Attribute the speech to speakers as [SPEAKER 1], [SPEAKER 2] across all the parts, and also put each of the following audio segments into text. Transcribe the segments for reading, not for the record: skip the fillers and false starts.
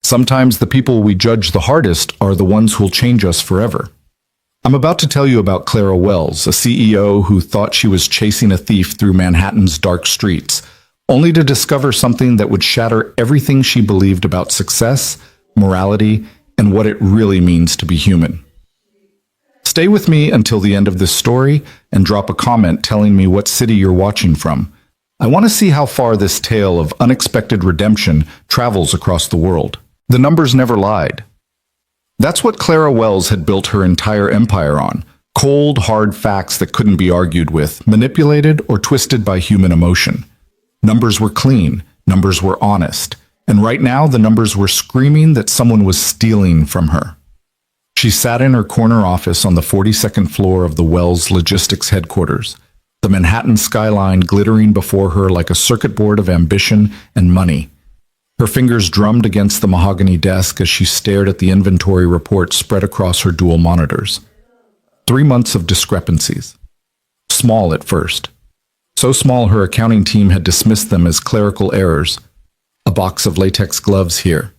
[SPEAKER 1] Sometimes the people we judge the hardest are the ones who'll change us forever. I'm about to tell you about Clara Wells, a CEO who thought she was chasing a thief through Manhattan's dark streets, only to discover something that would shatter everything she believed about success, morality, and what it really means to be human. Stay with me until the end of this story and drop a comment telling me what city you're watching from. I want to see how far this tale of unexpected redemption travels across the world. The numbers never lied. That's what Clara Wells had built her entire empire on. Cold, hard facts that couldn't be argued with, manipulated or twisted by human emotion. Numbers were clean, numbers were honest, and right now the numbers were screaming that someone was stealing from her. She sat in her corner office on the 42nd floor of the Wells Logistics headquarters, the Manhattan skyline glittering before her like a circuit board of ambition and money. Her fingers drummed against the mahogany desk as she stared at the inventory report spread across her dual monitors. 3 months of discrepancies. Small at first. So small her accounting team had dismissed them as clerical errors. A box of latex gloves here.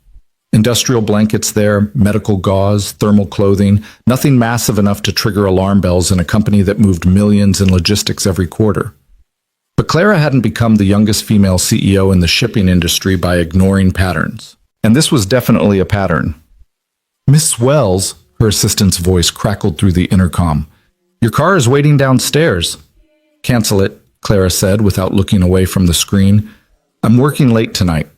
[SPEAKER 1] Industrial blankets there, medical gauze, thermal clothing, nothing massive enough to trigger alarm bells in a company that moved millions in logistics every quarter. But Clara hadn't become the youngest female CEO in the shipping industry by ignoring patterns. And this was definitely a pattern. "Miss Wells," her assistant's voice crackled through the intercom. "Your car is waiting downstairs." "Cancel it," Clara said without looking away from the screen. "I'm working late tonight."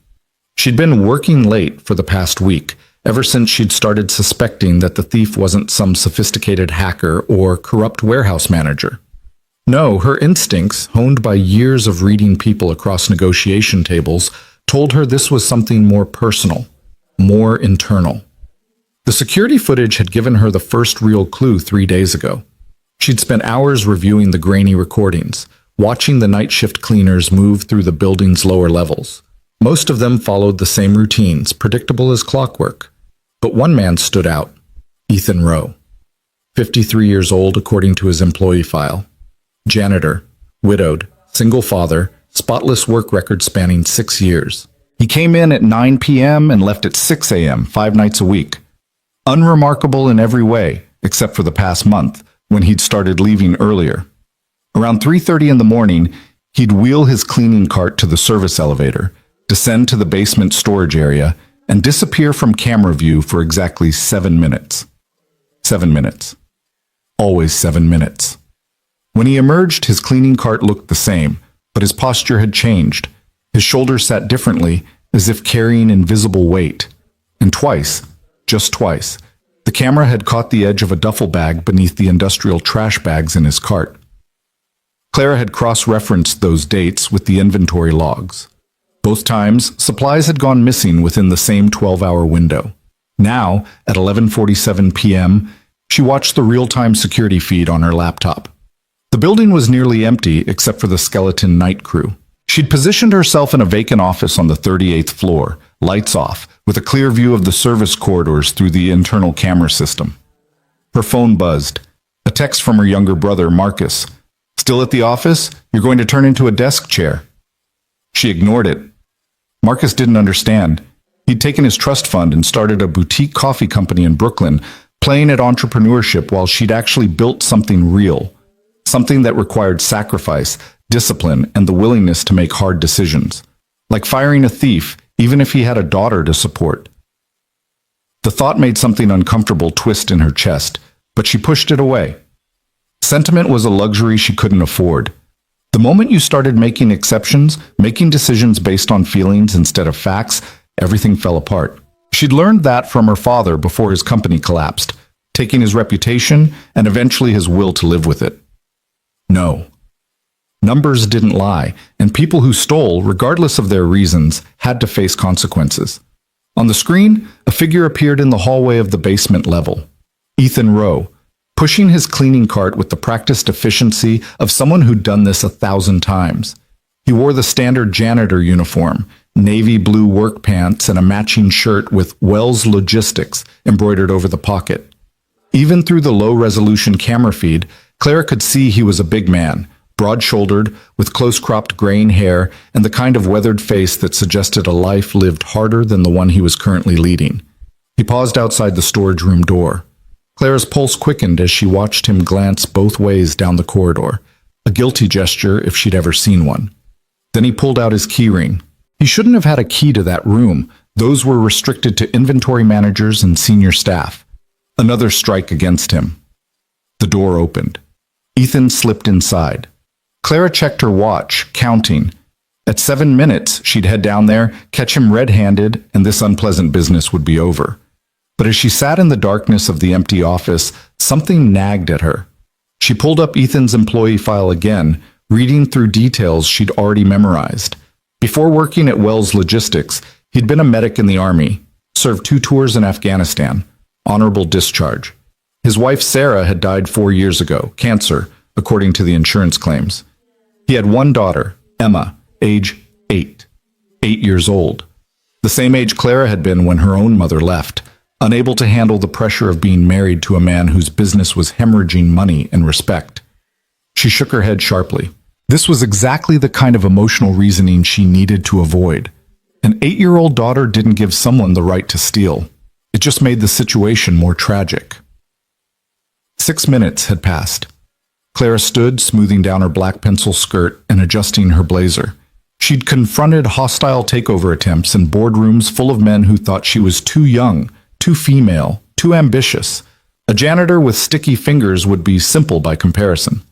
[SPEAKER 1] She'd been working late for the past week, ever since she'd started suspecting that the thief wasn't some sophisticated hacker or corrupt warehouse manager. No, her instincts, honed by years of reading people across negotiation tables, told her this was something more personal, more internal. The security footage had given her the first real clue 3 days ago. She'd spent hours reviewing the grainy recordings, watching the night shift cleaners move through the building's lower levels. Most of them followed the same routines, predictable as clockwork. But one man stood out, Ethan Rowe. 53 years old according to his employee file. Janitor, widowed, single father, spotless work record spanning 6 years. He came in at 9 p.m. and left at 6 a.m. 5 nights a week. Unremarkable in every way, except for the past month, when he'd started leaving earlier. Around 3:30 in the morning, he'd wheel his cleaning cart to the service elevator, descend to the basement storage area, and disappear from camera view for exactly 7 minutes. 7 minutes. Always 7 minutes. When he emerged, his cleaning cart looked the same, but his posture had changed. His shoulders sat differently, as if carrying invisible weight. And twice, just twice, the camera had caught the edge of a duffel bag beneath the industrial trash bags in his cart. Clara had cross-referenced those dates with the inventory logs. Both times, supplies had gone missing within the same 12-hour window. Now, at 11:47 p.m., she watched the real-time security feed on her laptop. The building was nearly empty except for the skeleton night crew. She'd positioned herself in a vacant office on the 38th floor, lights off, with a clear view of the service corridors through the internal camera system. Her phone buzzed. A text from her younger brother, Marcus. "Still at the office? You're going to turn into a desk chair." She ignored it. Marcus didn't understand. He'd taken his trust fund and started a boutique coffee company in Brooklyn, playing at entrepreneurship while she'd actually built something real. Something that required sacrifice, discipline, and the willingness to make hard decisions. Like firing a thief, even if he had a daughter to support. The thought made something uncomfortable twist in her chest, but she pushed it away. Sentiment was a luxury she couldn't afford. The moment you started making exceptions, making decisions based on feelings instead of facts, everything fell apart. She'd learned that from her father before his company collapsed, taking his reputation and eventually his will to live with it. No. Numbers didn't lie, and people who stole, regardless of their reasons, had to face consequences. On the screen, a figure appeared in the hallway of the basement level. Ethan Rowe, pushing his cleaning cart with the practiced efficiency of someone who'd done this 1,000 times. He wore the standard janitor uniform, navy blue work pants and a matching shirt with Wells Logistics embroidered over the pocket. Even through the low-resolution camera feed, Clara could see he was a big man, broad-shouldered, with close-cropped graying hair and the kind of weathered face that suggested a life lived harder than the one he was currently leading. He paused outside the storage room door. Clara's pulse quickened as she watched him glance both ways down the corridor, a guilty gesture if she'd ever seen one. Then he pulled out his keyring. He shouldn't have had a key to that room. Those were restricted to inventory managers and senior staff. Another strike against him. The door opened. Ethan slipped inside. Clara checked her watch, counting. At 7 minutes, she'd head down there, catch him red-handed, and this unpleasant business would be over. But as she sat in the darkness of the empty office, something nagged at her. She pulled up Ethan's employee file again, reading through details she'd already memorized. Before working at Wells Logistics, he'd been a medic in the Army, served 2 tours in Afghanistan, honorable discharge. His wife Sarah had died 4 years ago, cancer, according to the insurance claims. He had 1 daughter, Emma, age 8 years old. The same age Clara had been when her own mother left, unable to handle the pressure of being married to a man whose business was hemorrhaging money and respect. She shook her head sharply. This was exactly the kind of emotional reasoning she needed to avoid. An 8-year-old daughter didn't give someone the right to steal. It just made the situation more tragic. 6 minutes had passed. Clara stood, smoothing down her black pencil skirt and adjusting her blazer. She'd confronted hostile takeover attempts in boardrooms full of men who thought she was too young, too female, too ambitious. A janitor with sticky fingers would be simple by comparison.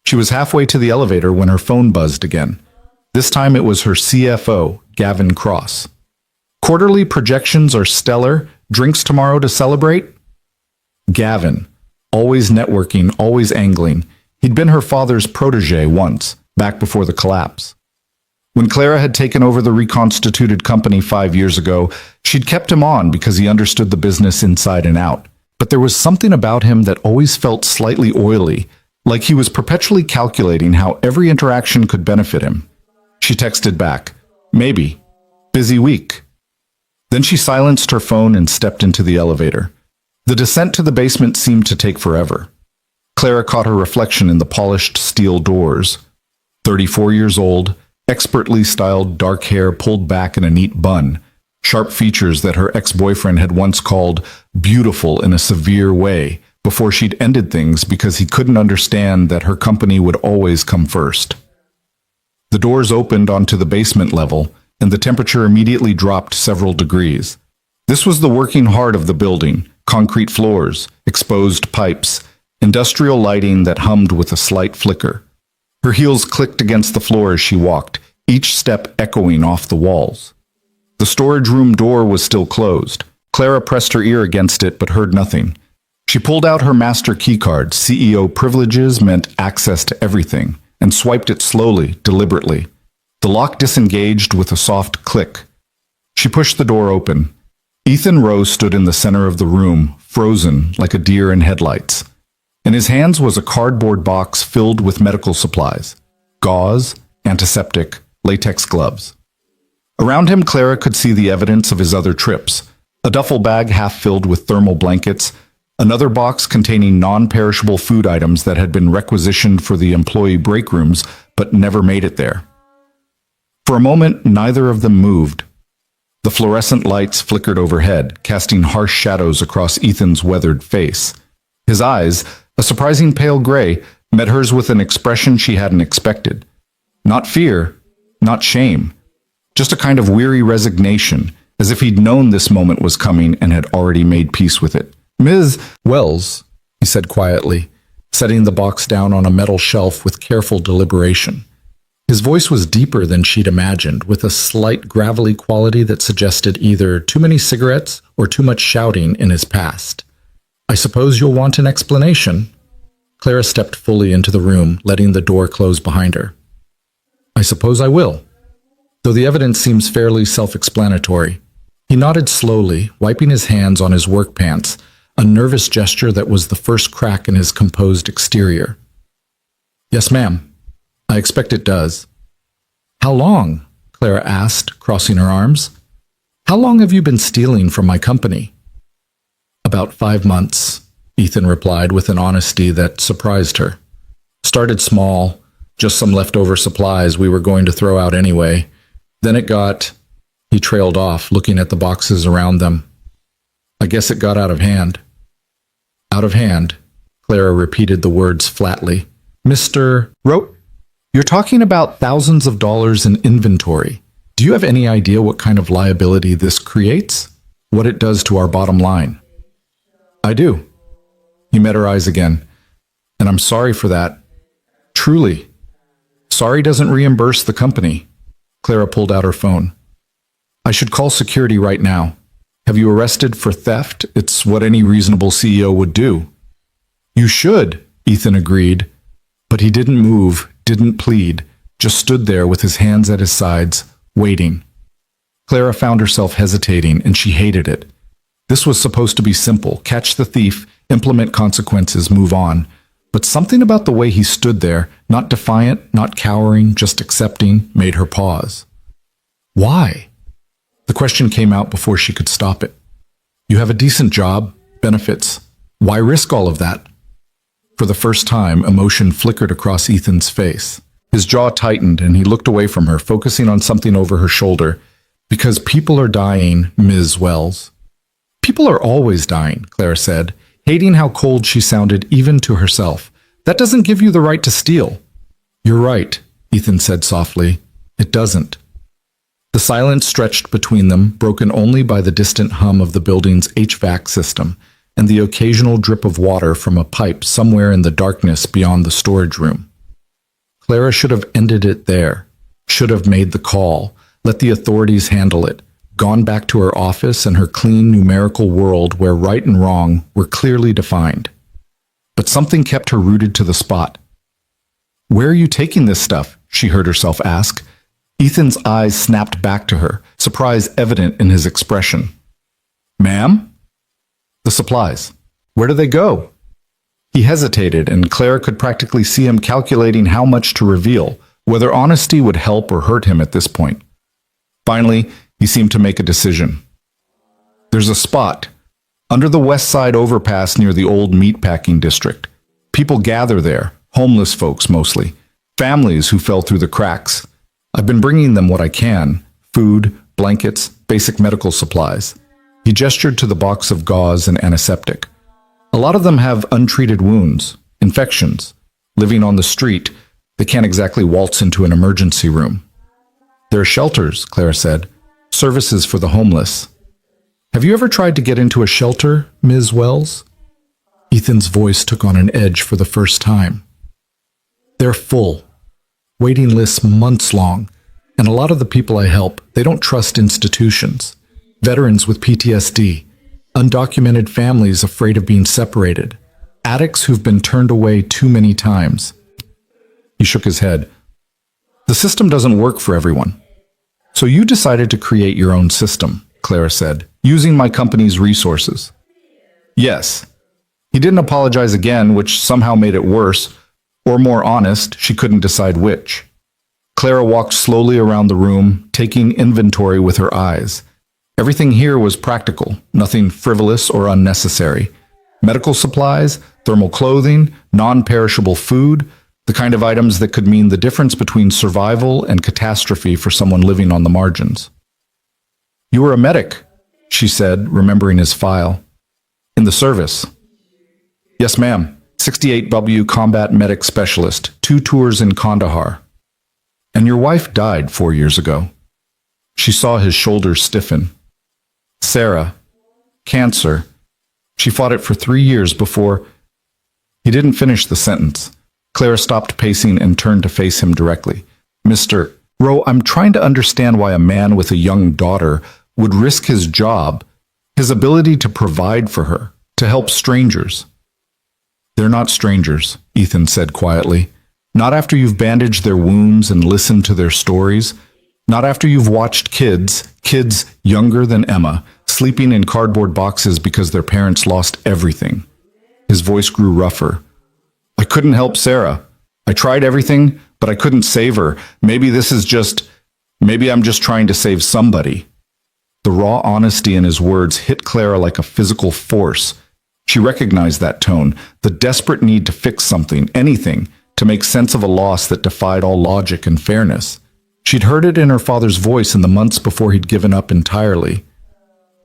[SPEAKER 1] She was halfway to the elevator when her phone buzzed again. This time it was her CFO, Gavin Cross. Quarterly projections are stellar. Drinks tomorrow to celebrate? Gavin, always networking, always angling. He'd been her father's protege once, back before the collapse. When Clara had taken over the reconstituted company 5 years ago, she'd kept him on because he understood the business inside and out. But there was something about him that always felt slightly oily, like he was perpetually calculating how every interaction could benefit him. She texted back, "Maybe. Busy week." Then she silenced her phone and stepped into the elevator. The descent to the basement seemed to take forever. Clara caught her reflection in the polished steel doors. 34 years old, expertly styled dark hair pulled back in a neat bun, sharp features that her ex-boyfriend had once called beautiful in a severe way before she'd ended things because he couldn't understand that her company would always come first. The doors opened onto the basement level, and the temperature immediately dropped several degrees. This was the working heart of the building: concrete floors, exposed pipes, industrial lighting that hummed with a slight flicker. Her heels clicked against the floor as she walked, each step echoing off the walls. The storage room door was still closed. Clara pressed her ear against it but heard nothing. She pulled out her master keycard. CEO privileges meant access to everything, and swiped it slowly, deliberately. The lock disengaged with a soft click. She pushed the door open. Ethan Rose stood in the center of the room, frozen like a deer in headlights. In his hands was a cardboard box filled with medical supplies: gauze, antiseptic, latex gloves. Around him, Clara could see the evidence of his other trips: a duffel bag half filled with thermal blankets, another box containing non-perishable food items that had been requisitioned for the employee break rooms but never made it there. For a moment, neither of them moved. The fluorescent lights flickered overhead, casting harsh shadows across Ethan's weathered face. His eyes, a surprising pale gray, met hers with an expression she hadn't expected. Not fear, not shame, just a kind of weary resignation, as if he'd known this moment was coming and had already made peace with it. "Ms. Wells," he said quietly, setting the box down on a metal shelf with careful deliberation. His voice was deeper than she'd imagined, with a slight gravelly quality that suggested either too many cigarettes or too much shouting in his past. "I suppose you'll want an explanation." Clara stepped fully into the room, letting the door close behind her. "I suppose I will, though the evidence seems fairly self-explanatory." He nodded slowly, wiping his hands on his work pants, a nervous gesture that was the first crack in his composed exterior. "Yes, ma'am. I expect it does." "How long?" Clara asked, crossing her arms. "How long have you been stealing from my company?" "About 5 months," Ethan replied with an honesty that surprised her. "Started small, Just some leftover supplies we were going to throw out anyway. Then it got... He trailed off, looking at the boxes around them. I guess it got out of hand. Out of hand, Clara repeated the words flatly. Mr. You're talking about thousands of dollars in inventory. Do you have any idea what kind of liability this creates? What it does to our bottom line? I do. He met her eyes again. And I'm sorry for that. Truly. Sorry doesn't reimburse the company. Clara pulled out her phone. I should call security right now. Have you arrested for theft? It's what any reasonable CEO would do. You should, Ethan agreed. But he didn't move, didn't plead, just stood there with his hands at his sides, waiting. Clara found herself hesitating, and she hated it. This was supposed to be simple. Catch the thief, implement consequences, move on. But something about the way he stood there, not defiant, not cowering, just accepting, made her pause. Why? The question came out before she could stop it. You have a decent job, benefits. Why risk all of that? For the first time, emotion flickered across Ethan's face. His jaw tightened and he looked away from her, focusing on something over her shoulder. Because people are dying, Ms. Wells. People are always dying, Clara said, hating how cold she sounded even to herself. That doesn't give you the right to steal. You're right, Ethan said softly. It doesn't. The silence stretched between them, broken only by the distant hum of the building's HVAC system and the occasional drip of water from a pipe somewhere in the darkness beyond the storage room. Clara should have ended it there, should have made the call, let the authorities handle it, gone back to her office and her clean numerical world where right and wrong were clearly defined. But something kept her rooted to the spot. Where are you taking this stuff? She heard herself ask. Ethan's eyes snapped back to her, surprise evident in his expression. Ma'am? The supplies. Where do they go? He hesitated, and Clara could practically see him calculating how much to reveal, whether honesty would help or hurt him at this point. Finally, he seemed to make a decision. There's a spot, under the west side overpass near the old meatpacking district. People gather there, homeless folks mostly, families who fell through the cracks. I've been bringing them what I can, food, blankets, basic medical supplies. He gestured to the box of gauze and antiseptic. A lot of them have untreated wounds, infections. Living on the street, they can't exactly waltz into an emergency room. There are shelters, Clara said, services for the homeless. Have you ever tried to get into a shelter, Ms. Wells? Ethan's voice took on an edge for the first time. They're full. Waiting lists months long, and a lot of the people I help, they don't trust institutions. Veterans with PTSD, undocumented families afraid of being separated, addicts who've been turned away too many times. He shook his head. The system doesn't work for everyone. So you decided to create your own system, Clara said, using my company's resources. Yes. He didn't apologize again, which somehow made it worse. Or more honest, she couldn't decide which. Clara walked slowly around the room, taking inventory with her eyes. Everything here was practical, nothing frivolous or unnecessary. Medical supplies, thermal clothing, non-perishable food, the kind of items that could mean the difference between survival and catastrophe for someone living on the margins. You were a medic, she said, remembering his file. In the service. Yes, ma'am. 68W Combat Medic Specialist, 2 tours in Kandahar. And your wife died 4 years ago. She saw his shoulders stiffen. Sarah. Cancer. She fought it for 3 years before... He didn't finish the sentence. Clara stopped pacing and turned to face him directly. Mr. Rowe, I'm trying to understand why a man with a young daughter would risk his job, his ability to provide for her, to help strangers. They're not strangers, Ethan said quietly. Not after you've bandaged their wounds and listened to their stories. Not after you've watched kids younger than Emma, sleeping in cardboard boxes because their parents lost everything. His voice grew rougher. I couldn't help Sarah. I tried everything, but I couldn't save her. Maybe I'm just trying to save somebody. The raw honesty in his words hit Clara like a physical force. She recognized that tone, the desperate need to fix something, anything, to make sense of a loss that defied all logic and fairness. She'd heard it in her father's voice in the months before he'd given up entirely.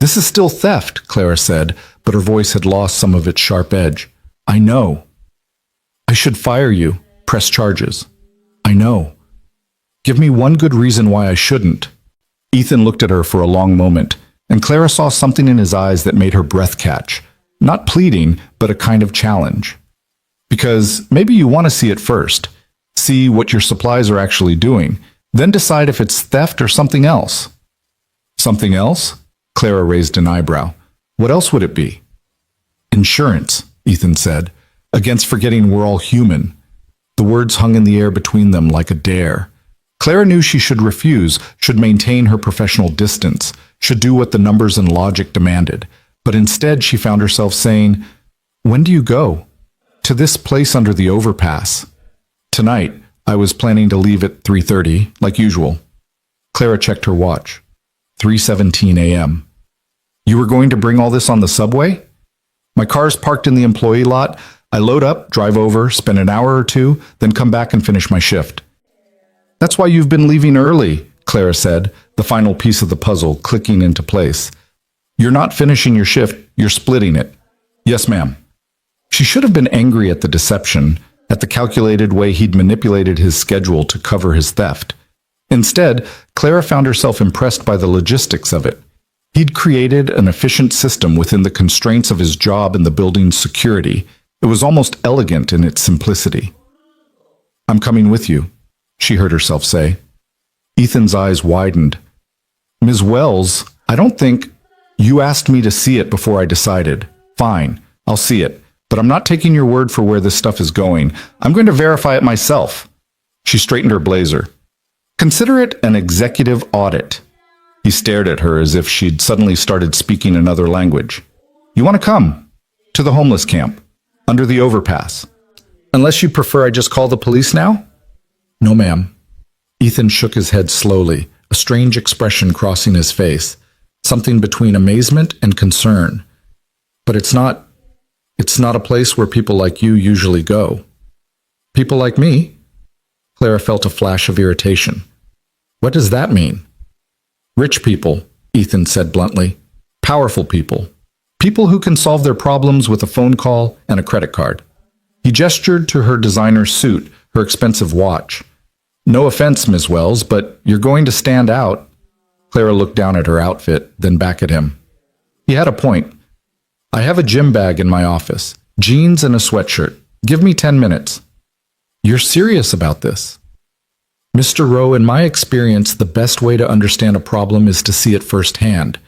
[SPEAKER 1] "This is still theft," Clara said, but her voice had lost some of its sharp edge. "I know. I should fire you, press charges. I know. Give me one good reason why I shouldn't." Ethan looked at her for a long moment, and Clara saw something in his eyes that made her breath catch. Not pleading, but a kind of challenge. "Because maybe you want to see it first. See what your supplies are actually doing. Then decide if it's theft or something else." "Something else?" Clara raised an eyebrow. "What else would it be?" "Insurance," Ethan said, "against forgetting we're all human." The words hung in the air between them like a dare. Clara knew she should refuse, should maintain her professional distance, should do what the numbers and logic demanded. But instead she found herself saying, "When do you go?" "To this place under the overpass. Tonight. I was planning to leave at 3:30, like usual." Clara checked her watch. 3:17 a.m. "You were going to bring all this on the subway?" "My car's parked in the employee lot. I load up, drive over, spend an hour or two, then come back and finish my shift." "That's why you've been leaving early," Clara said, the final piece of the puzzle clicking into place. "You're not finishing your shift, you're splitting it." "Yes, ma'am." She should have been angry at the deception, at the calculated way he'd manipulated his schedule to cover his theft. Instead, Clara found herself impressed by the logistics of it. He'd created an efficient system within the constraints of his job and the building's security. It was almost elegant in its simplicity. "I'm coming with you," she heard herself say. Ethan's eyes widened. "Ms. Wells, I don't think—" "You asked me to see it before I decided. Fine, I'll see it. But I'm not taking your word for where this stuff is going. I'm going to verify it myself." She straightened her blazer. "Consider it an executive audit." He stared at her as if she'd suddenly started speaking another language. "You want to come? To the homeless camp. Under the overpass. Unless you prefer I just call the police now?" "No, ma'am." Ethan shook his head slowly, a strange expression crossing his face. Something between amazement and concern. "But it's not a place where people like you usually go." "People like me?" Clara felt a flash of irritation. "What does that mean?" "Rich people," Ethan said bluntly. "Powerful people. People who can solve their problems with a phone call and a credit card." He gestured to her designer suit, her expensive watch. "No offense, Ms. Wells, but you're going to stand out." Clara looked down at her outfit, then back at him. He had a point. "I have a gym bag in my office, jeans and a sweatshirt. Give me 10 minutes. "You're serious about this?" "Mr. Rowe, in my experience, the best way to understand a problem is to see it firsthand.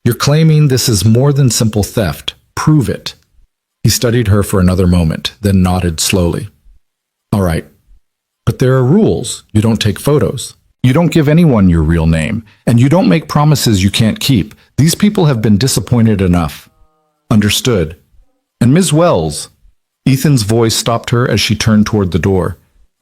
[SPEAKER 1] You're claiming this is more than simple theft. Prove it." He studied her for another moment, then nodded slowly. "All right. But there are rules. You don't take photos. You don't give anyone your real name, and you don't make promises you can't keep. These people have been disappointed enough." "Understood. And Ms. Wells," Ethan's voice stopped her as she turned toward the door.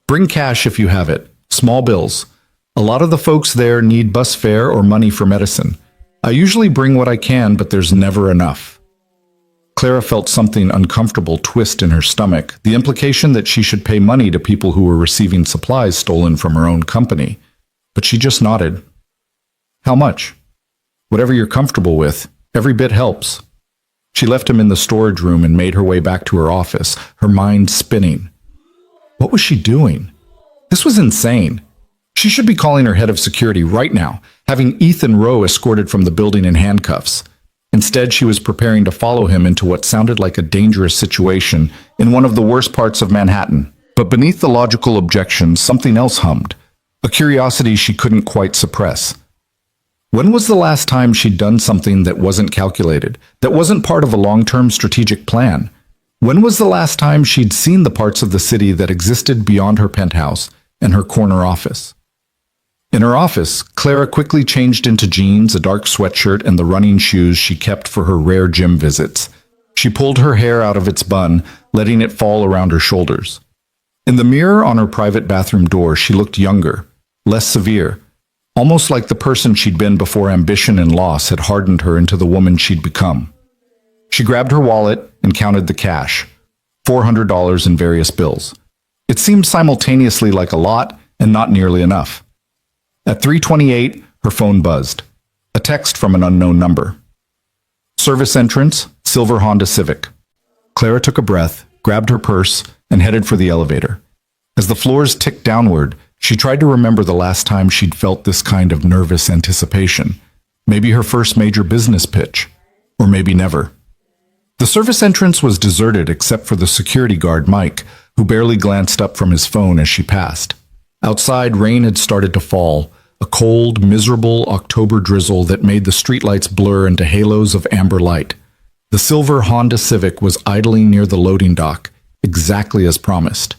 [SPEAKER 1] "Bring cash if you have it. Small bills. A lot of the folks there need bus fare or money for medicine. I usually bring what I can, but there's never enough." Clara felt something uncomfortable twist in her stomach, the implication that she should pay money to people who were receiving supplies stolen from her own company. But she just nodded. "How much?" "Whatever you're comfortable with. Every bit helps." She left him in the storage room and made her way back to her office, her mind spinning. What was she doing? This was insane. She should be calling her head of security right now, having Ethan Rowe escorted from the building in handcuffs. Instead, she was preparing to follow him into what sounded like a dangerous situation in one of the worst parts of Manhattan. But beneath the logical objections, something else hummed, a curiosity she couldn't quite suppress. When was the last time she'd done something that wasn't calculated, that wasn't part of a long-term strategic plan? When was the last time she'd seen the parts of the city that existed beyond her penthouse and her corner office? In her office, Clara quickly changed into jeans, a dark sweatshirt, and the running shoes she kept for her rare gym visits. She pulled her hair out of its bun, letting it fall around her shoulders. In the mirror on her private bathroom door, she looked younger, less severe, almost like the person she'd been before ambition and loss had hardened her into the woman she'd become. She grabbed her wallet and counted the cash, $400 in various bills. It seemed simultaneously like a lot and not nearly enough. At 3:28, her phone buzzed. A text from an unknown number. Service entrance, silver Honda Civic. Clara took a breath, grabbed her purse, and headed for the elevator. As the floors ticked downward, she tried to remember the last time she'd felt this kind of nervous anticipation. Maybe her first major business pitch, or maybe never. The service entrance was deserted except for the security guard, Mike, who barely glanced up from his phone as she passed. Outside, rain had started to fall, a cold, miserable October drizzle that made the streetlights blur into halos of amber light. The silver Honda Civic was idling near the loading dock, exactly as promised.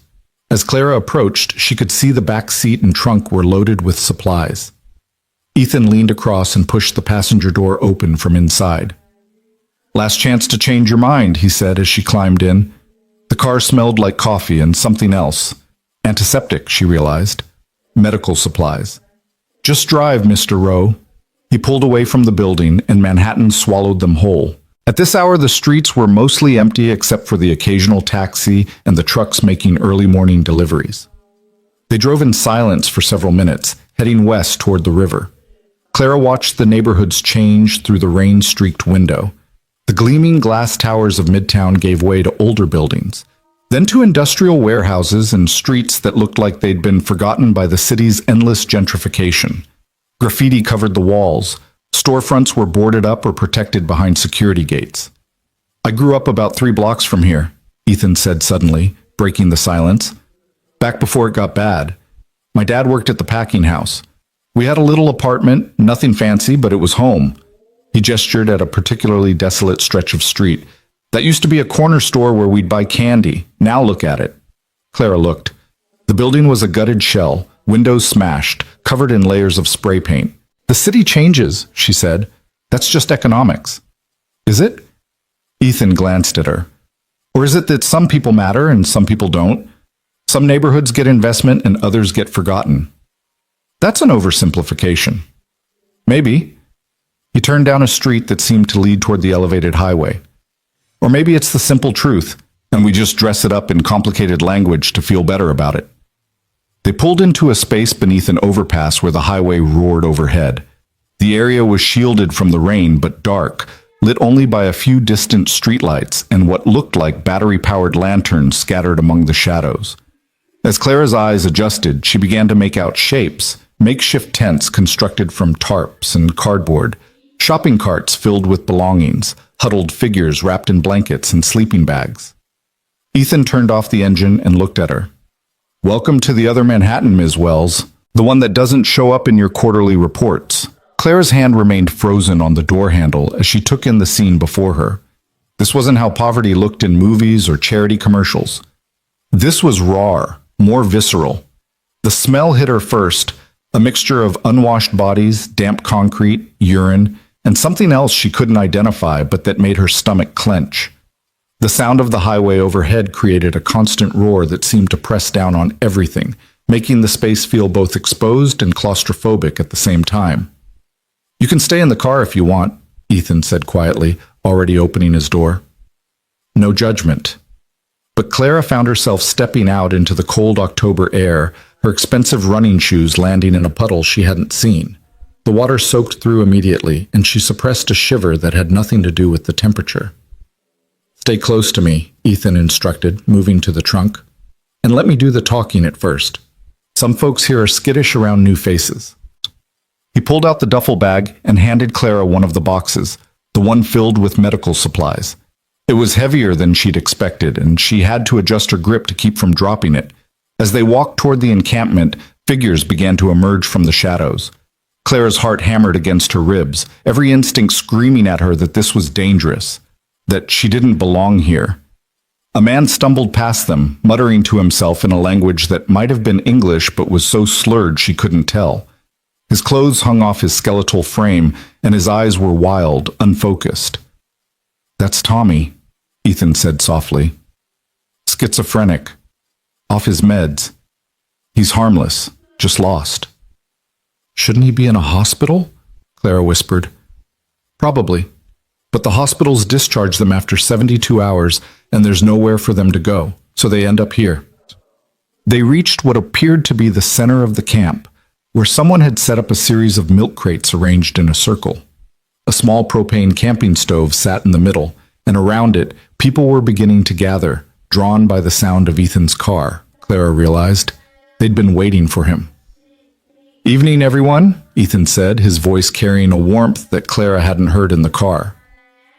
[SPEAKER 1] As Clara approached, she could see the back seat and trunk were loaded with supplies. Ethan leaned across and pushed the passenger door open from inside. "Last chance to change your mind," he said as she climbed in. The car smelled like coffee and something else. Antiseptic, she realized. Medical supplies. "Just drive, Mr. Rowe." He pulled away from the building, and Manhattan swallowed them whole. At this hour, the streets were mostly empty except for the occasional taxi and the trucks making early morning deliveries. They drove in silence for several minutes, heading west toward the river. Clara watched the neighborhoods change through the rain-streaked window. The gleaming glass towers of Midtown gave way to older buildings, then to industrial warehouses and streets that looked like they'd been forgotten by the city's endless gentrification. Graffiti covered the walls. Storefronts were boarded up or protected behind security gates. "I grew up about 3 blocks from here," Ethan said suddenly, breaking the silence. "Back before it got bad. My dad worked at the packing house. We had a little apartment, nothing fancy, but it was home." He gestured at a particularly desolate stretch of street. "That used to be a corner store where we'd buy candy. Now look at it." Clara looked. The building was a gutted shell, windows smashed, covered in layers of spray paint. "The city changes," she said. "That's just economics." "Is it?" Ethan glanced at her. "Or is it that some people matter and some people don't? Some neighborhoods get investment and others get forgotten." "That's an oversimplification." "Maybe." He turned down a street that seemed to lead toward the elevated highway. "Or maybe it's the simple truth, and we just dress it up in complicated language to feel better about it." They pulled into a space beneath an overpass where the highway roared overhead. The area was shielded from the rain, but dark, lit only by a few distant streetlights and what looked like battery-powered lanterns scattered among the shadows. As Clara's eyes adjusted, she began to make out shapes, makeshift tents constructed from tarps and cardboard, shopping carts filled with belongings, huddled figures wrapped in blankets and sleeping bags. Ethan turned off the engine and looked at her. "Welcome to the other Manhattan, Ms. Wells, the one that doesn't show up in your quarterly reports." Clara's hand remained frozen on the door handle as she took in the scene before her. This wasn't how poverty looked in movies or charity commercials. This was raw, more visceral. The smell hit her first, a mixture of unwashed bodies, damp concrete, urine, and something else she couldn't identify but that made her stomach clench. The sound of the highway overhead created a constant roar that seemed to press down on everything, making the space feel both exposed and claustrophobic at the same time. "You can stay in the car if you want," Ethan said quietly, already opening his door. No judgment. But Clara found herself stepping out into the cold October air, her expensive running shoes landing in a puddle she hadn't seen. The water soaked through immediately, and she suppressed a shiver that had nothing to do with the temperature. "Stay close to me," Ethan instructed, moving to the trunk. "And let me do the talking at first. Some folks here are skittish around new faces." He pulled out the duffel bag and handed Clara one of the boxes, the one filled with medical supplies. It was heavier than she'd expected, and she had to adjust her grip to keep from dropping it. As they walked toward the encampment, figures began to emerge from the shadows. Clara's heart hammered against her ribs, every instinct screaming at her that this was dangerous, that she didn't belong here. A man stumbled past them, muttering to himself in a language that might have been English but was so slurred she couldn't tell. His clothes hung off his skeletal frame, and his eyes were wild, unfocused. "That's Tommy," Ethan said softly. "Schizophrenic. Off his meds. He's harmless, just lost." "Shouldn't he be in a hospital?" Clara whispered. "Probably. But the hospitals discharge them after 72 hours, and there's nowhere for them to go, so they end up here." They reached what appeared to be the center of the camp, where someone had set up a series of milk crates arranged in a circle. A small propane camping stove sat in the middle, and around it, people were beginning to gather, drawn by the sound of Ethan's car, Clara realized. They'd been waiting for him. "Evening, everyone," Ethan said, his voice carrying a warmth that Clara hadn't heard in the car.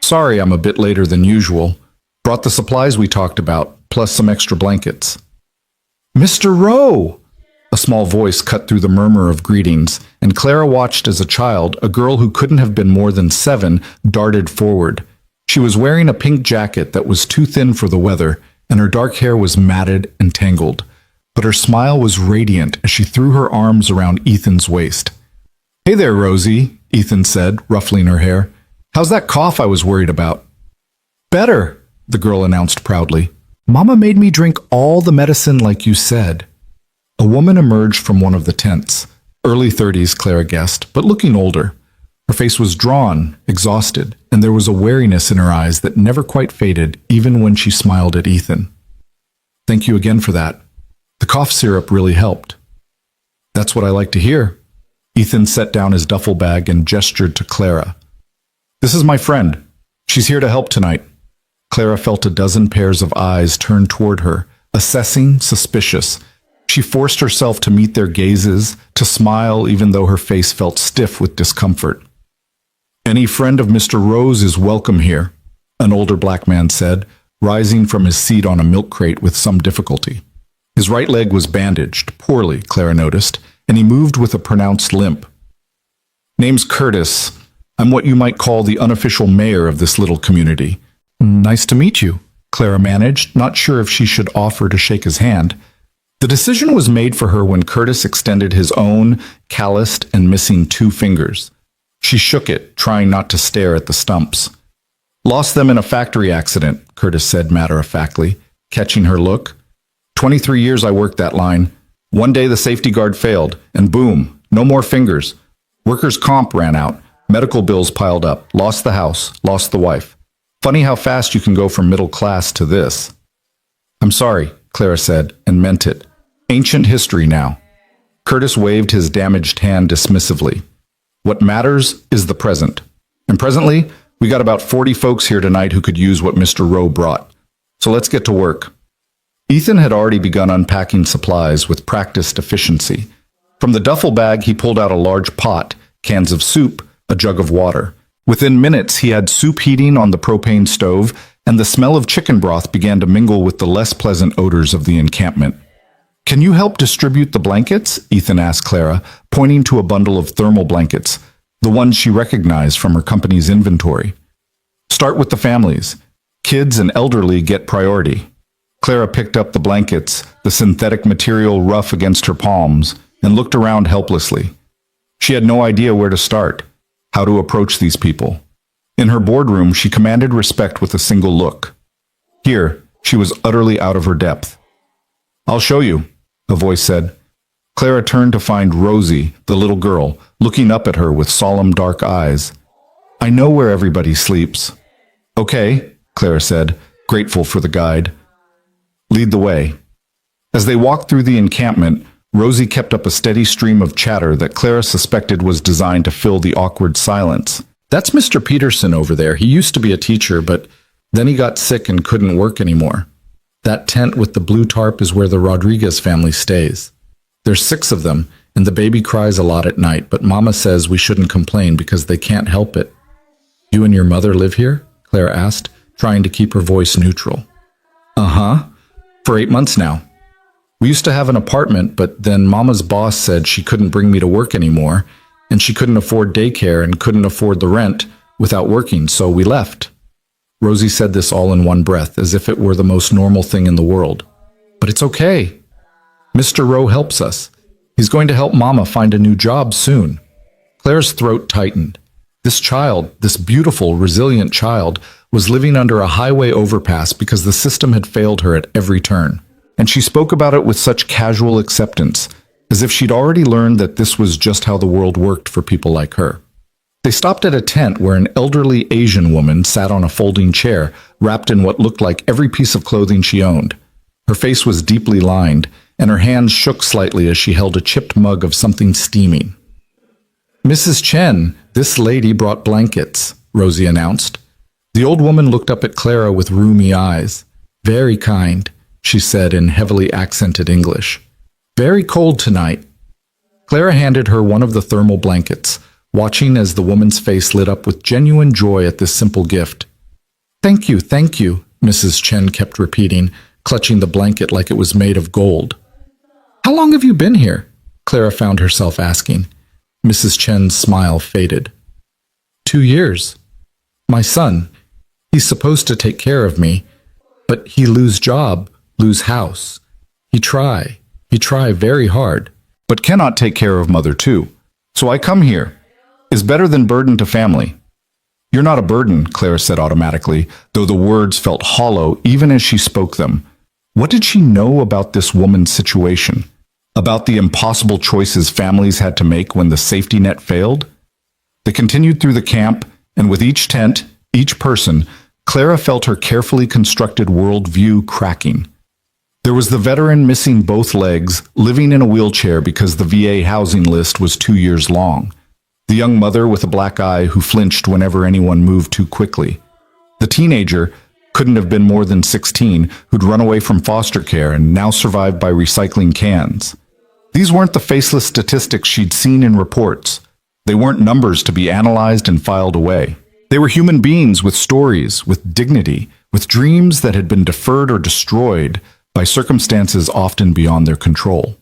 [SPEAKER 1] "Sorry I'm a bit later than usual. Brought the supplies we talked about, plus some extra blankets." "Mr. Rowe!" A small voice cut through the murmur of greetings, and Clara watched as a child, a girl who couldn't have been more than 7, darted forward. She was wearing a pink jacket that was too thin for the weather, and her dark hair was matted and tangled. But her smile was radiant as she threw her arms around Ethan's waist. "Hey there, Rosie," Ethan said, ruffling her hair. "How's that cough I was worried about?" "Better," the girl announced proudly. "Mama made me drink all the medicine like you said." A woman emerged from one of the tents. Early 30s, Clara guessed, but looking older. Her face was drawn, exhausted, and there was a wariness in her eyes that never quite faded, even when she smiled at Ethan. "Thank you again for that. The cough syrup really helped." "That's what I like to hear." Ethan set down his duffel bag and gestured to Clara. "This is my friend. She's here to help tonight." Clara felt a dozen pairs of eyes turn toward her, assessing, suspicious. She forced herself to meet their gazes, to smile even though her face felt stiff with discomfort. "Any friend of Mr. Rose is welcome here," an older black man said, rising from his seat on a milk crate with some difficulty. His right leg was bandaged, poorly, Clara noticed, and he moved with a pronounced limp. "Name's Curtis. I'm what you might call the unofficial mayor of this little community." "Nice to meet you," Clara managed, not sure if she should offer to shake his hand. The decision was made for her when Curtis extended his own, calloused and missing 2 fingers. She shook it, trying not to stare at the stumps. "Lost them in a factory accident," Curtis said matter-of-factly, catching her look. 23 years I worked that line. One day the safety guard failed, and boom, no more fingers. Workers' comp ran out, medical bills piled up, lost the house, lost the wife. Funny how fast you can go from middle class to this." "I'm sorry," Clara said, and meant it. "Ancient history now." Curtis waved his damaged hand dismissively. "What matters is the present. And presently, we got about 40 folks here tonight who could use what Mr. Rowe brought. So let's get to work." Ethan had already begun unpacking supplies with practiced efficiency. From the duffel bag, he pulled out a large pot, cans of soup, a jug of water. Within minutes, he had soup heating on the propane stove, and the smell of chicken broth began to mingle with the less pleasant odors of the encampment. "Can you help distribute the blankets?" Ethan asked Clara, pointing to a bundle of thermal blankets, the ones she recognized from her company's inventory. "Start with the families. Kids and elderly get priority." Clara picked up the blankets, the synthetic material rough against her palms, and looked around helplessly. She had no idea where to start, how to approach these people. In her boardroom, she commanded respect with a single look. Here, she was utterly out of her depth. "I'll show you," a voice said. Clara turned to find Rosie, the little girl, looking up at her with solemn dark eyes. "I know where everybody sleeps." "Okay," Clara said, grateful for the guide. "Lead the way." As they walked through the encampment, Rosie kept up a steady stream of chatter that Clara suspected was designed to fill the awkward silence. "That's Mr. Peterson over there. He used to be a teacher, but then he got sick and couldn't work anymore. That tent with the blue tarp is where the Rodriguez family stays. There's 6 of them, and the baby cries a lot at night, but Mama says we shouldn't complain because they can't help it." "You and your mother live here?" Clara asked, trying to keep her voice neutral. "Uh-huh. For 8 months now. We used to have an apartment, but then Mama's boss said she couldn't bring me to work anymore, and she couldn't afford daycare and couldn't afford the rent without working, so we left." Rosie said this all in one breath, as if it were the most normal thing in the world. "But it's okay. Mr. Rowe helps us. He's going to help Mama find a new job soon." Claire's throat tightened. This child, this beautiful, resilient child, was living under a highway overpass because the system had failed her at every turn. And she spoke about it with such casual acceptance, as if she'd already learned that this was just how the world worked for people like her. They stopped at a tent where an elderly Asian woman sat on a folding chair, wrapped in what looked like every piece of clothing she owned. Her face was deeply lined, and her hands shook slightly as she held a chipped mug of something steaming. "Mrs. Chen, this lady brought blankets," Rosie announced. The old woman looked up at Clara with rheumy eyes. "Very kind," she said in heavily accented English. "Very cold tonight." Clara handed her one of the thermal blankets, watching as the woman's face lit up with genuine joy at this simple gift. Thank you," Mrs. Chen kept repeating, clutching the blanket like it was made of gold. "How long have you been here?" Clara found herself asking. Mrs. Chen's smile faded. 2 years. My son, he's supposed to take care of me, but he lose job, lose house. He try very hard, but cannot take care of mother too. So I come here. Is better than burden to family. You're not a burden, Clara said automatically, though the words felt hollow even as she spoke them. What did she know about this woman's situation? About the impossible choices families had to make when the safety net failed? They continued through the camp, and with each tent, each person, Clara felt her carefully constructed worldview cracking. There was the veteran missing both legs, living in a wheelchair because the VA housing list was 2 years long. The young mother with a black eye who flinched whenever anyone moved too quickly. The teenager, couldn't have been more than 16, who'd run away from foster care and now survived by recycling cans. These weren't the faceless statistics she'd seen in reports. They weren't numbers to be analyzed and filed away. They were human beings with stories, with dignity, with dreams that had been deferred or destroyed by circumstances often beyond their control.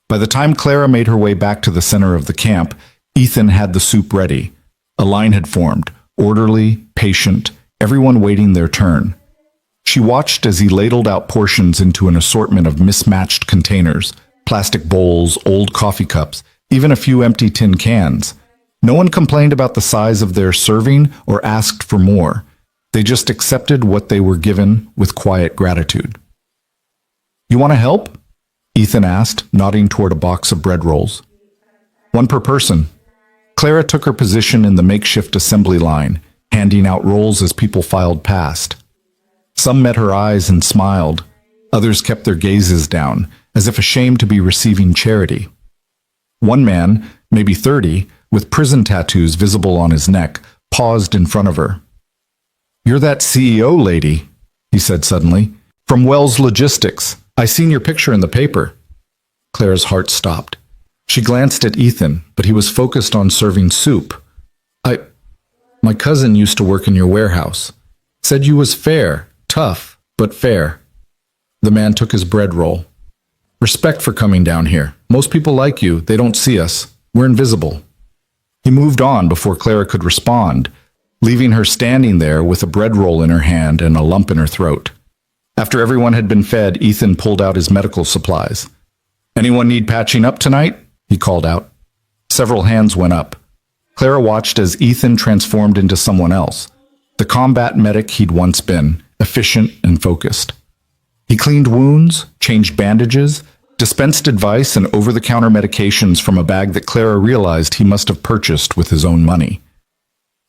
[SPEAKER 1] By the time Clara made her way back to the center of the camp, Ethan had the soup ready. A line had formed, orderly, patient, everyone waiting their turn. She watched as he ladled out portions into an assortment of mismatched containers, plastic bowls, old coffee cups, even a few empty tin cans. No one complained about the size of their serving or asked for more. They just accepted what they were given with quiet gratitude. "You want to help?" Ethan asked, nodding toward a box of bread rolls. "One per person." Clara took her position in the makeshift assembly line, handing out rolls as people filed past. Some met her eyes and smiled. Others kept their gazes down, as if ashamed to be receiving charity. One man, maybe 30, with prison tattoos visible on his neck, paused in front of her. "You're that CEO lady," he said suddenly. "From Wells Logistics. I seen your picture in the paper." Clara's heart stopped. She glanced at Ethan, but he was focused on serving soup. My cousin used to work in your warehouse. Said you was fair, tough, but fair." The man took his bread roll. "Respect for coming down here. Most people like you, they don't see us. We're invisible." He moved on before Clara could respond, leaving her standing there with a bread roll in her hand and a lump in her throat. After everyone had been fed, Ethan pulled out his medical supplies. "Anyone need patching up tonight?" he called out. Several hands went up. Clara watched as Ethan transformed into someone else, the combat medic he'd once been, efficient and focused. He cleaned wounds, changed bandages, dispensed advice and over-the-counter medications from a bag that Clara realized he must have purchased with his own money.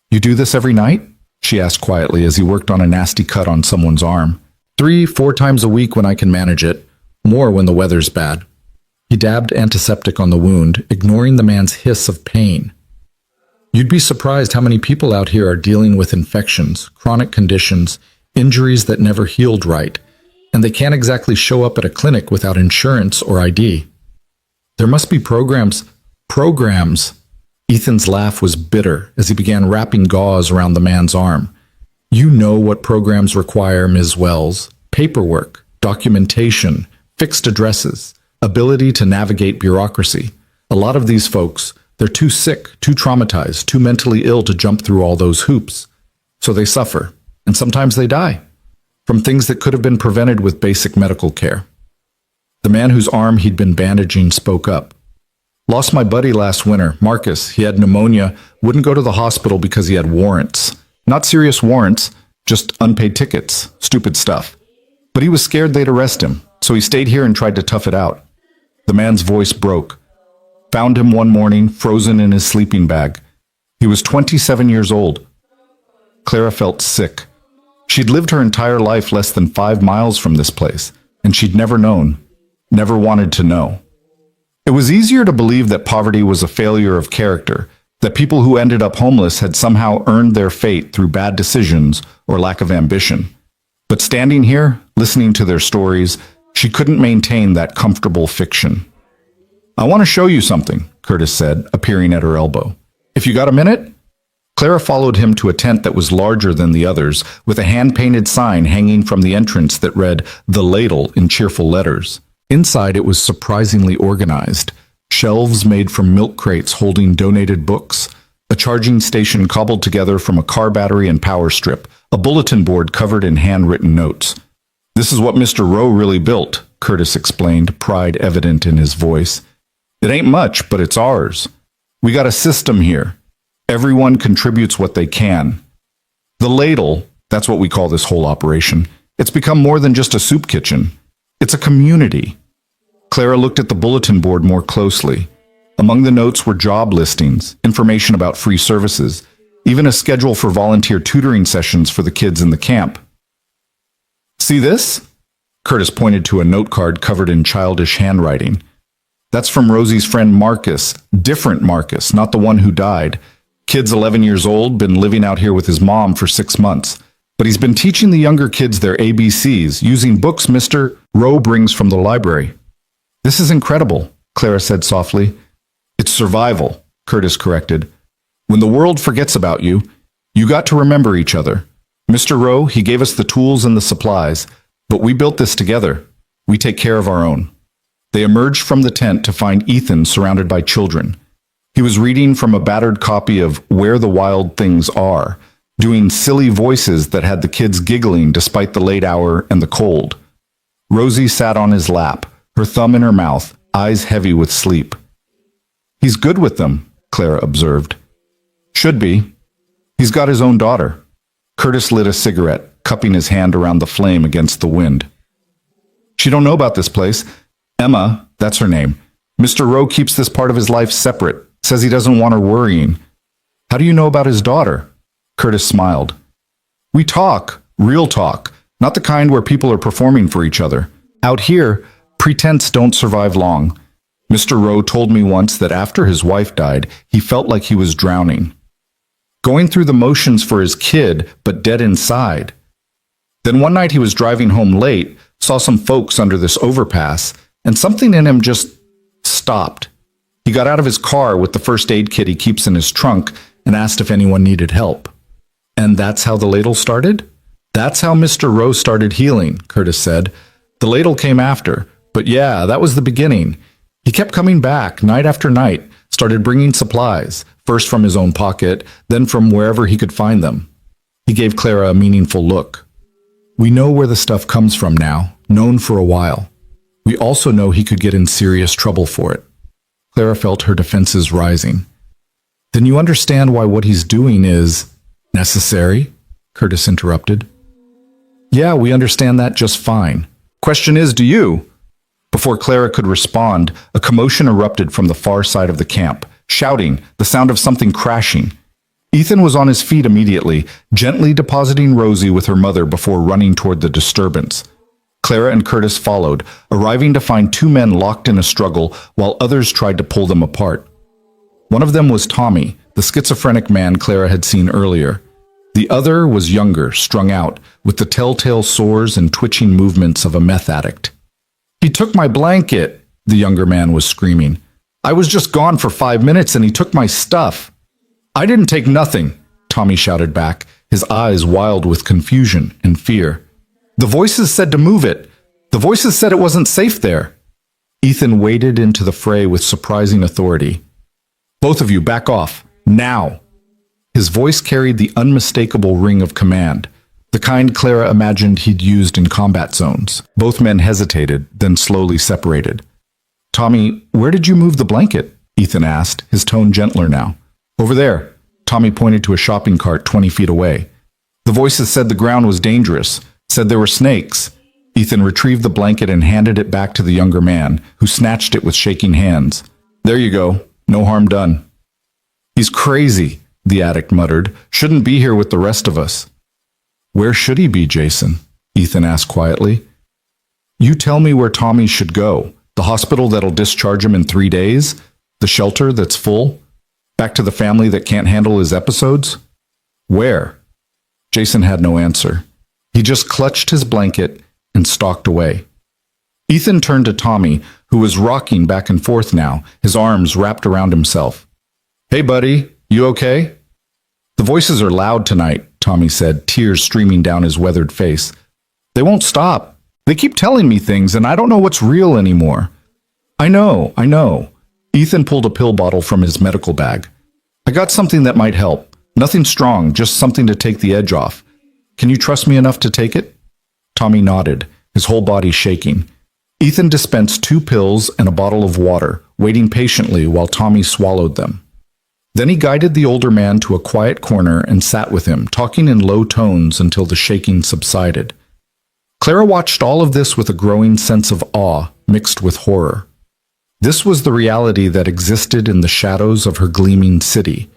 [SPEAKER 1] "You do this every night?" she asked quietly as he worked on a nasty cut on someone's arm. 3-4 times a week when I can manage it, more when the weather's bad." He dabbed antiseptic on the wound, ignoring the man's hiss of pain. "You'd be surprised how many people out here are dealing with infections, chronic conditions, injuries that never healed right, and they can't exactly show up at a clinic without insurance or ID. There must be programs. Ethan's laugh was bitter as he began wrapping gauze around the man's arm. "You know what programs require, Ms. Wells. Paperwork, documentation, fixed addresses, ability to navigate bureaucracy. A lot of these folks, they're too sick, too traumatized, too mentally ill to jump through all those hoops. So they suffer, and sometimes they die, from things that could have been prevented with basic medical care." The man whose arm he'd been bandaging spoke up. "Lost my buddy last winter, Marcus. He had pneumonia, wouldn't go to the hospital because he had warrants. Not serious warrants, just unpaid tickets, stupid stuff. But he was scared they'd arrest him, so he stayed here and tried to tough it out." The man's voice broke. "Found him one morning, frozen in his sleeping bag. He was 27 years old." Clara felt sick. She'd lived her entire life less than 5 miles from this place, and she'd never known. never wanted to know. It was easier to believe that poverty was a failure of character, that people who ended up homeless had somehow earned their fate through bad decisions or lack of ambition. But standing here, listening to their stories, she couldn't maintain that comfortable fiction. "I want to show you something," Curtis said, appearing at her elbow. "If you got a minute?" Clara followed him to a tent that was larger than the others, with a hand-painted sign hanging from the entrance that read "The Ladle" in cheerful letters. Inside it was surprisingly organized. Shelves made from milk crates holding donated books, a charging station cobbled together from a car battery and power strip, a bulletin board covered in handwritten notes. "This is what Mr. Rowe really built," Curtis explained, pride evident in his voice. "It ain't much, but it's ours. We got a system here. Everyone contributes what they can. The Ladle, that's what we call this whole operation. It's become more than just a soup kitchen. It's a community." Clara looked at the bulletin board more closely. Among the notes were job listings, information about free services, even a schedule for volunteer tutoring sessions for the kids in the camp. "See this?" Curtis pointed to a note card covered in childish handwriting. "That's from Rosie's friend Marcus, different Marcus, not the one who died. Kid's 11 years old, been living out here with his mom for 6 months. But he's been teaching the younger kids their ABCs using books Mr. Rowe brings from the library." "This is incredible," Clara said softly. "It's survival," Curtis corrected. "When the world forgets about you, you got to remember each other. Mr. Rowe, he gave us the tools and the supplies, but we built this together. We take care of our own." They emerged from the tent to find Ethan surrounded by children. He was reading from a battered copy of Where the Wild Things Are, doing silly voices that had the kids giggling despite the late hour and the cold. Rosie sat on his lap, her thumb in her mouth, eyes heavy with sleep. "He's good with them," Clara observed. "Should be. He's got his own daughter." Curtis lit a cigarette, cupping his hand around the flame against the wind. "She don't know about this place. Emma, that's her name. Mr. Rowe keeps this part of his life separate, says he doesn't want her worrying." "How do you know about his daughter?" Curtis smiled. "We talk, real talk, not the kind where people are performing for each other. Out here, pretense don't survive long. Mr. Rowe told me once that after his wife died, he felt like he was drowning. Going through the motions for his kid, but dead inside. Then one night he was driving home late, saw some folks under this overpass, and something in him just stopped. He got out of his car with the first aid kit he keeps in his trunk and asked if anyone needed help." "And that's how the Ladle started?" "That's how Mr. Rowe started healing," Curtis said. "The Ladle came after, but yeah, that was the beginning. He kept coming back night after night, started bringing supplies, first from his own pocket, then from wherever he could find them." He gave Clara a meaningful look. "We know where the stuff comes from now, known for a while. We also know he could get in serious trouble for it." Clara felt her defenses rising. "Then you understand why what he's doing is necessary?" Curtis interrupted. "Yeah, we understand that just fine. Question is, do you?" Before Clara could respond, a commotion erupted from the far side of the camp, shouting, the sound of something crashing. Ethan was on his feet immediately, gently depositing Rosie with her mother before running toward the disturbance. Clara and Curtis followed, arriving to find 2 men locked in a struggle while others tried to pull them apart. One of them was Tommy, the schizophrenic man Clara had seen earlier. The other was younger, strung out, with the telltale sores and twitching movements of a meth addict. "He took my blanket," the younger man was screaming. "I was just gone for 5 minutes and he took my stuff." "I didn't take nothing," Tommy shouted back, his eyes wild with confusion and fear. "The voices said to move it. The voices said it wasn't safe there." Ethan waded into the fray with surprising authority. "Both of you, back off. Now." His voice carried the unmistakable ring of command, the kind Clara imagined he'd used in combat zones. Both men hesitated, then slowly separated. "Tommy, where did you move the blanket?" Ethan asked, his tone gentler now. "Over there." Tommy pointed to a shopping cart 20 feet away. "The voices said the ground was dangerous, said there were snakes." Ethan retrieved the blanket and handed it back to the younger man, who snatched it with shaking hands. "There you go. No harm done." "He's crazy," the addict muttered. "Shouldn't be here with the rest of us." "Where should he be, Jason?" Ethan asked quietly. "You tell me where Tommy should go. The hospital that'll discharge him in 3 days? The shelter that's full? Back to the family that can't handle his episodes? Where? Jason had no answer. He just clutched his blanket and stalked away. Ethan turned to Tommy, who was rocking back and forth now, his arms wrapped around himself. Hey, buddy, you okay? The voices are loud tonight, Tommy said, tears streaming down his weathered face. They won't stop. They keep telling me things, and I don't know what's real anymore. I know. Ethan pulled a pill bottle from his medical bag. I got something that might help. Nothing strong, just something to take the edge off. Can you trust me enough to take it? Tommy nodded, his whole body shaking. Ethan dispensed 2 pills and a bottle of water, waiting patiently while Tommy swallowed them. Then he guided the older man to a quiet corner and sat with him, talking in low tones until the shaking subsided. Clara watched all of this with a growing sense of awe mixed with horror. This was the reality that existed in the shadows of her gleaming city.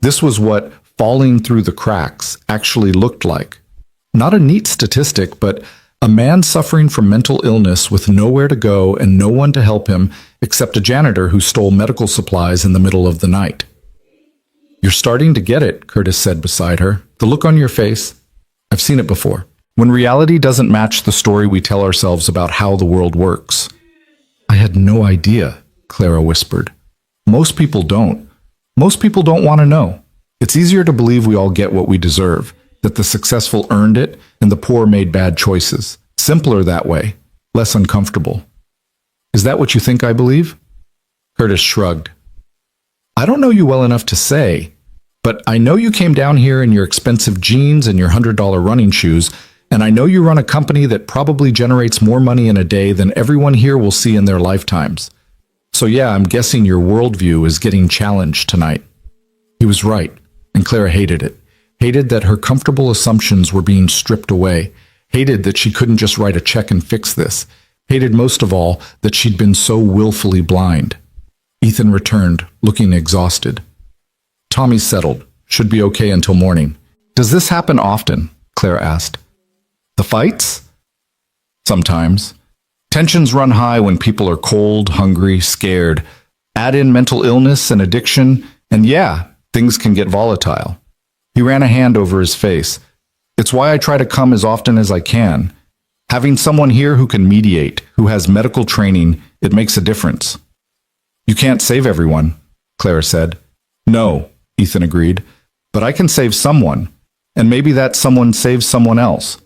[SPEAKER 1] This was what falling through the cracks actually looked like. Not a neat statistic, but a man suffering from mental illness with nowhere to go and no one to help him except a janitor who stole medical supplies in the middle of the night. You're starting to get it, Curtis said beside her. The look on your face. I've seen it before. When reality doesn't match the story we tell ourselves about how the world works. I had no idea, Clara whispered. Most people don't. Most people don't want to know. It's easier to believe we all get what we deserve, that the successful earned it and the poor made bad choices. Simpler that way, less uncomfortable. Is that what you think I believe? Curtis shrugged. I don't know you well enough to say, but I know you came down here in your expensive jeans and your $100 running shoes, and I know you run a company that probably generates more money in a day than everyone here will see in their lifetimes. So yeah, I'm guessing your worldview is getting challenged tonight. He was right, and Clara hated it. Hated that her comfortable assumptions were being stripped away. Hated that she couldn't just write a check and fix this. Hated most of all that she'd been so willfully blind. Ethan returned, looking exhausted. Tommy settled. Should be okay until morning. Does this happen often? Clara asked. The fights? Sometimes. Tensions run high when people are cold, hungry, scared. Add in mental illness and addiction, and yeah, things can get volatile. He ran a hand over his face. It's why I try to come as often as I can. Having someone here who can mediate, who has medical training, it makes a difference. You can't save everyone, Clara said. No, Ethan agreed, but I can save someone, and maybe that someone saves someone else.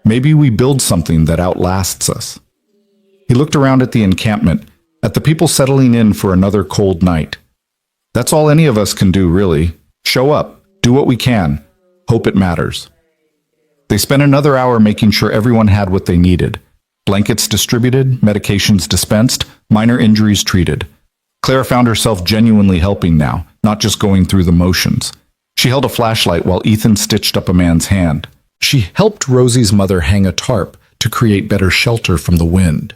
[SPEAKER 1] Maybe we build something that outlasts us. He looked around at the encampment, at the people settling in for another cold night. That's all any of us can do, really. Show up, do what we can, hope it matters. They spent another hour making sure everyone had what they needed. Blankets distributed, medications dispensed, minor injuries treated. Clara found herself genuinely helping now, not just going through the motions. She held a flashlight while Ethan stitched up a man's hand. She helped Rosie's mother hang a tarp to create better shelter from the wind.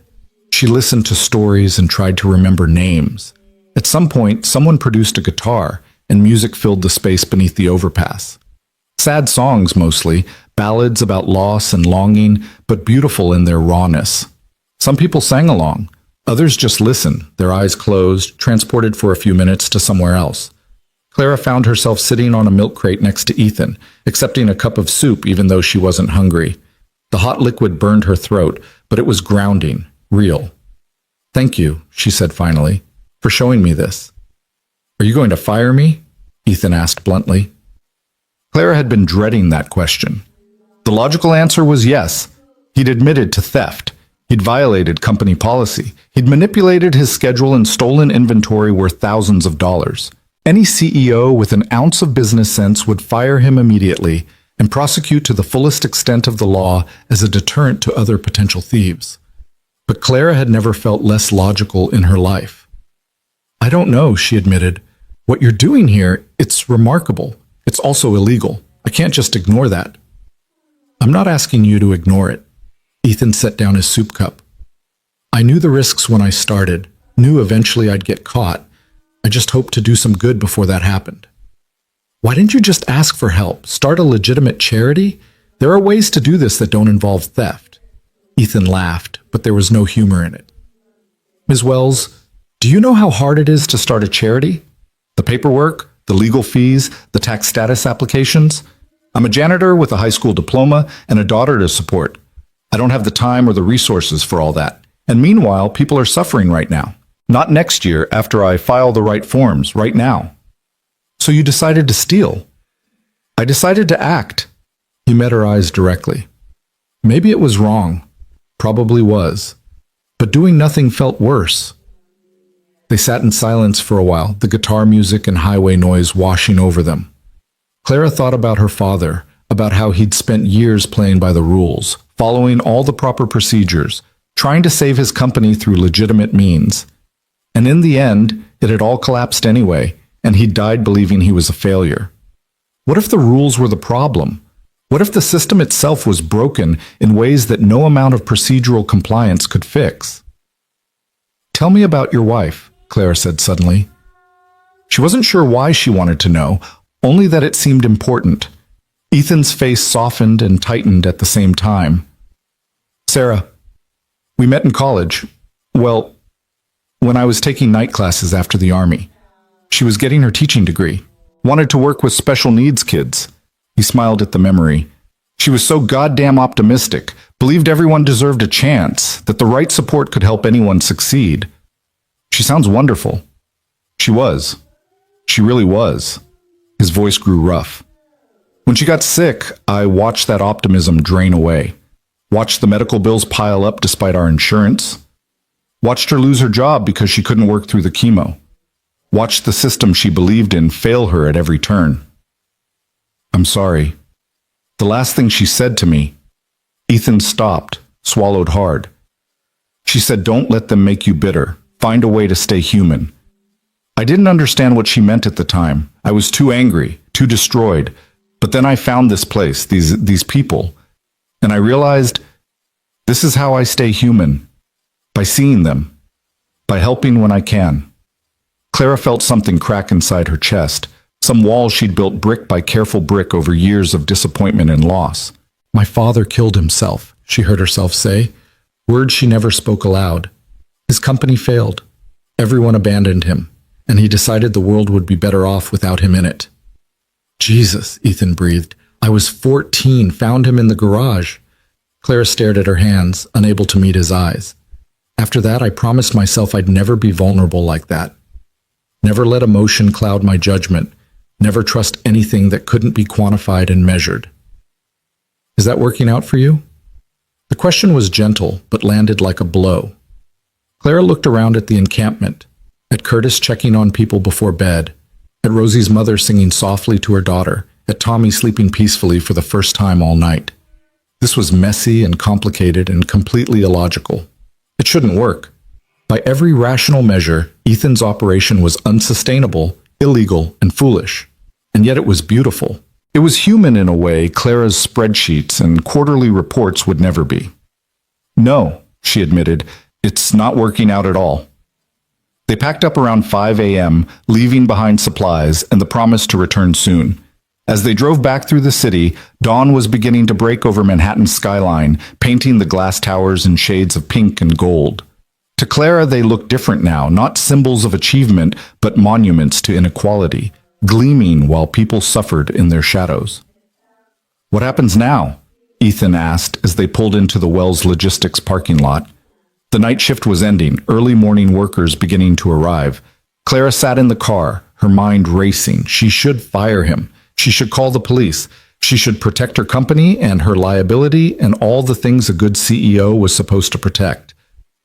[SPEAKER 1] She listened to stories and tried to remember names. At some point, someone produced a guitar, and music filled the space beneath the overpass. Sad songs mostly, ballads about loss and longing, but beautiful in their rawness. Some people sang along. Others just listened, their eyes closed, transported for a few minutes to somewhere else. Clara found herself sitting on a milk crate next to Ethan, accepting a cup of soup even though she wasn't hungry. The hot liquid burned her throat, but it was grounding, real. Thank you, she said finally, for showing me this. Are you going to fire me? Ethan asked bluntly. Clara had been dreading that question. The logical answer was yes. He'd admitted to theft. He'd violated company policy. He'd manipulated his schedule and stolen inventory worth thousands of dollars. Any CEO with an ounce of business sense would fire him immediately and prosecute to the fullest extent of the law as a deterrent to other potential thieves. But Clara had never felt less logical in her life. I don't know, she admitted. What you're doing here, it's remarkable. It's also illegal. I can't just ignore that. I'm not asking you to ignore it. Ethan set down his soup cup. I knew the risks when I started, knew eventually I'd get caught. I just hoped to do some good before that happened. Why didn't you just ask for help? Start a legitimate charity? There are ways to do this that don't involve theft. Ethan laughed, but there was no humor in it. Ms. Wells, do you know how hard it is to start a charity? The paperwork, the legal fees, the tax status applications? I'm a janitor with a high school diploma and a daughter to support. I don't have the time or the resources for all that. And meanwhile, people are suffering right now. Not next year after I file the right forms, right now. So you decided to steal. I decided to act. He met her eyes directly. Maybe it was wrong. Probably was. But doing nothing felt worse. They sat in silence for a while, the guitar music and highway noise washing over them. Clara thought about her father, about how he'd spent years playing by the rules, following all the proper procedures, trying to save his company through legitimate means. And in the end, it had all collapsed anyway, and he died believing he was a failure. What if the rules were the problem? What if the system itself was broken in ways that no amount of procedural compliance could fix? Tell me about your wife, Clara said suddenly. She wasn't sure why she wanted to know, only that it seemed important. Ethan's face softened and tightened at the same time. Sarah, we met in college. Well, when I was taking night classes after the army. She was getting her teaching degree. Wanted to work with special needs kids. He smiled at the memory. She was so goddamn optimistic, believed everyone deserved a chance, that the right support could help anyone succeed. She sounds wonderful. She was. She really was. His voice grew rough. When she got sick, I watched that optimism drain away. Watched the medical bills pile up despite our insurance. Watched her lose her job because she couldn't work through the chemo. Watched the system she believed in fail her at every turn. I'm sorry. The last thing she said to me, Ethan stopped, swallowed hard. She said, don't let them make you bitter. Find a way to stay human. I didn't understand what she meant at the time. I was too angry, too destroyed. But then I found this place, these people, and I realized this is how I stay human. By seeing them. By helping when I can. Clara felt something crack inside her chest. Some wall she'd built brick by careful brick over years of disappointment and loss. My father killed himself, she heard herself say. Words she never spoke aloud. His company failed. Everyone abandoned him, and he decided the world would be better off without him in it. Jesus, Ethan breathed. I was 14, found him in the garage. Clara stared at her hands, unable to meet his eyes. After that, I promised myself I'd never be vulnerable like that. Never let emotion cloud my judgment. Never trust anything that couldn't be quantified and measured. Is that working out for you? The question was gentle, but landed like a blow. Clara looked around at the encampment, at Curtis checking on people before bed, at Rosie's mother singing softly to her daughter, at Tommy sleeping peacefully for the first time all night. This was messy and complicated and completely illogical. It shouldn't work. By every rational measure, Ethan's operation was unsustainable, illegal, and foolish. And yet it was beautiful. It was human in a way Clara's spreadsheets and quarterly reports would never be. No, she admitted, it's not working out at all. They packed up around 5 a.m., leaving behind supplies and the promise to return soon. As they drove back through the city, dawn was beginning to break over Manhattan's skyline, painting the glass towers in shades of pink and gold. To Clara, they looked different now, not symbols of achievement, but monuments to inequality, gleaming while people suffered in their shadows. What happens now? Ethan asked as they pulled into the Wells Logistics parking lot. The night shift was ending, early morning workers beginning to arrive. Clara sat in the car, her mind racing. She should fire him. She should call the police. She should protect her company and her liability and all the things a good CEO was supposed to protect.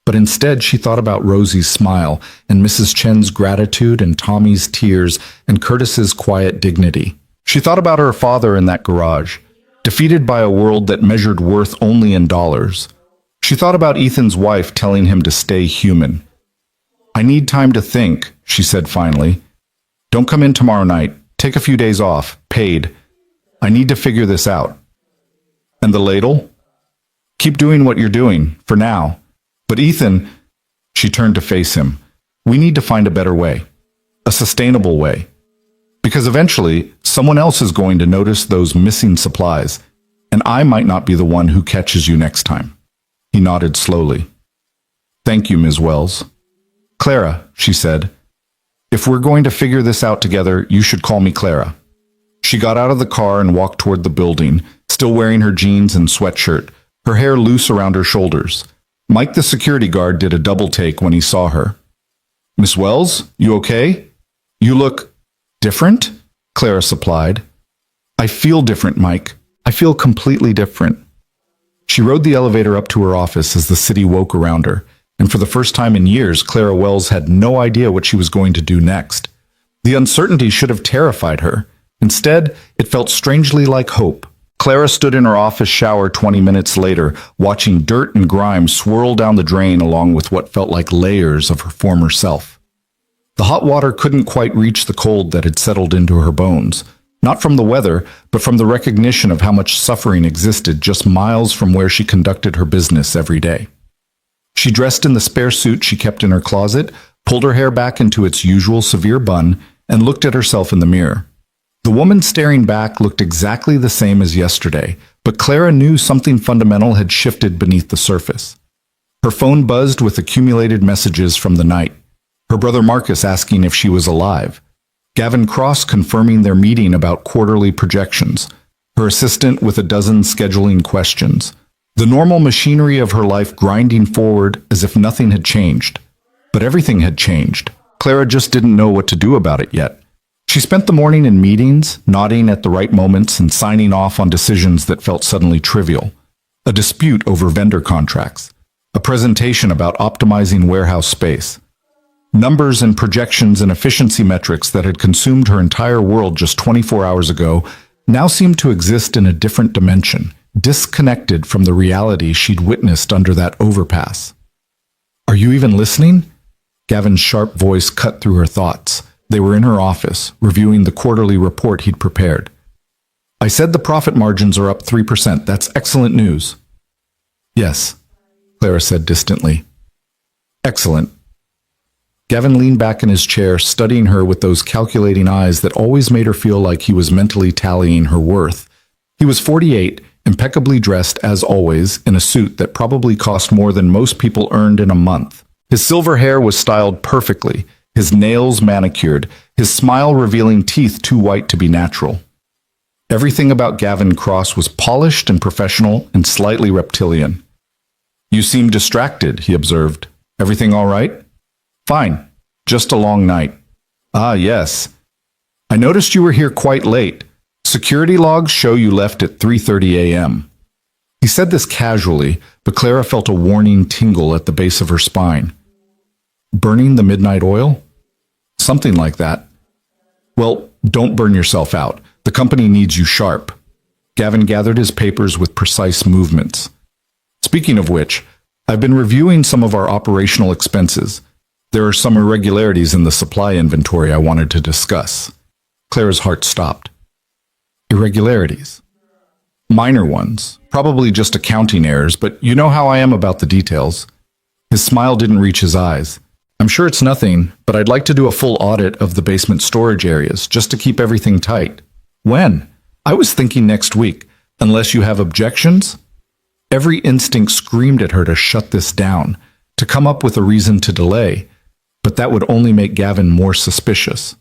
[SPEAKER 1] But instead, she thought about Rosie's smile and Mrs. Chen's gratitude and Tommy's tears and Curtis's quiet dignity. She thought about her father in that garage, defeated by a world that measured worth only in dollars. She thought about Ethan's wife telling him to stay human. I need time to think, she said finally. Don't come in tomorrow night. Take a few days off, paid. I need to figure this out. And the ladle? Keep doing what you're doing, for now. But Ethan, she turned to face him. We need to find a better way. A sustainable way. Because eventually, someone else is going to notice those missing supplies, and I might not be the one who catches you next time. He nodded slowly. Thank you, Ms. Wells. Clara, she said, if we're going to figure this out together, you should call me Clara. She got out of the car and walked toward the building, still wearing her jeans and sweatshirt, her hair loose around her shoulders. Mike, the security guard, did a double take when he saw her. Miss Wells, you okay? You look different, Clara supplied. I feel different, Mike. I feel completely different. She rode the elevator up to her office as the city woke around her, and for the first time in years, Clara Wells had no idea what she was going to do next. The uncertainty should have terrified her. Instead, it felt strangely like hope. Clara stood in her office shower 20 minutes later, watching dirt and grime swirl down the drain along with what felt like layers of her former self. The hot water couldn't quite reach the cold that had settled into her bones, not from the weather, but from the recognition of how much suffering existed just miles from where she conducted her business every day. She dressed in the spare suit she kept in her closet, pulled her hair back into its usual severe bun, and looked at herself in the mirror. The woman staring back looked exactly the same as yesterday, but Clara knew something fundamental had shifted beneath the surface. Her phone buzzed with accumulated messages from the night. Her brother Marcus asking if she was alive. Gavin Cross confirming their meeting about quarterly projections. Her assistant with a dozen scheduling questions. The normal machinery of her life grinding forward as if nothing had changed. But everything had changed. Clara just didn't know what to do about it yet. She spent the morning in meetings, nodding at the right moments and signing off on decisions that felt suddenly trivial. A dispute over vendor contracts. A presentation about optimizing warehouse space. Numbers and projections and efficiency metrics that had consumed her entire world just 24 hours ago now seemed to exist in a different dimension, disconnected from the reality she'd witnessed under that overpass. Are you even listening? Gavin's sharp voice cut through her thoughts. They were in her office, reviewing the quarterly report he'd prepared. I said the profit margins are up 3%. That's excellent news. Yes, Clara said distantly. Excellent. Gavin leaned back in his chair, studying her with those calculating eyes that always made her feel like he was mentally tallying her worth. He was 48, impeccably dressed as always, in a suit that probably cost more than most people earned in a month. His silver hair was styled perfectly, his nails manicured, his smile revealing teeth too white to be natural. Everything about Gavin Cross was polished and professional and slightly reptilian. You seem distracted, he observed. Everything all right? Fine. Just a long night. Ah, yes. I noticed you were here quite late. Security logs show you left at 3:30 a.m. He said this casually, but Clara felt a warning tingle at the base of her spine. Burning the midnight oil? Something like that. Well, don't burn yourself out. The company needs you sharp. Gavin gathered his papers with precise movements. Speaking of which, I've been reviewing some of our operational expenses. There are some irregularities in the supply inventory I wanted to discuss. Clara's heart stopped. Irregularities. Minor ones, probably just accounting errors, but you know how I am about the details. His smile didn't reach his eyes. I'm sure it's nothing, but I'd like to do a full audit of the basement storage areas, just to keep everything tight. When? I was thinking next week, unless you have objections? Every instinct screamed at her to shut this down, to come up with a reason to delay, but that would only make Gavin more suspicious.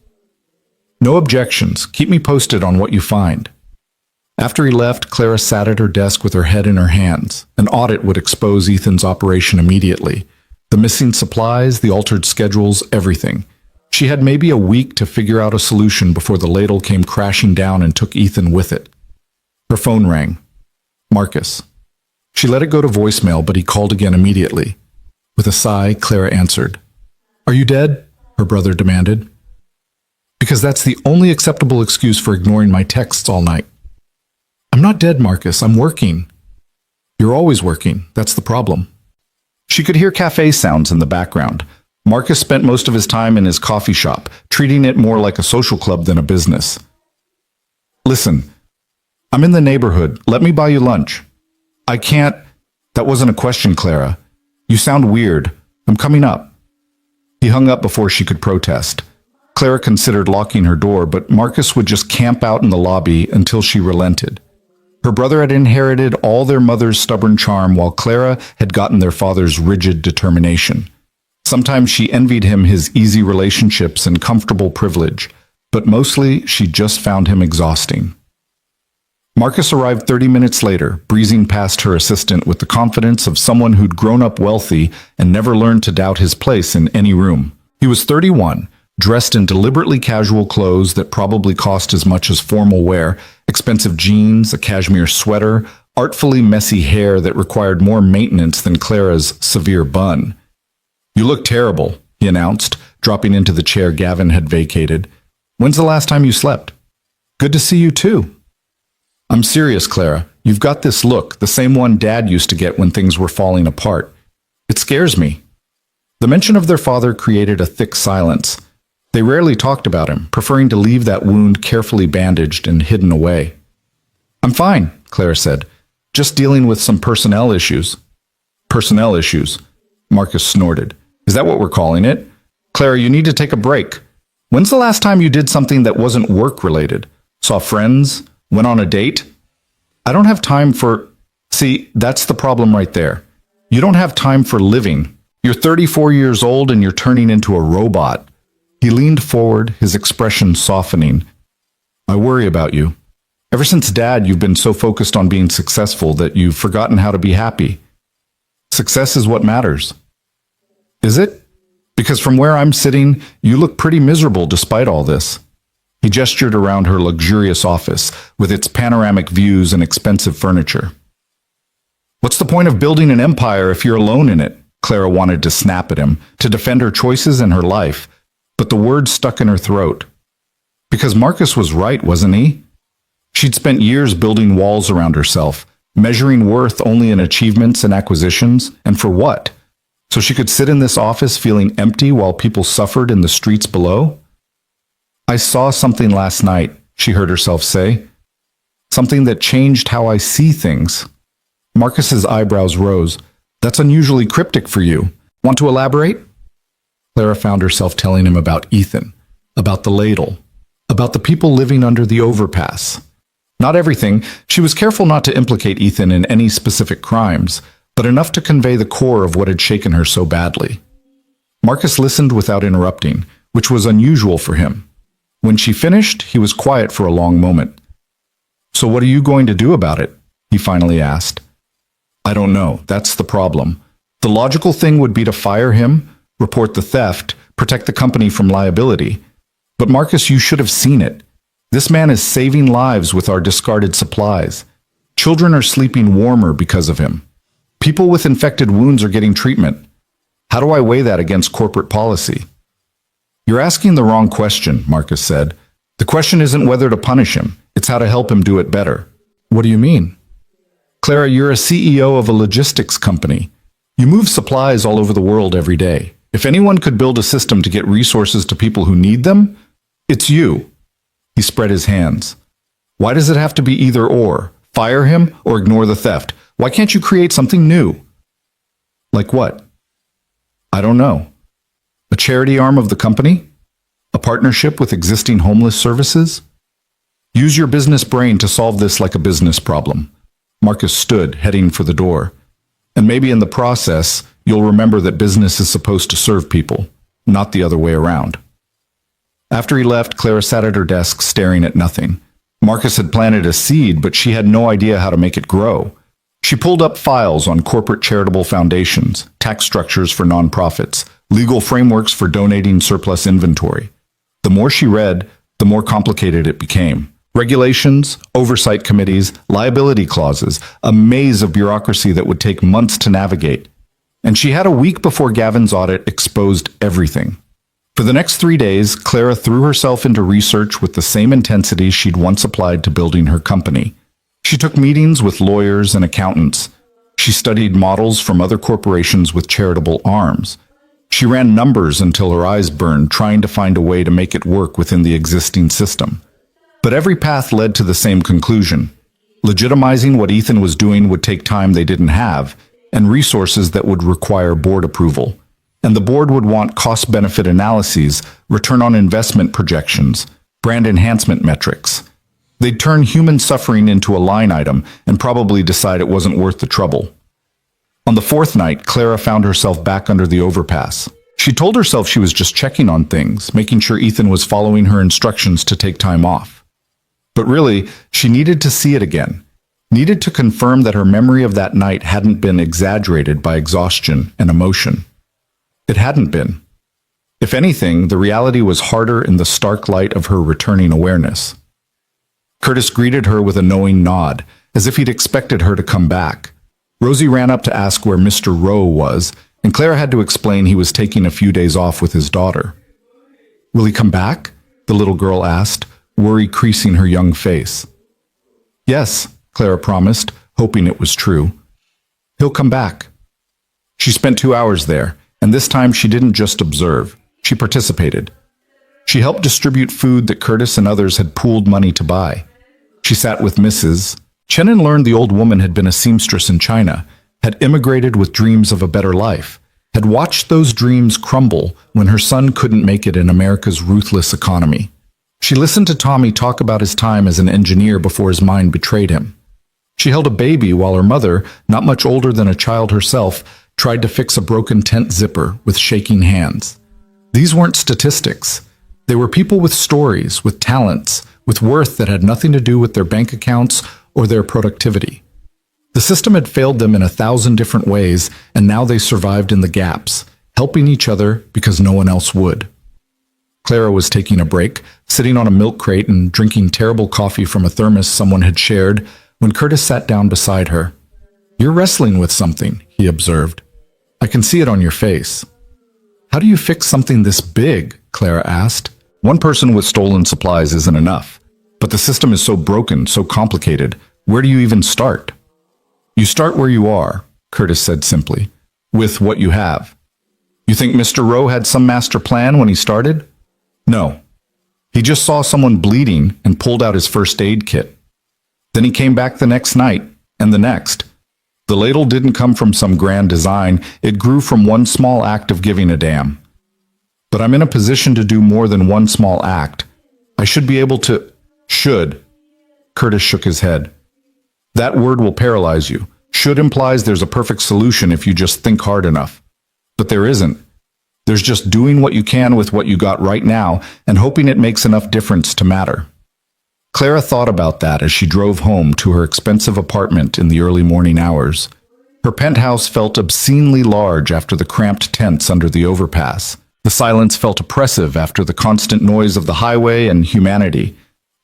[SPEAKER 1] No objections. Keep me posted on what you find. After he left, Clara sat at her desk with her head in her hands. An audit would expose Ethan's operation immediately. The missing supplies, the altered schedules, everything. She had maybe a week to figure out a solution before the ladle came crashing down and took Ethan with it. Her phone rang. Marcus. She let it go to voicemail, but he called again immediately. With a sigh, Clara answered. Are you dead? Her brother demanded. Because that's the only acceptable excuse for ignoring my texts all night. I'm not dead, Marcus. I'm working. You're always working. That's the problem. She could hear cafe sounds in the background. Marcus spent most of his time in his coffee shop, treating it more like a social club than a business. Listen, I'm in the neighborhood. Let me buy you lunch. I can't. That wasn't a question, Clara. You sound weird. I'm coming up. He hung up before she could protest. Clara considered locking her door, but Marcus would just camp out in the lobby until she relented. Her brother had inherited all their mother's stubborn charm, while Clara had gotten their father's rigid determination. Sometimes she envied him his easy relationships and comfortable privilege, but mostly she just found him exhausting. Marcus arrived 30 minutes later, breezing past her assistant with the confidence of someone who'd grown up wealthy and never learned to doubt his place in any room. He was 31, dressed in deliberately casual clothes that probably cost as much as formal wear, expensive jeans, a cashmere sweater, artfully messy hair that required more maintenance than Clara's severe bun. "You look terrible," he announced, dropping into the chair Gavin had vacated. "When's the last time you slept?" "Good to see you too." "I'm serious, Clara. You've got this look, the same one Dad used to get when things were falling apart. It scares me." The mention of their father created a thick silence. They rarely talked about him, preferring to leave that wound carefully bandaged and hidden away. "I'm fine," Clara said. "Just dealing with some personnel issues." "Personnel issues?" Marcus snorted. "Is that what we're calling it? Clara, you need to take a break. When's the last time you did something that wasn't work-related? Saw friends? Went on a date?" "I don't have time for—" "See, that's the problem right there. You don't have time for living. You're 34 years old and you're turning into a robot." He leaned forward, his expression softening. "I worry about you. Ever since Dad, you've been so focused on being successful that you've forgotten how to be happy. Success is what matters." "Is it? Because from where I'm sitting, you look pretty miserable despite all this." He gestured around her luxurious office, with its panoramic views and expensive furniture. "What's the point of building an empire if you're alone in it?" Clara wanted to snap at him, to defend her choices and her life, but the words stuck in her throat. Because Marcus was right, wasn't he? She'd spent years building walls around herself, measuring worth only in achievements and acquisitions, and for what? So she could sit in this office feeling empty while people suffered in the streets below? "I saw something last night," she heard herself say. "Something that changed how I see things." Marcus's eyebrows rose. "That's unusually cryptic for you. Want to elaborate?" Clara found herself telling him about Ethan, about the ladle, about the people living under the overpass. Not everything. She was careful not to implicate Ethan in any specific crimes, but enough to convey the core of what had shaken her so badly. Marcus listened without interrupting, which was unusual for him. When she finished, he was quiet for a long moment. "So what are you going to do about it?" he finally asked. "I don't know. That's the problem. The logical thing would be to fire him, report the theft, protect the company from liability. But Marcus, you should have seen it. This man is saving lives with our discarded supplies. Children are sleeping warmer because of him. People with infected wounds are getting treatment. How do I weigh that against corporate policy?" "You're asking the wrong question," Marcus said. "The question isn't whether to punish him. It's how to help him do it better." "What do you mean?" "Clara, you're a CEO of a logistics company. You move supplies all over the world every day. If anyone could build a system to get resources to people who need them, it's you." He spread his hands. "Why does it have to be either or? Fire him or ignore the theft? Why can't you create something new?" "Like what?" "I don't know. A charity arm of the company? A partnership with existing homeless services? Use your business brain to solve this like a business problem." Marcus stood, heading for the door. "And maybe in the process, you'll remember that business is supposed to serve people, not the other way around." After he left, Clara sat at her desk staring at nothing. Marcus had planted a seed, but she had no idea how to make it grow. She pulled up files on corporate charitable foundations, tax structures for nonprofits, legal frameworks for donating surplus inventory. The more she read, the more complicated it became. Regulations, oversight committees, liability clauses, a maze of bureaucracy that would take months to navigate. And she had a week before Gavin's audit exposed everything. For the next 3 days, Clara threw herself into research with the same intensity she'd once applied to building her company. She took meetings with lawyers and accountants. She studied models from other corporations with charitable arms. She ran numbers until her eyes burned, trying to find a way to make it work within the existing system. But every path led to the same conclusion. Legitimizing what Ethan was doing would take time they didn't have, and resources that would require board approval. And the board would want cost-benefit analyses, return on investment projections, brand enhancement metrics. They'd turn human suffering into a line item and probably decide it wasn't worth the trouble. On the fourth night, Clara found herself back under the overpass. She told herself she was just checking on things, making sure Ethan was following her instructions to take time off. But really, she needed to see it again, needed to confirm that her memory of that night hadn't been exaggerated by exhaustion and emotion. It hadn't been. If anything, the reality was harder in the stark light of her returning awareness. Curtis greeted her with a knowing nod, as if he'd expected her to come back. Rosie ran up to ask where Mr. Rowe was, and Clara had to explain he was taking a few days off with his daughter. "Will he come back?" the little girl asked, worry creasing her young face. "Yes," Clara promised, hoping it was true. "He'll come back." She spent 2 hours there, and this time she didn't just observe. She participated. She helped distribute food that Curtis and others had pooled money to buy. She sat with Mrs. Chenin, learned the old woman had been a seamstress in China, had immigrated with dreams of a better life, had watched those dreams crumble when her son couldn't make it in America's ruthless economy. She listened to Tommy talk about his time as an engineer before his mind betrayed him. She held a baby while her mother, not much older than a child herself, tried to fix a broken tent zipper with shaking hands. These weren't statistics. They were people with stories, with talents, with worth that had nothing to do with their bank accounts or their productivity. The system had failed them in 1,000 different ways, and now they survived in the gaps, helping each other because no one else would. Clara was taking a break, sitting on a milk crate and drinking terrible coffee from a thermos someone had shared, when Curtis sat down beside her. "You're wrestling with something," he observed. "I can see it on your face." "How do you fix something this big?" Clara asked. "One person with stolen supplies isn't enough. But the system is so broken, so complicated. Where do you even start?" "You start where you are," Curtis said simply, "with what you have." "You think Mr. Rowe had some master plan when he started?" "No. He just saw someone bleeding and pulled out his first aid kit. Then he came back the next night, and the next. The ladle didn't come from some grand design. It grew from one small act of giving a damn. But I'm in a position to do more than one small act. I should be able to—" "Should." Curtis shook his head. "That word will paralyze you. Should implies there's a perfect solution if you just think hard enough. But there isn't. There's just doing what you can with what you got right now and hoping it makes enough difference to matter." Clara thought about that as she drove home to her expensive apartment in the early morning hours. Her penthouse felt obscenely large after the cramped tents under the overpass. The silence felt oppressive after the constant noise of the highway and humanity.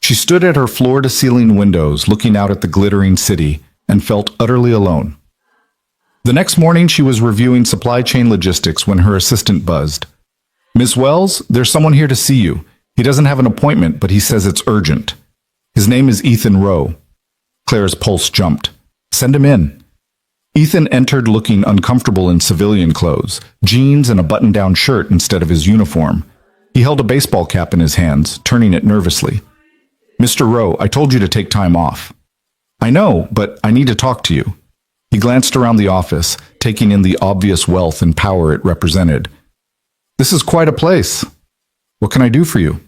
[SPEAKER 1] She stood at her floor-to-ceiling windows, looking out at the glittering city, and felt utterly alone. The next morning, she was reviewing supply chain logistics when her assistant buzzed. "Miss Wells, there's someone here to see you. He doesn't have an appointment, but he says it's urgent. His name is Ethan Rowe." Claire's pulse jumped. "Send him in." Ethan entered looking uncomfortable in civilian clothes, jeans and a button-down shirt instead of his uniform. He held a baseball cap in his hands, turning it nervously. "Mr. Rowe, I told you to take time off." "I know, but I need to talk to you." He glanced around the office, taking in the obvious wealth and power it represented. "This is quite a place. What can I do for you?"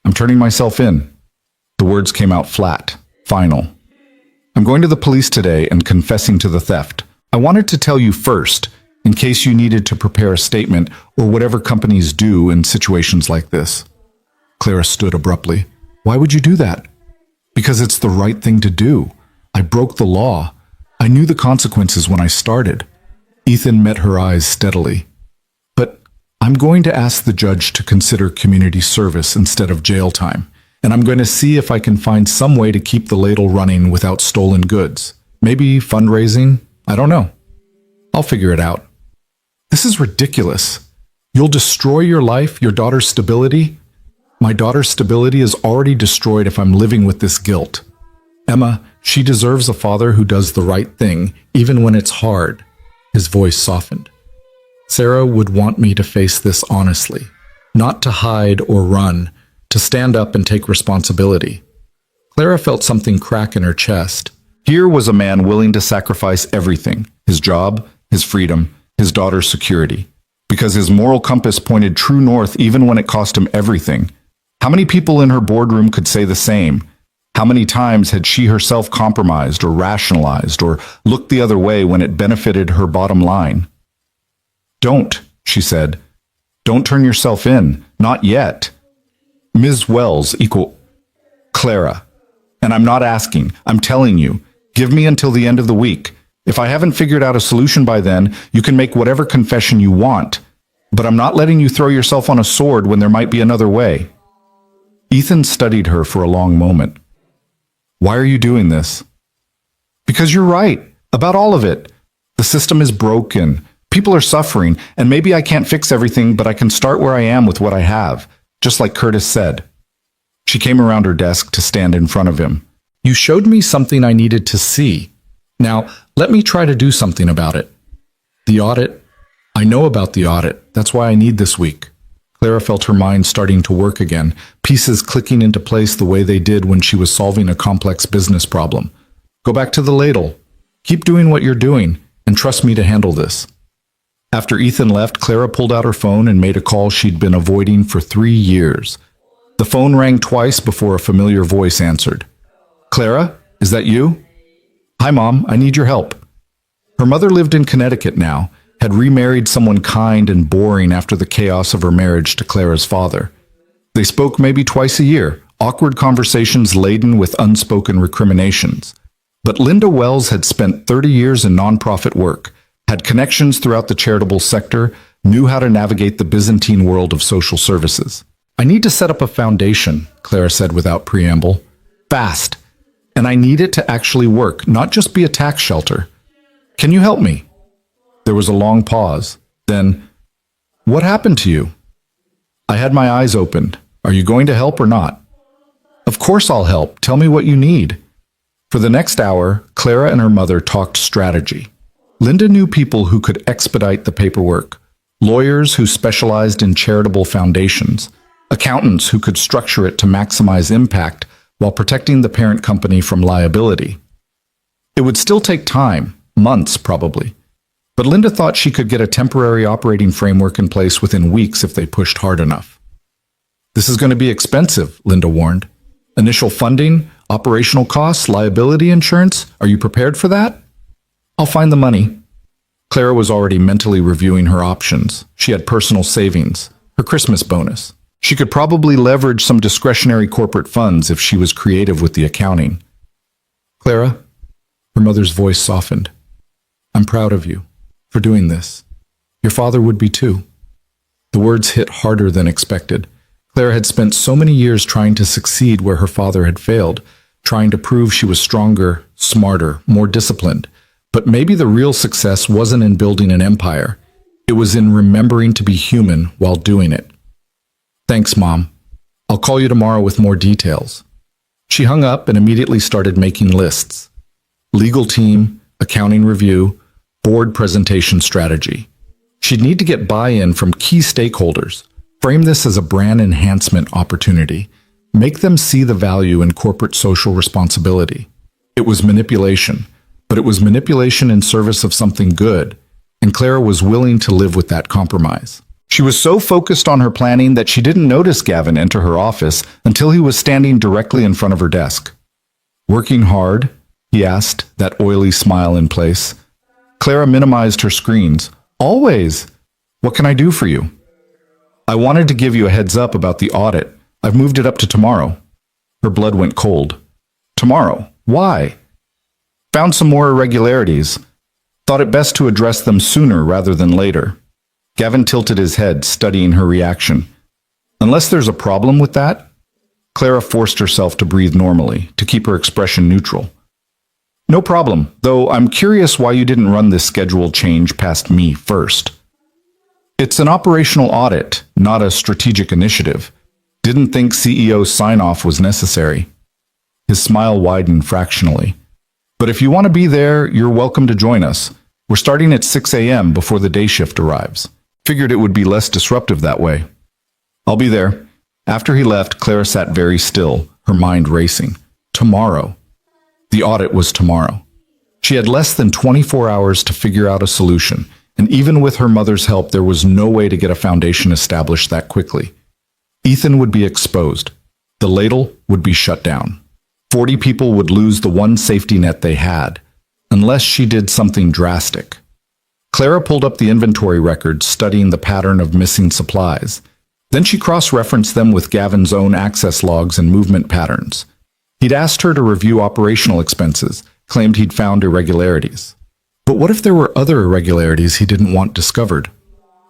[SPEAKER 1] "I'm turning myself in." The words came out flat, final. "I'm going to the police today and confessing to the theft. I wanted to tell you first, in case you needed to prepare a statement or whatever companies do in situations like this." Clara stood abruptly. "Why would you do that?" "Because it's the right thing to do. I broke the law. I knew the consequences when I started." Ethan met her eyes steadily. "But I'm going to ask the judge to consider community service instead of jail time. And I'm going to see if I can find some way to keep the ladle running without stolen goods. Maybe fundraising? I don't know. I'll figure it out." "This is ridiculous. You'll destroy your life, your daughter's stability?" "My daughter's stability is already destroyed if I'm living with this guilt. Emma, she deserves a father who does the right thing, even when it's hard." His voice softened. "Sarah would want me to face this honestly, not to hide or run, to stand up and take responsibility." Clara felt something crack in her chest. Here was a man willing to sacrifice everything, his job, his freedom, his daughter's security, because his moral compass pointed true north even when it cost him everything. How many people in her boardroom could say the same? How many times had she herself compromised or rationalized or looked the other way when it benefited her bottom line? "Don't," she said. Don't turn yourself in. Not yet. Ms. Wells equal Clara. And I'm not asking. I'm telling you. Give me until the end of the week. If I haven't figured out a solution by then, you can make whatever confession you want. But I'm not letting you throw yourself on a sword when there might be another way. Ethan studied her for a long moment. Why are you doing this? Because you're right. About all of it. The system is broken. People are suffering, and maybe I can't fix everything, but I can start where I am with what I have, just like Curtis said. She came around her desk to stand in front of him. You showed me something I needed to see. Now, let me try to do something about it. The audit? I know about the audit. That's why I need this week. Clara felt her mind starting to work again, pieces clicking into place the way they did when she was solving a complex business problem. Go back to the ladle. Keep doing what you're doing, and trust me to handle this. After Ethan left, Clara pulled out her phone and made a call she'd been avoiding for 3 years. The phone rang twice before a familiar voice answered. Clara, is that you? Hi, Mom, I need your help. Her mother lived in Connecticut now, had remarried someone kind and boring after the chaos of her marriage to Clara's father. They spoke maybe twice a year, awkward conversations laden with unspoken recriminations. But Linda Wells had spent 30 years in nonprofit work, had connections throughout the charitable sector, knew how to navigate the Byzantine world of social services. I need to set up a foundation, Clara said without preamble. Fast. And I need it to actually work, not just be a tax shelter. Can you help me? There was a long pause. Then, what happened to you? I had my eyes opened. Are you going to help or not? Of course I'll help. Tell me what you need. For the next hour, Clara and her mother talked strategy. Linda knew people who could expedite the paperwork, lawyers who specialized in charitable foundations, accountants who could structure it to maximize impact while protecting the parent company from liability. It would still take time, months probably, but Linda thought she could get a temporary operating framework in place within weeks if they pushed hard enough. This is going to be expensive, Linda warned. Initial funding, operational costs, liability insurance, are you prepared for that? I'll find the money. Clara was already mentally reviewing her options. She had personal savings, her Christmas bonus. She could probably leverage some discretionary corporate funds if she was creative with the accounting. Clara, her mother's voice softened. I'm proud of you for doing this. Your father would be too. The words hit harder than expected. Clara had spent so many years trying to succeed where her father had failed, trying to prove she was stronger, smarter, more disciplined. But maybe the real success wasn't in building an empire. It was in remembering to be human while doing it. Thanks, Mom. I'll call you tomorrow with more details. She hung up and immediately started making lists. Legal team, accounting review, board presentation strategy. She'd need to get buy-in from key stakeholders, frame this as a brand enhancement opportunity, make them see the value in corporate social responsibility. It was manipulation, but it was manipulation in service of something good, and Clara was willing to live with that compromise. She was so focused on her planning that she didn't notice Gavin enter her office until he was standing directly in front of her desk. Working hard? He asked, that oily smile in place. Clara minimized her screens. Always. What can I do for you? I wanted to give you a heads up about the audit. I've moved it up to tomorrow. Her blood went cold. Tomorrow? Why? Found some more irregularities. Thought it best to address them sooner rather than later. Gavin tilted his head, studying her reaction. Unless there's a problem with that? Clara forced herself to breathe normally, to keep her expression neutral. No problem, though I'm curious why you didn't run this schedule change past me first. It's an operational audit, not a strategic initiative. Didn't think CEO sign-off was necessary. His smile widened fractionally. But if you want to be there, you're welcome to join us. We're starting at 6 a.m. before the day shift arrives. Figured it would be less disruptive that way. I'll be there. After he left, Clara sat very still, her mind racing. Tomorrow. The audit was tomorrow. She had less than 24 hours to figure out a solution, and even with her mother's help, there was no way to get a foundation established that quickly. Ethan would be exposed. The ladle would be shut down. 40 people would lose the one safety net they had, unless she did something drastic. Clara pulled up the inventory records, studying the pattern of missing supplies. Then she cross-referenced them with Gavin's own access logs and movement patterns. He'd asked her to review operational expenses, claimed he'd found irregularities. But what if there were other irregularities he didn't want discovered?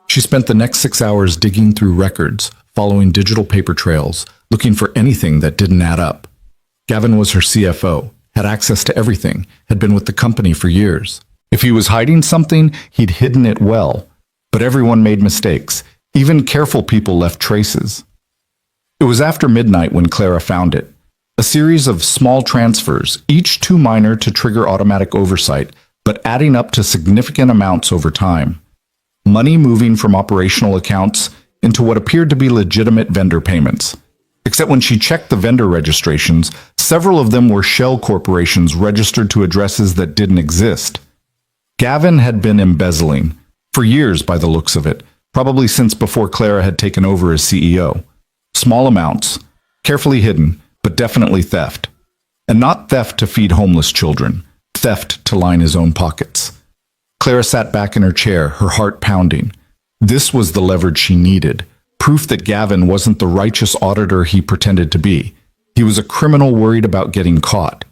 [SPEAKER 1] She spent the next 6 hours digging through records, following digital paper trails, looking for anything that didn't add up. Gavin was her CFO, had access to everything, had been with the company for years. If he was hiding something, he'd hidden it well. But everyone made mistakes. Even careful people left traces. It was after midnight when Clara found it. A series of small transfers, each too minor to trigger automatic oversight, but adding up to significant amounts over time. Money moving from operational accounts into what appeared to be legitimate vendor payments. Except when she checked the vendor registrations, several of them were shell corporations registered to addresses that didn't exist. Gavin had been embezzling, for years by the looks of it, probably since before Clara had taken over as CEO. Small amounts, carefully hidden, but definitely theft. And not theft to feed homeless children, theft to line his own pockets. Clara sat back in her chair, her heart pounding. This was the leverage she needed, proof that Gavin wasn't the righteous auditor he pretended to be. He was a criminal worried about getting caught.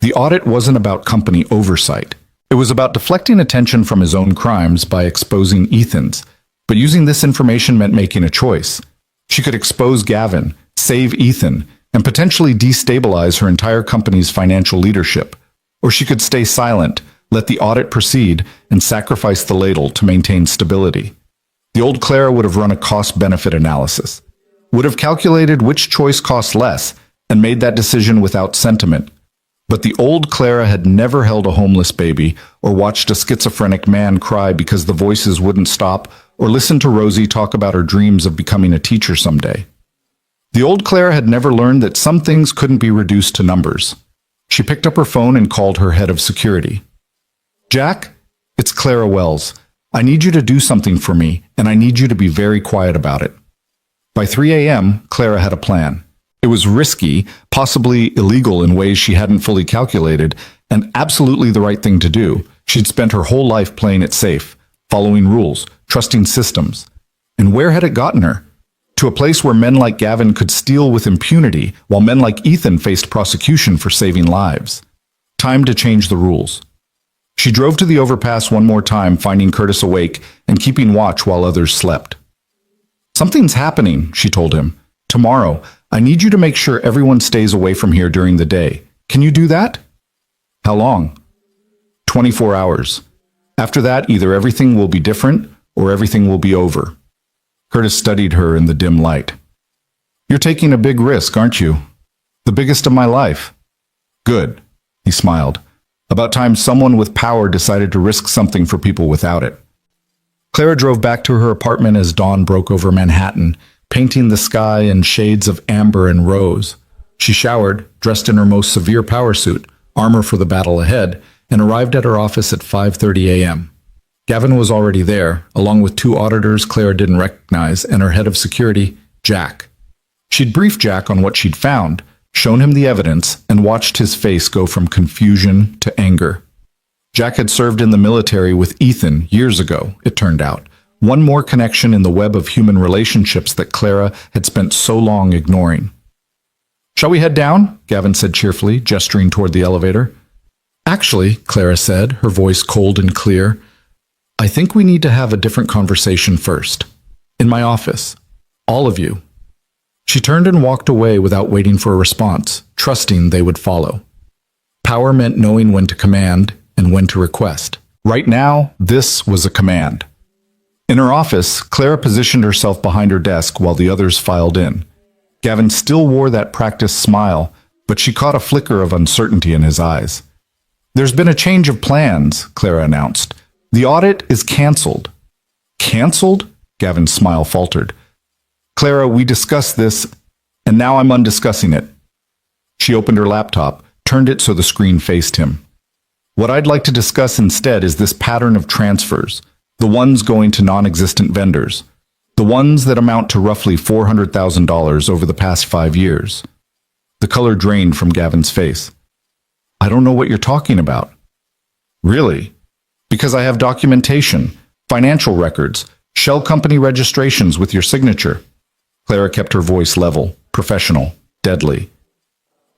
[SPEAKER 1] The audit wasn't about company oversight. It was about deflecting attention from his own crimes by exposing Ethan's. But using this information meant making a choice. She could expose Gavin, save Ethan, and potentially destabilize her entire company's financial leadership. Or she could stay silent, let the audit proceed, and sacrifice the ladle to maintain stability. The old Clara would have run a cost-benefit analysis, would have calculated which choice cost less, and made that decision without sentiment. But the old Clara had never held a homeless baby or watched a schizophrenic man cry because the voices wouldn't stop or listened to Rosie talk about her dreams of becoming a teacher someday. The old Clara had never learned that some things couldn't be reduced to numbers. She picked up her phone and called her head of security. "Jack, it's Clara Wells. I need you to do something for me, and I need you to be very quiet about it." By 3 a.m., Clara had a plan. It was risky, possibly illegal in ways she hadn't fully calculated, and absolutely the right thing to do. She'd spent her whole life playing it safe, following rules, trusting systems. And where had it gotten her? To a place where men like Gavin could steal with impunity, while men like Ethan faced prosecution for saving lives. Time to change the rules. She drove to the overpass one more time, finding Curtis awake and keeping watch while others slept. "Something's happening," she told him. "Tomorrow, I need you to make sure everyone stays away from here during the day. Can you do that?" "How long?" 24 hours. After that, either everything will be different or everything will be over." Curtis studied her in the dim light. "You're taking a big risk, aren't you? The biggest of my life." "Good," he smiled. "About time someone with power decided to risk something for people without it." Clara drove back to her apartment as dawn broke over Manhattan, painting the sky in shades of amber and rose. She showered, dressed in her most severe power suit, armor for the battle ahead, and arrived at her office at 5:30 a.m. Gavin was already there, along with 2 auditors Clara didn't recognize, and her head of security, Jack. She'd briefed Jack on what she'd found, shown him the evidence, and watched his face go from confusion to anger. Jack had served in the military with Ethan years ago, it turned out. One more connection in the web of human relationships that Clara had spent so long ignoring. "Shall we head down?" Gavin said cheerfully, gesturing toward the elevator. "Actually," Clara said, her voice cold and clear, "I think we need to have a different conversation first. In my office. All of you." She turned and walked away without waiting for a response, trusting they would follow. Power meant knowing when to command and when to request. Right now, this was a command. In her office, Clara positioned herself behind her desk while the others filed in. Gavin still wore that practiced smile, but she caught a flicker of uncertainty in his eyes. "There's been a change of plans," Clara announced. "The audit is canceled." "Canceled?" Gavin's smile faltered. "Clara, we discussed this, and now I'm undiscussing it." She opened her laptop, turned it so the screen faced him. "What I'd like to discuss instead is this pattern of transfers, the ones going to non-existent vendors, the ones that amount to roughly $400,000 over the past 5 years. The color drained from Gavin's face. "I don't know what you're talking about." "Really? Because I have documentation, financial records, shell company registrations with your signature. Clara kept her voice level, professional, deadly.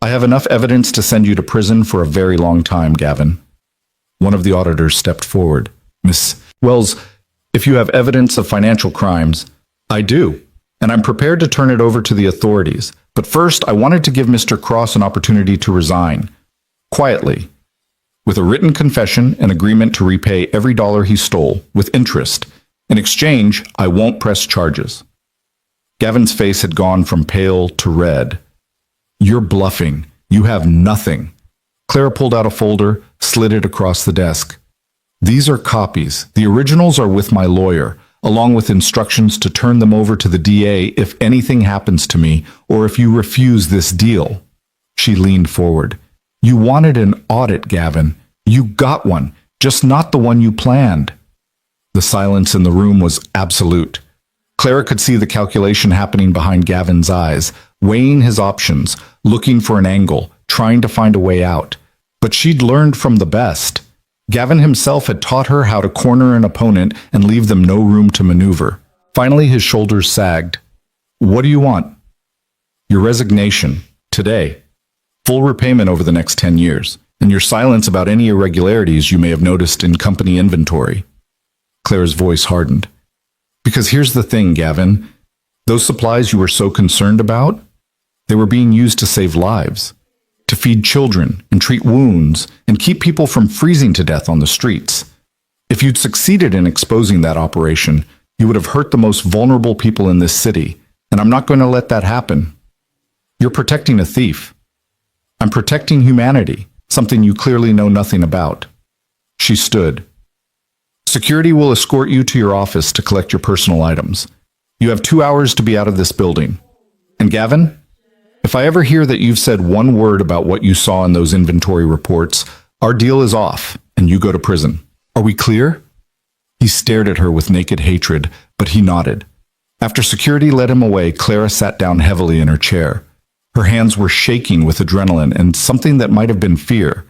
[SPEAKER 1] I have enough evidence to send you to prison for a very long time, Gavin. One of the auditors stepped forward. Miss Wells, if you have evidence of financial crimes, I do, and I'm prepared to turn it over to the authorities. But first, I wanted to give Mr. Cross an opportunity to resign. Quietly. With a written confession and agreement to repay every dollar he stole, with interest. In exchange, I won't press charges. Gavin's face had gone from pale to red. You're bluffing. You have nothing. Clara pulled out a folder, slid it across the desk. These are copies. The originals are with my lawyer, along with instructions to turn them over to the DA if anything happens to me or if you refuse this deal. She leaned forward. You wanted an audit, Gavin. You got one, just not the one you planned. The silence in the room was absolute. Clara could see the calculation happening behind Gavin's eyes, weighing his options, looking for an angle, trying to find a way out. But she'd learned from the best. Gavin himself had taught her how to corner an opponent and leave them no room to maneuver. Finally, his shoulders sagged. What do you want? Your resignation, today. Full repayment over the next 10 years, and your silence about any irregularities you may have noticed in company inventory. Clara's voice hardened. Because here's the thing, Gavin. Those supplies you were so concerned about, they were being used to save lives, to feed children and treat wounds and keep people from freezing to death on the streets. If you'd succeeded in exposing that operation, you would have hurt the most vulnerable people in this city, and I'm not going to let that happen. You're protecting a thief. I'm protecting humanity, something you clearly know nothing about. She stood. Security will escort you to your office to collect your personal items. You have 2 hours to be out of this building. And Gavin, if I ever hear that you've said one word about what you saw in those inventory reports, our deal is off and you go to prison. Are we clear? He stared at her with naked hatred, but he nodded. After security led him away, Clara sat down heavily in her chair. Her hands were shaking with adrenaline and something that might have been fear.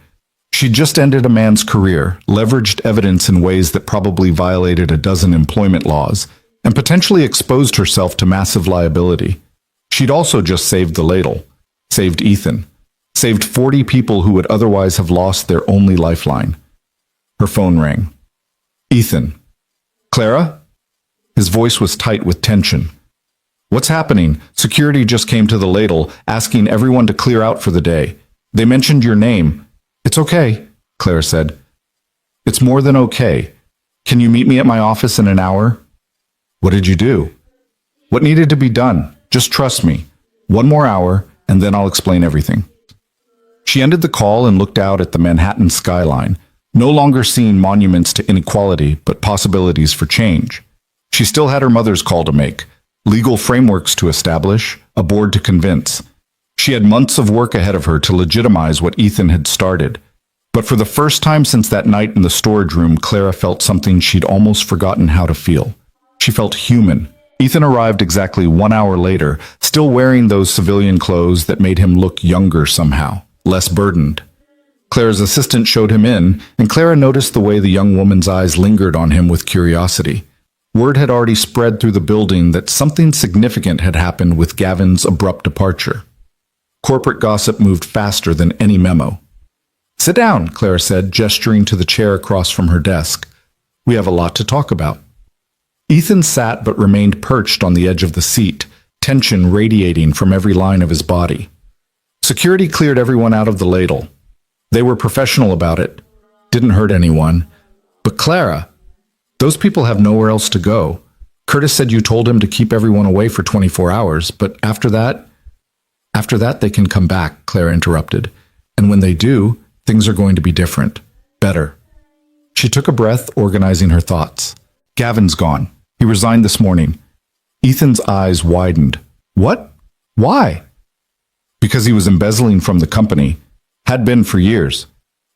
[SPEAKER 1] She'd just ended a man's career, leveraged evidence in ways that probably violated a dozen employment laws, and potentially exposed herself to massive liability. She'd also just saved the ladle, saved Ethan, saved 40 people who would otherwise have lost their only lifeline. Her phone rang. Ethan. Clara? His voice was tight with tension. What's happening? Security just came to the ladle, asking everyone to clear out for the day. They mentioned your name. It's okay, Clara said. It's more than okay. Can you meet me at my office in an hour? What did you do? What needed to be done? Just trust me. 1 more hour, and then I'll explain everything. She ended the call and looked out at the Manhattan skyline, no longer seeing monuments to inequality, but possibilities for change. She still had her mother's call to make, legal frameworks to establish, a board to convince. She had months of work ahead of her to legitimize what Ethan had started. But for the first time since that night in the storage room, Clara felt something she'd almost forgotten how to feel. She felt human. Ethan arrived exactly 1 hour later, still wearing those civilian clothes that made him look younger somehow, less burdened. Clara's assistant showed him in, and Clara noticed the way the young woman's eyes lingered on him with curiosity. Word had already spread through the building that something significant had happened with Gavin's abrupt departure. Corporate gossip moved faster than any memo. Sit down, Clara said, gesturing to the chair across from her desk. We have a lot to talk about. Ethan sat but remained perched on the edge of the seat, tension radiating from every line of his body. Security cleared everyone out of the ladle. They were professional about it, didn't hurt anyone. But Clara, those people have nowhere else to go. Curtis said you told him to keep everyone away for 24 hours, but after that they can come back, Clara interrupted. And when they do, things are going to be different. Better. She took a breath, organizing her thoughts. Gavin's gone. He resigned this morning. Ethan's eyes widened. What? Why? Because he was embezzling from the company. Had been for years.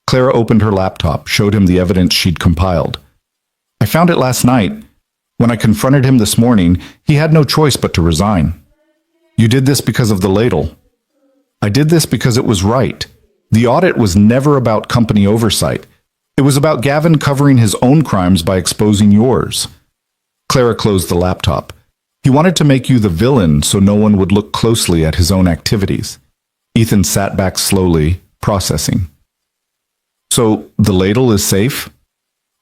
[SPEAKER 1] Clara opened her laptop, showed him the evidence she'd compiled. I found it last night. When I confronted him this morning, he had no choice but to resign. You did this because of the ladle. I did this because it was right. The audit was never about company oversight. It was about Gavin covering his own crimes by exposing yours. Clara closed the laptop. He wanted to make you the villain so no one would look closely at his own activities. Ethan sat back slowly, processing. So, the ladle is safe?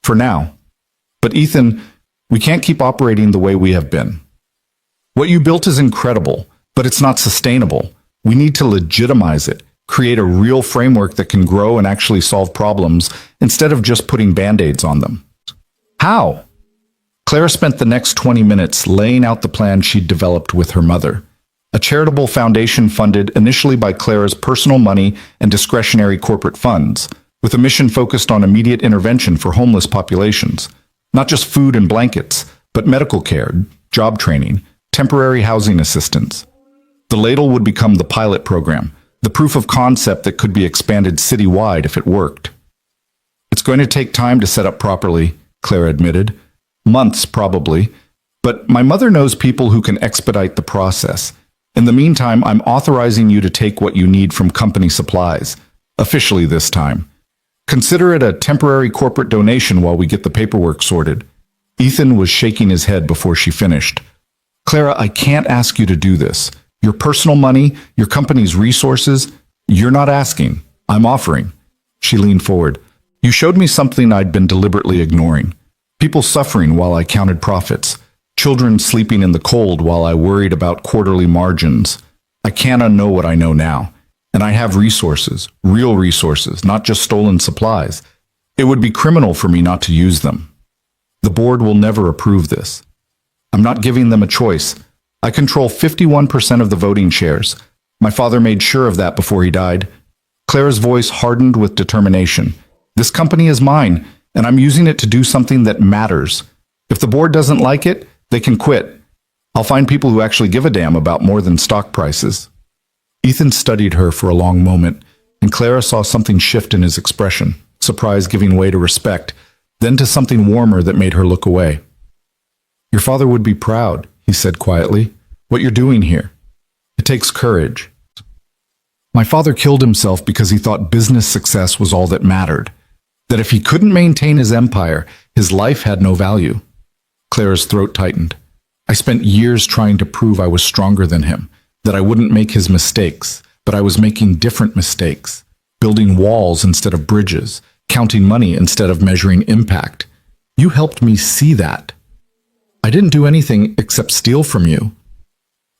[SPEAKER 1] For now. But Ethan, we can't keep operating the way we have been. What you built is incredible, but it's not sustainable. We need to legitimize it, create a real framework that can grow and actually solve problems instead of just putting band-aids on them. How? Clara spent the next 20 minutes laying out the plan she'd developed with her mother. A charitable foundation funded initially by Clara's personal money and discretionary corporate funds, with a mission focused on immediate intervention for homeless populations. Not just food and blankets, but medical care, job training, temporary housing assistance. The ladle would become the pilot program, the proof of concept that could be expanded citywide if it worked. It's going to take time to set up properly, Clara admitted. Months, probably. But my mother knows people who can expedite the process. In the meantime, I'm authorizing you to take what you need from company supplies. Officially this time. Consider it a temporary corporate donation while we get the paperwork sorted. Ethan was shaking his head before she finished. Clara, I can't ask you to do this. Your personal money, your company's resources, you're not asking. I'm offering. She leaned forward. You showed me something I'd been deliberately ignoring. People suffering while I counted profits. Children sleeping in the cold while I worried about quarterly margins. I can't unknow what I know now. And I have resources, real resources, not just stolen supplies. It would be criminal for me not to use them. The board will never approve this. I'm not giving them a choice. I control 51% of the voting shares. My father made sure of that before he died. Clara's voice hardened with determination. This company is mine, and I'm using it to do something that matters. If the board doesn't like it, they can quit. I'll find people who actually give a damn about more than stock prices. Ethan studied her for a long moment, and Clara saw something shift in his expression, surprise giving way to respect, then to something warmer that made her look away. Your father would be proud, he said quietly. What you're doing here. It takes courage. My father killed himself because he thought business success was all that mattered. That if he couldn't maintain his empire, his life had no value. Clara's throat tightened. I spent years trying to prove I was stronger than him, that I wouldn't make his mistakes, but I was making different mistakes, building walls instead of bridges, counting money instead of measuring impact. You helped me see that. I didn't do anything except steal from you.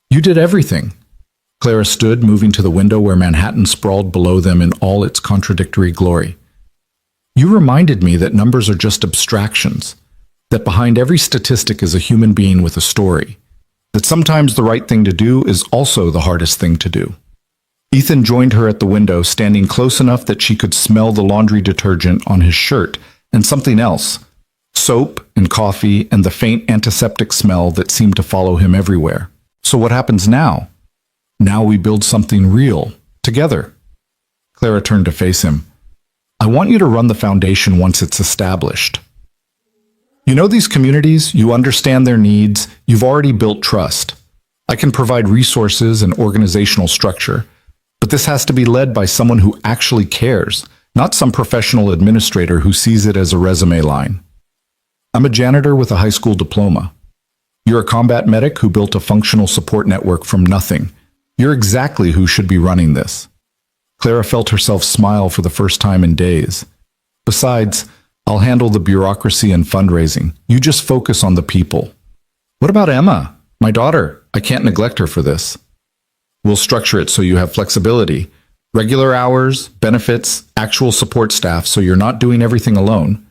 [SPEAKER 1] You did everything. Clara stood, moving to the window where Manhattan sprawled below them in all its contradictory glory. You reminded me that numbers are just abstractions, that behind every statistic is a human being with a story, that sometimes the right thing to do is also the hardest thing to do. Ethan joined her at the window, standing close enough that she could smell the laundry detergent on his shirt and something else, soap and coffee and the faint antiseptic smell that seemed to follow him everywhere. So what happens now? Now we build something real, together. Clara turned to face him. I want you to run the foundation once it's established. You know these communities, you understand their needs, you've already built trust. I can provide resources and organizational structure, but this has to be led by someone who actually cares, not some professional administrator who sees it as a resume line. I'm a janitor with a high school diploma. You're a combat medic who built a functional support network from nothing. You're exactly who should be running this. Clara felt herself smile for the first time in days. Besides, I'll handle the bureaucracy and fundraising. You just focus on the people. What about Emma, my daughter? I can't neglect her for this. We'll structure it so you have flexibility. Regular hours, benefits, actual support staff, so you're not doing everything alone.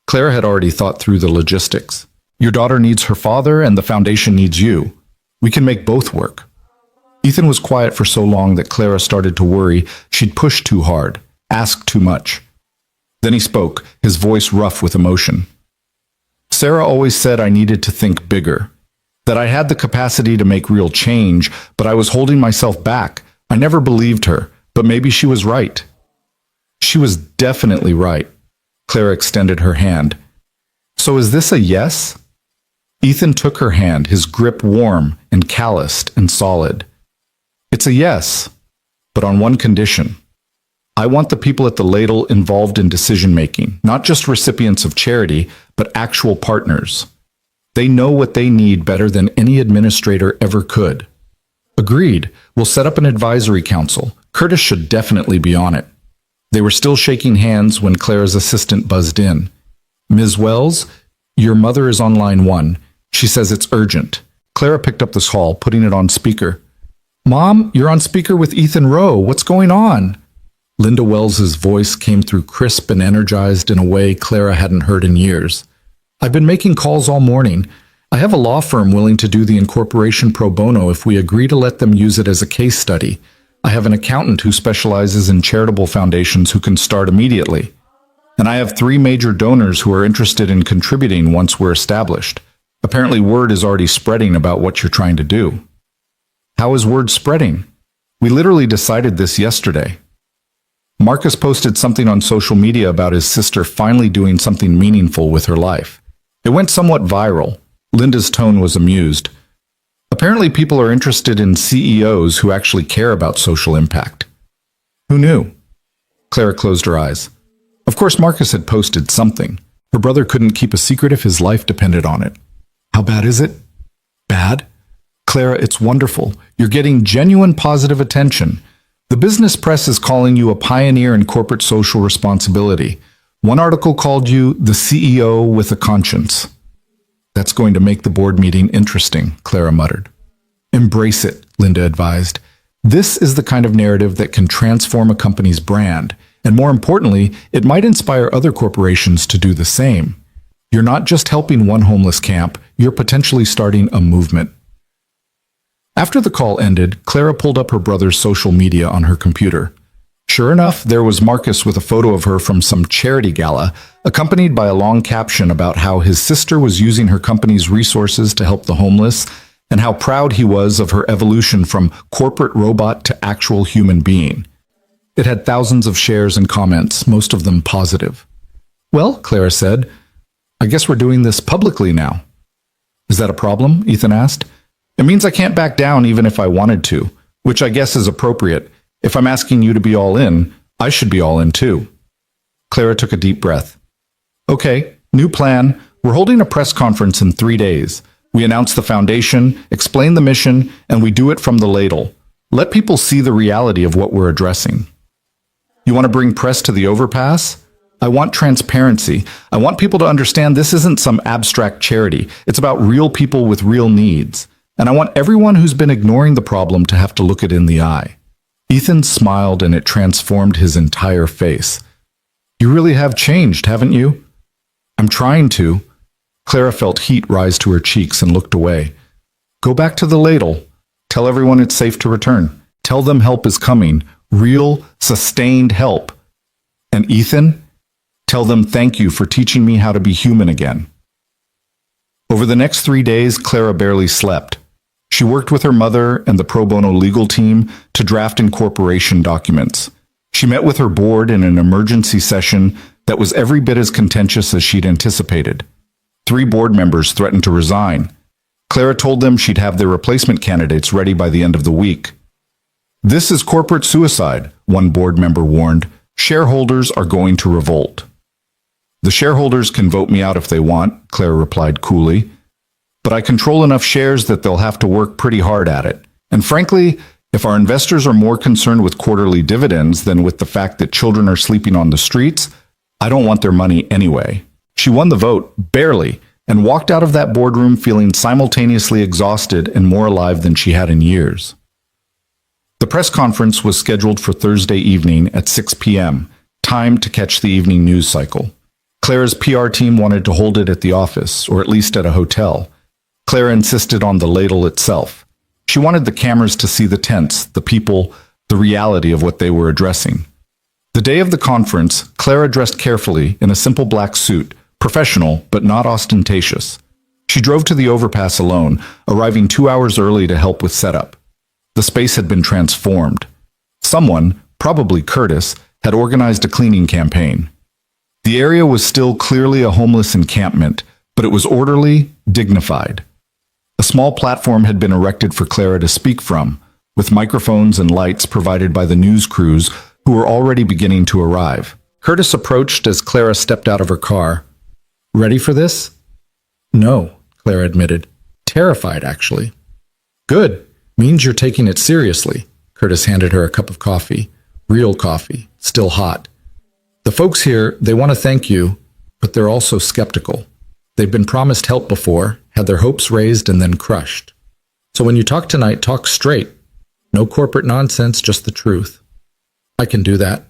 [SPEAKER 1] Clara had already thought through the logistics. Your daughter needs her father and the foundation needs you. We can make both work. Ethan was quiet for so long that Clara started to worry she'd pushed too hard, asked too much. Then he spoke, his voice rough with emotion. Sarah always said I needed to think bigger, that I had the capacity to make real change, but I was holding myself back. I never believed her, but maybe she was right. She was definitely right. Clara extended her hand. So is this a yes? Ethan took her hand, his grip warm and calloused and solid. It's a yes, but on one condition. I want the people at the ladle involved in decision-making, not just recipients of charity, but actual partners. They know what they need better than any administrator ever could. Agreed. We'll set up an advisory council. Curtis should definitely be on it. They were still shaking hands when Clara's assistant buzzed in. Ms. Wells, your mother is on line 1. She says it's urgent. Clara picked up this call, putting it on speaker. Mom, you're on speaker with Ethan Rowe. What's going on? Linda Wells's voice came through crisp and energized in a way Clara hadn't heard in years. I've been making calls all morning. I have a law firm willing to do the incorporation pro bono if we agree to let them use it as a case study. I have an accountant who specializes in charitable foundations who can start immediately. And I have 3 major donors who are interested in contributing once we're established. Apparently word is already spreading about what you're trying to do. How is word spreading? We literally decided this yesterday. Marcus posted something on social media about his sister finally doing something meaningful with her life. It went somewhat viral. Linda's tone was amused. Apparently people are interested in CEOs who actually care about social impact. Who knew? Clara closed her eyes. Of course Marcus had posted something. Her brother couldn't keep a secret if his life depended on it. How bad is it? Bad? Clara, it's wonderful. You're getting genuine positive attention. The business press is calling you a pioneer in corporate social responsibility. One article called you the CEO with a conscience. That's going to make the board meeting interesting, Clara muttered. Embrace it, Linda advised. This is the kind of narrative that can transform a company's brand, and more importantly, it might inspire other corporations to do the same. You're not just helping one homeless camp, you're potentially starting a movement. After the call ended, Clara pulled up her brother's social media on her computer. Sure enough, there was Marcus with a photo of her from some charity gala, accompanied by a long caption about how his sister was using her company's resources to help the homeless, and how proud he was of her evolution from corporate robot to actual human being. It had thousands of shares and comments, most of them positive. Well, Clara said, I guess we're doing this publicly now. Is that a problem? Ethan asked. It means I can't back down even if I wanted to, which I guess is appropriate. If I'm asking you to be all in, I should be all in too. Clara took a deep breath. Okay, new plan. We're holding a press conference in 3 days. We announce the foundation, explain the mission, and we do it from the ladle. Let people see the reality of what we're addressing. You want to bring press to the overpass? I want transparency. I want people to understand this isn't some abstract charity. It's about real people with real needs. And I want everyone who's been ignoring the problem to have to look it in the eye. Ethan smiled and it transformed his entire face. You really have changed, haven't you? I'm trying to. Clara felt heat rise to her cheeks and looked away. Go back to the ladle. Tell everyone it's safe to return. Tell them help is coming. Real, sustained help. And Ethan, tell them thank you for teaching me how to be human again. Over the next 3 days, Clara barely slept. She worked with her mother and the pro bono legal team to draft incorporation documents. She met with her board in an emergency session that was every bit as contentious as she'd anticipated. 3 board members threatened to resign. Clara told them she'd have their replacement candidates ready by the end of the week. This is corporate suicide, one board member warned. Shareholders are going to revolt. The shareholders can vote me out if they want, Clara replied coolly. But I control enough shares that they'll have to work pretty hard at it. And frankly, if our investors are more concerned with quarterly dividends than with the fact that children are sleeping on the streets, I don't want their money anyway. She won the vote, barely, and walked out of that boardroom feeling simultaneously exhausted and more alive than she had in years. The press conference was scheduled for Thursday evening at 6 p.m., time to catch the evening news cycle. Clara's PR team wanted to hold it at the office, or at least at a hotel. Clara insisted on the ladle itself. She wanted the cameras to see the tents, the people, the reality of what they were addressing. The day of the conference, Clara dressed carefully in a simple black suit, professional but not ostentatious. She drove to the overpass alone, arriving 2 hours early to help with setup. The space had been transformed. Someone, probably Curtis, had organized a cleaning campaign. The area was still clearly a homeless encampment, but it was orderly, dignified. A small platform had been erected for Clara to speak from, with microphones and lights provided by the news crews who were already beginning to arrive. Curtis approached as Clara stepped out of her car. Ready for this? No, Clara admitted. Terrified, actually. Good. Means you're taking it seriously. Curtis handed her a cup of coffee. Real coffee, still hot. The folks here, they want to thank you, but they're also skeptical. They've been promised help before, had their hopes raised and then crushed. So when you talk tonight, talk straight. No corporate nonsense, just the truth. I can do that.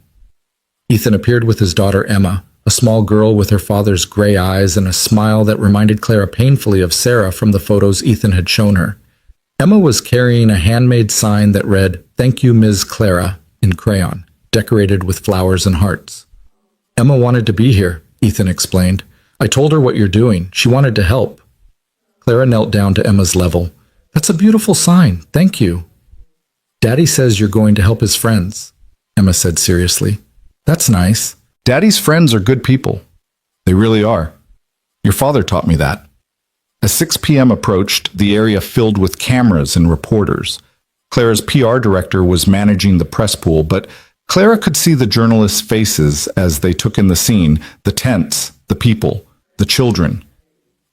[SPEAKER 1] Ethan appeared with his daughter Emma, a small girl with her father's gray eyes and a smile that reminded Clara painfully of Sarah from the photos Ethan had shown her. Emma was carrying a handmade sign that read, "Thank you, Ms. Clara," in crayon, decorated with flowers and hearts. Emma wanted to be here, Ethan explained. I told her what you're doing. She wanted to help. Clara knelt down to Emma's level. That's a beautiful sign. Thank you. Daddy says you're going to help his friends, Emma said seriously. That's nice. Daddy's friends are good people. They really are. Your father taught me that. As 6 p.m. approached, the area filled with cameras and reporters. Clara's PR director was managing the press pool, but Clara could see the journalists' faces as they took in the scene, the tents, the people, the children.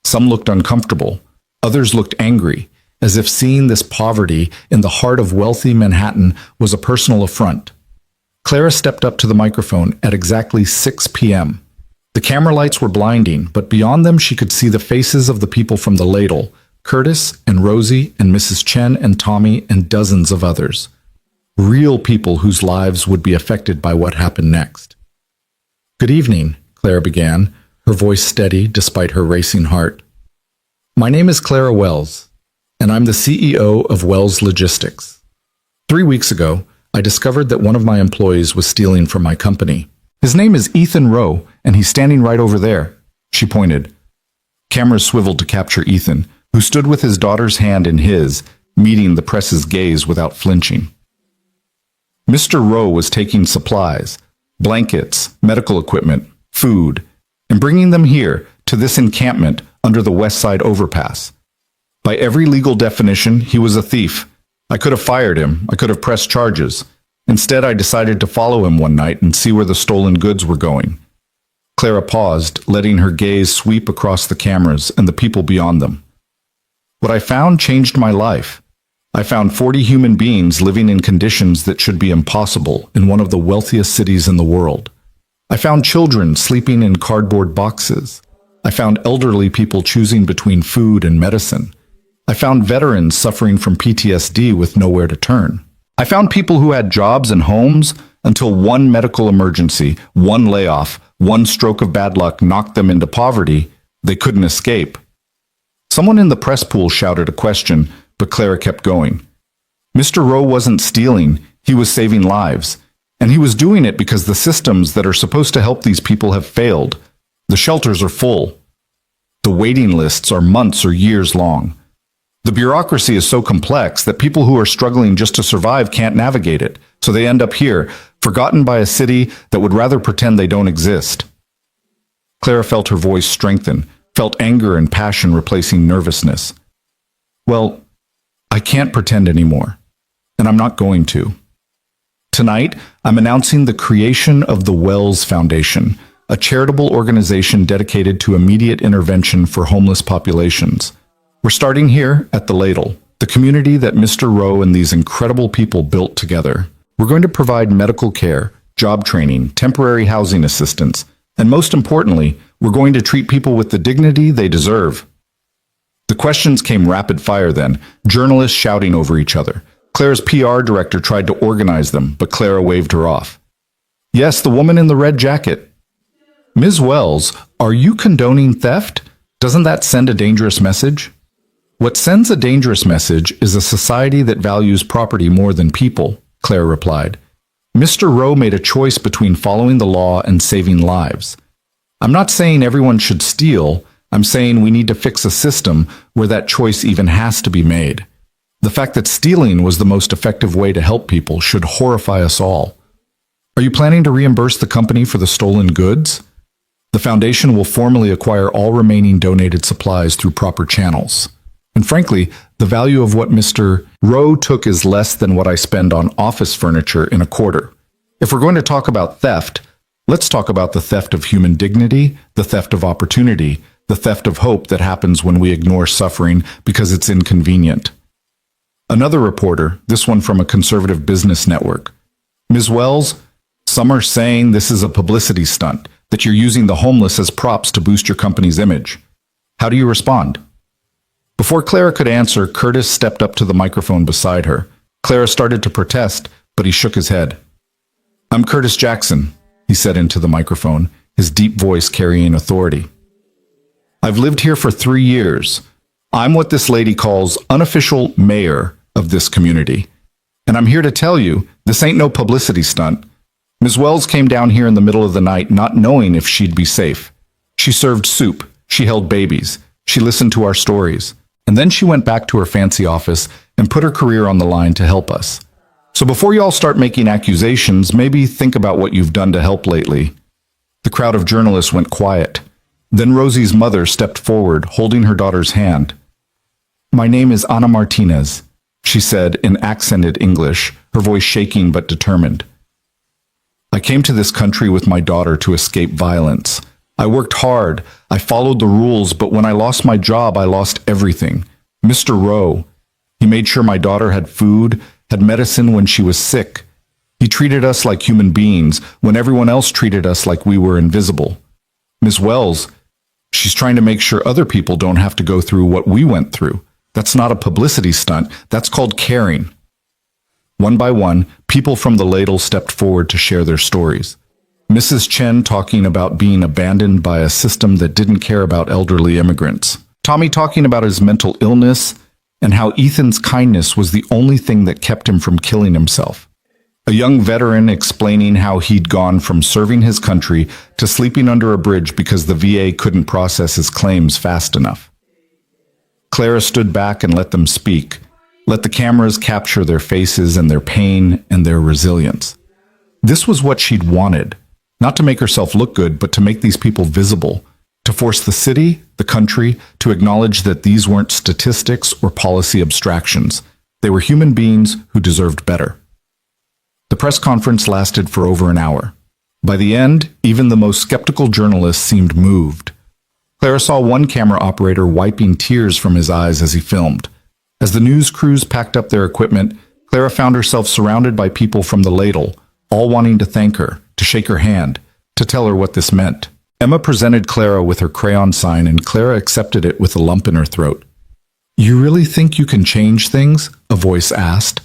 [SPEAKER 1] Some looked uncomfortable. Others looked angry, as if seeing this poverty in the heart of wealthy Manhattan was a personal affront. Clara stepped up to the microphone at exactly 6 p.m. The camera lights were blinding, but beyond them she could see the faces of the people from the ladle, Curtis and Rosie and Mrs. Chen and Tommy and dozens of others. Real people whose lives would be affected by what happened next. Good evening, Clara began, her voice steady despite her racing heart. My name is Clara Wells, and I'm the CEO of Wells Logistics. 3 weeks ago, I discovered that one of my employees was stealing from my company. His name is Ethan Rowe, and he's standing right over there. She pointed. Cameras swiveled to capture Ethan, who stood with his daughter's hand in his, meeting the press's gaze without flinching. Mr. Rowe was taking supplies, blankets, medical equipment, food, and bringing them here to this encampment under the West Side overpass. By every legal definition, he was a thief. I could have fired him. I could have pressed charges. Instead, I decided to follow him one night and see where the stolen goods were going. Clara paused, letting her gaze sweep across the cameras and the people beyond them. What I found changed my life. I found 40 human beings living in conditions that should be impossible in one of the wealthiest cities in the world. I found children sleeping in cardboard boxes. I found elderly people choosing between food and medicine. I found veterans suffering from PTSD with nowhere to turn. I found people who had jobs and homes until one medical emergency, one layoff, one stroke of bad luck knocked them into poverty. They couldn't escape. Someone in the press pool shouted a question, but Clara kept going. Mr. Rowe wasn't stealing, he was saving lives. And he was doing it because the systems that are supposed to help these people have failed. The shelters are full. The waiting lists are months or years long. The bureaucracy is so complex that people who are struggling just to survive can't navigate it, so they end up here, forgotten by a city that would rather pretend they don't exist. Clara felt her voice strengthen, felt anger and passion replacing nervousness. Well, I can't pretend anymore, and I'm not going to. Tonight, I'm announcing the creation of the Wells Foundation, a charitable organization dedicated to immediate intervention for homeless populations. We're starting here at the Ladle, the community that Mr. Rowe and these incredible people built together. We're going to provide medical care, job training, temporary housing assistance, and most importantly, we're going to treat people with the dignity they deserve. The questions came rapid fire then, journalists shouting over each other. Clara's PR director tried to organize them, but Clara waved her off. Yes, the woman in the red jacket. Ms. Wells, are you condoning theft? Doesn't that send a dangerous message? What sends a dangerous message is a society that values property more than people, Clara replied. Mr. Rowe made a choice between following the law and saving lives. I'm not saying everyone should steal. I'm saying we need to fix a system where that choice even has to be made. The fact that stealing was the most effective way to help people should horrify us all. Are you planning to reimburse the company for the stolen goods? The foundation will formally acquire all remaining donated supplies through proper channels. And frankly, the value of what Mr. Rowe took is less than what I spend on office furniture in a quarter. If we're going to talk about theft, let's talk about the theft of human dignity, the theft of opportunity, the theft of hope that happens when we ignore suffering because it's inconvenient. Another reporter, this one from a conservative business network. Ms. Wells, some are saying this is a publicity stunt, that you're using the homeless as props to boost your company's image. How do you respond? Before Clara could answer, Curtis stepped up to the microphone beside her. Clara started to protest, but he shook his head. I'm Curtis Jackson, he said into the microphone, his deep voice carrying authority. I've lived here for 3 years. I'm what this lady calls unofficial mayor of this community. And I'm here to tell you, this ain't no publicity stunt. Ms. Wells came down here in the middle of the night not knowing if she'd be safe. She served soup. She held babies. She listened to our stories. And then she went back to her fancy office and put her career on the line to help us. So before you all start making accusations, maybe think about what you've done to help lately. The crowd of journalists went quiet. Then Rosie's mother stepped forward, holding her daughter's hand. My name is Ana Martinez, she said in accented English, her voice shaking but determined. I came to this country with my daughter to escape violence. I worked hard. I followed the rules, but when I lost my job, I lost everything. Mr. Rowe, he made sure my daughter had food, had medicine when she was sick. He treated us like human beings when everyone else treated us like we were invisible. Ms. Wells, she's trying to make sure other people don't have to go through what we went through. That's not a publicity stunt. That's called caring. One by one, people from the ladle stepped forward to share their stories. Mrs. Chen talking about being abandoned by a system that didn't care about elderly immigrants. Tommy talking about his mental illness and how Ethan's kindness was the only thing that kept him from killing himself. A young veteran explaining how he'd gone from serving his country to sleeping under a bridge because the VA couldn't process his claims fast enough. Clara stood back and let them speak, let the cameras capture their faces and their pain and their resilience. This was what she'd wanted. Not to make herself look good, but to make these people visible, to force the city, the country, to acknowledge that these weren't statistics or policy abstractions. They were human beings who deserved better. The press conference lasted for over an hour. By the end, even the most skeptical journalists seemed moved. Clara saw one camera operator wiping tears from his eyes as he filmed. As the news crews packed up their equipment, Clara found herself surrounded by people from the ladle, all wanting to thank her, to shake her hand, to tell her what this meant. Emma presented Clara with her crayon sign, and Clara accepted it with a lump in her throat. You really think you can change things? A voice asked.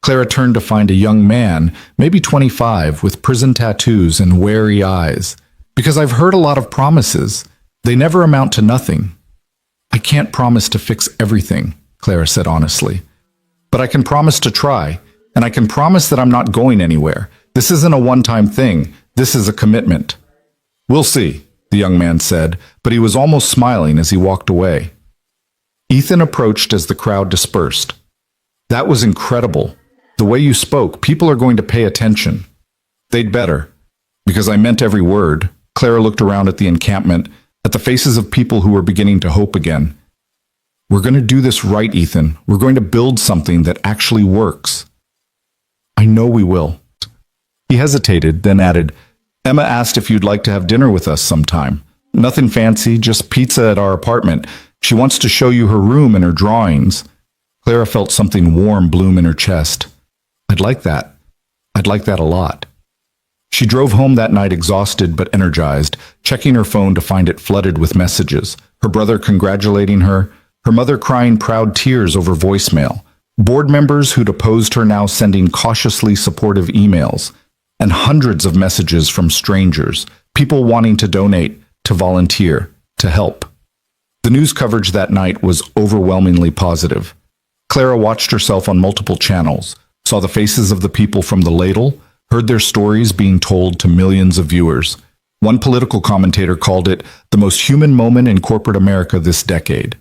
[SPEAKER 1] Clara turned to find a young man, maybe 25, with prison tattoos and wary eyes. Because I've heard a lot of promises. They never amount to nothing. I can't promise to fix everything, Clara said honestly. But I can promise to try, and I can promise that I'm not going anywhere. This isn't a one-time thing. This is a commitment. We'll see, the young man said, but he was almost smiling as he walked away. Ethan approached as the crowd dispersed. That was incredible. The way you spoke, people are going to pay attention. They'd better. Because I meant every word. Clara looked around at the encampment, at the faces of people who were beginning to hope again. We're going to do this right, Ethan. We're going to build something that actually works. I know we will. He hesitated, then added, Emma asked if you'd like to have dinner with us sometime. Nothing fancy, just pizza at our apartment. She wants to show you her room and her drawings. Clara felt something warm bloom in her chest. I'd like that. I'd like that a lot. She drove home that night exhausted but energized, checking her phone to find it flooded with messages. Her brother congratulating her, her mother crying proud tears over voicemail, board members who'd opposed her now sending cautiously supportive emails, and hundreds of messages from strangers, people wanting to donate, to volunteer, to help. The news coverage that night was overwhelmingly positive. Clara watched herself on multiple channels, saw the faces of the people from the ladle, heard their stories being told to millions of viewers. One political commentator called it the most human moment in corporate America this decade.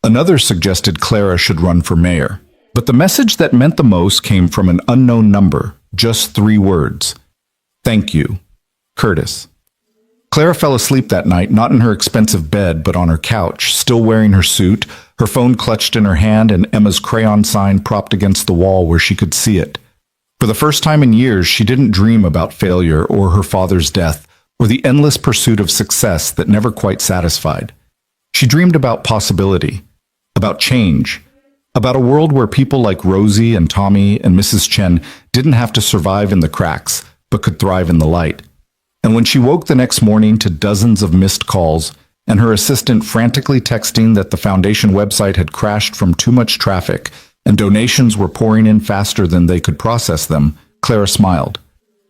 [SPEAKER 1] Another suggested Clara should run for mayor. But the message that meant the most came from an unknown number, just 3 words. Thank you, Curtis. Clara fell asleep that night, not in her expensive bed, but on her couch, still wearing her suit, her phone clutched in her hand and Emma's crayon sign propped against the wall where she could see it. For the first time in years, she didn't dream about failure or her father's death or the endless pursuit of success that never quite satisfied. She dreamed about possibility, about change, about a world where people like Rosie and Tommy and Mrs. Chen didn't have to survive in the cracks, but could thrive in the light. And when she woke the next morning to dozens of missed calls and her assistant frantically texting that the foundation website had crashed from too much traffic and donations were pouring in faster than they could process them, Clara smiled.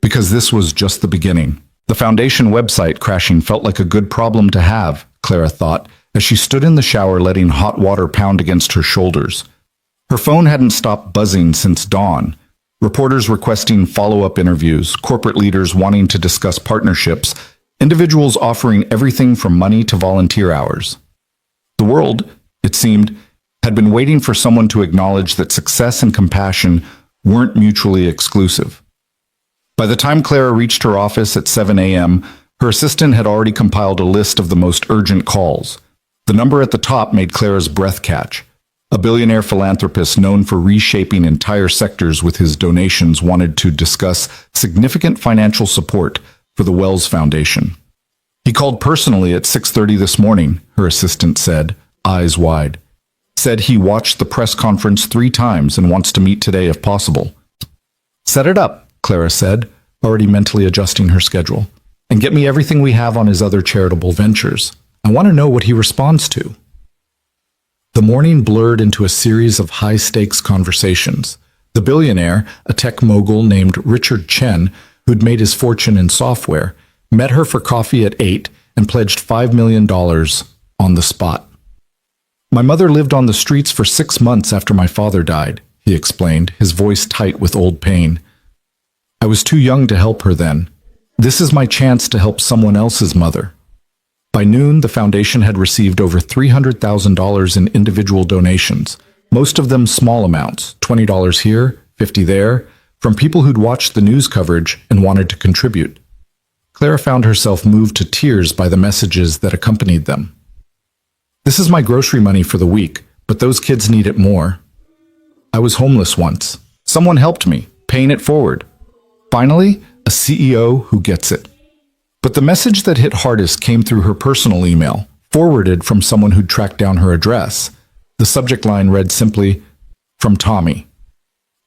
[SPEAKER 1] Because this was just the beginning. The foundation website crashing felt like a good problem to have, Clara thought, as she stood in the shower letting hot water pound against her shoulders. Her phone hadn't stopped buzzing since dawn. Reporters requesting follow-up interviews, corporate leaders wanting to discuss partnerships, individuals offering everything from money to volunteer hours. The world, it seemed, had been waiting for someone to acknowledge that success and compassion weren't mutually exclusive. By the time Clara reached her office at 7 a.m., her assistant had already compiled a list of the most urgent calls. The number at the top made Clara's breath catch. A billionaire philanthropist known for reshaping entire sectors with his donations wanted to discuss significant financial support for the Wells Foundation. He called personally at 6:30 this morning, her assistant said, eyes wide. Said he watched the press conference 3 times and wants to meet today if possible. Set it up, Clara said, already mentally adjusting her schedule. And get me everything we have on his other charitable ventures. I want to know what he responds to. The morning blurred into a series of high-stakes conversations. The billionaire, a tech mogul named Richard Chen, who'd made his fortune in software, met her for coffee at 8 and pledged $5 million on the spot. My mother lived on the streets for 6 months after my father died, he explained, his voice tight with old pain. I was too young to help her then. This is my chance to help someone else's mother. By noon, the foundation had received over $300,000 in individual donations, most of them small amounts, $20 here, $50 there, from people who'd watched the news coverage and wanted to contribute. Clara found herself moved to tears by the messages that accompanied them. This is my grocery money for the week, but those kids need it more. I was homeless once. Someone helped me, paying it forward. Finally, a CEO who gets it. But the message that hit hardest came through her personal email, forwarded from someone who'd tracked down her address. The subject line read simply, "From Tommy."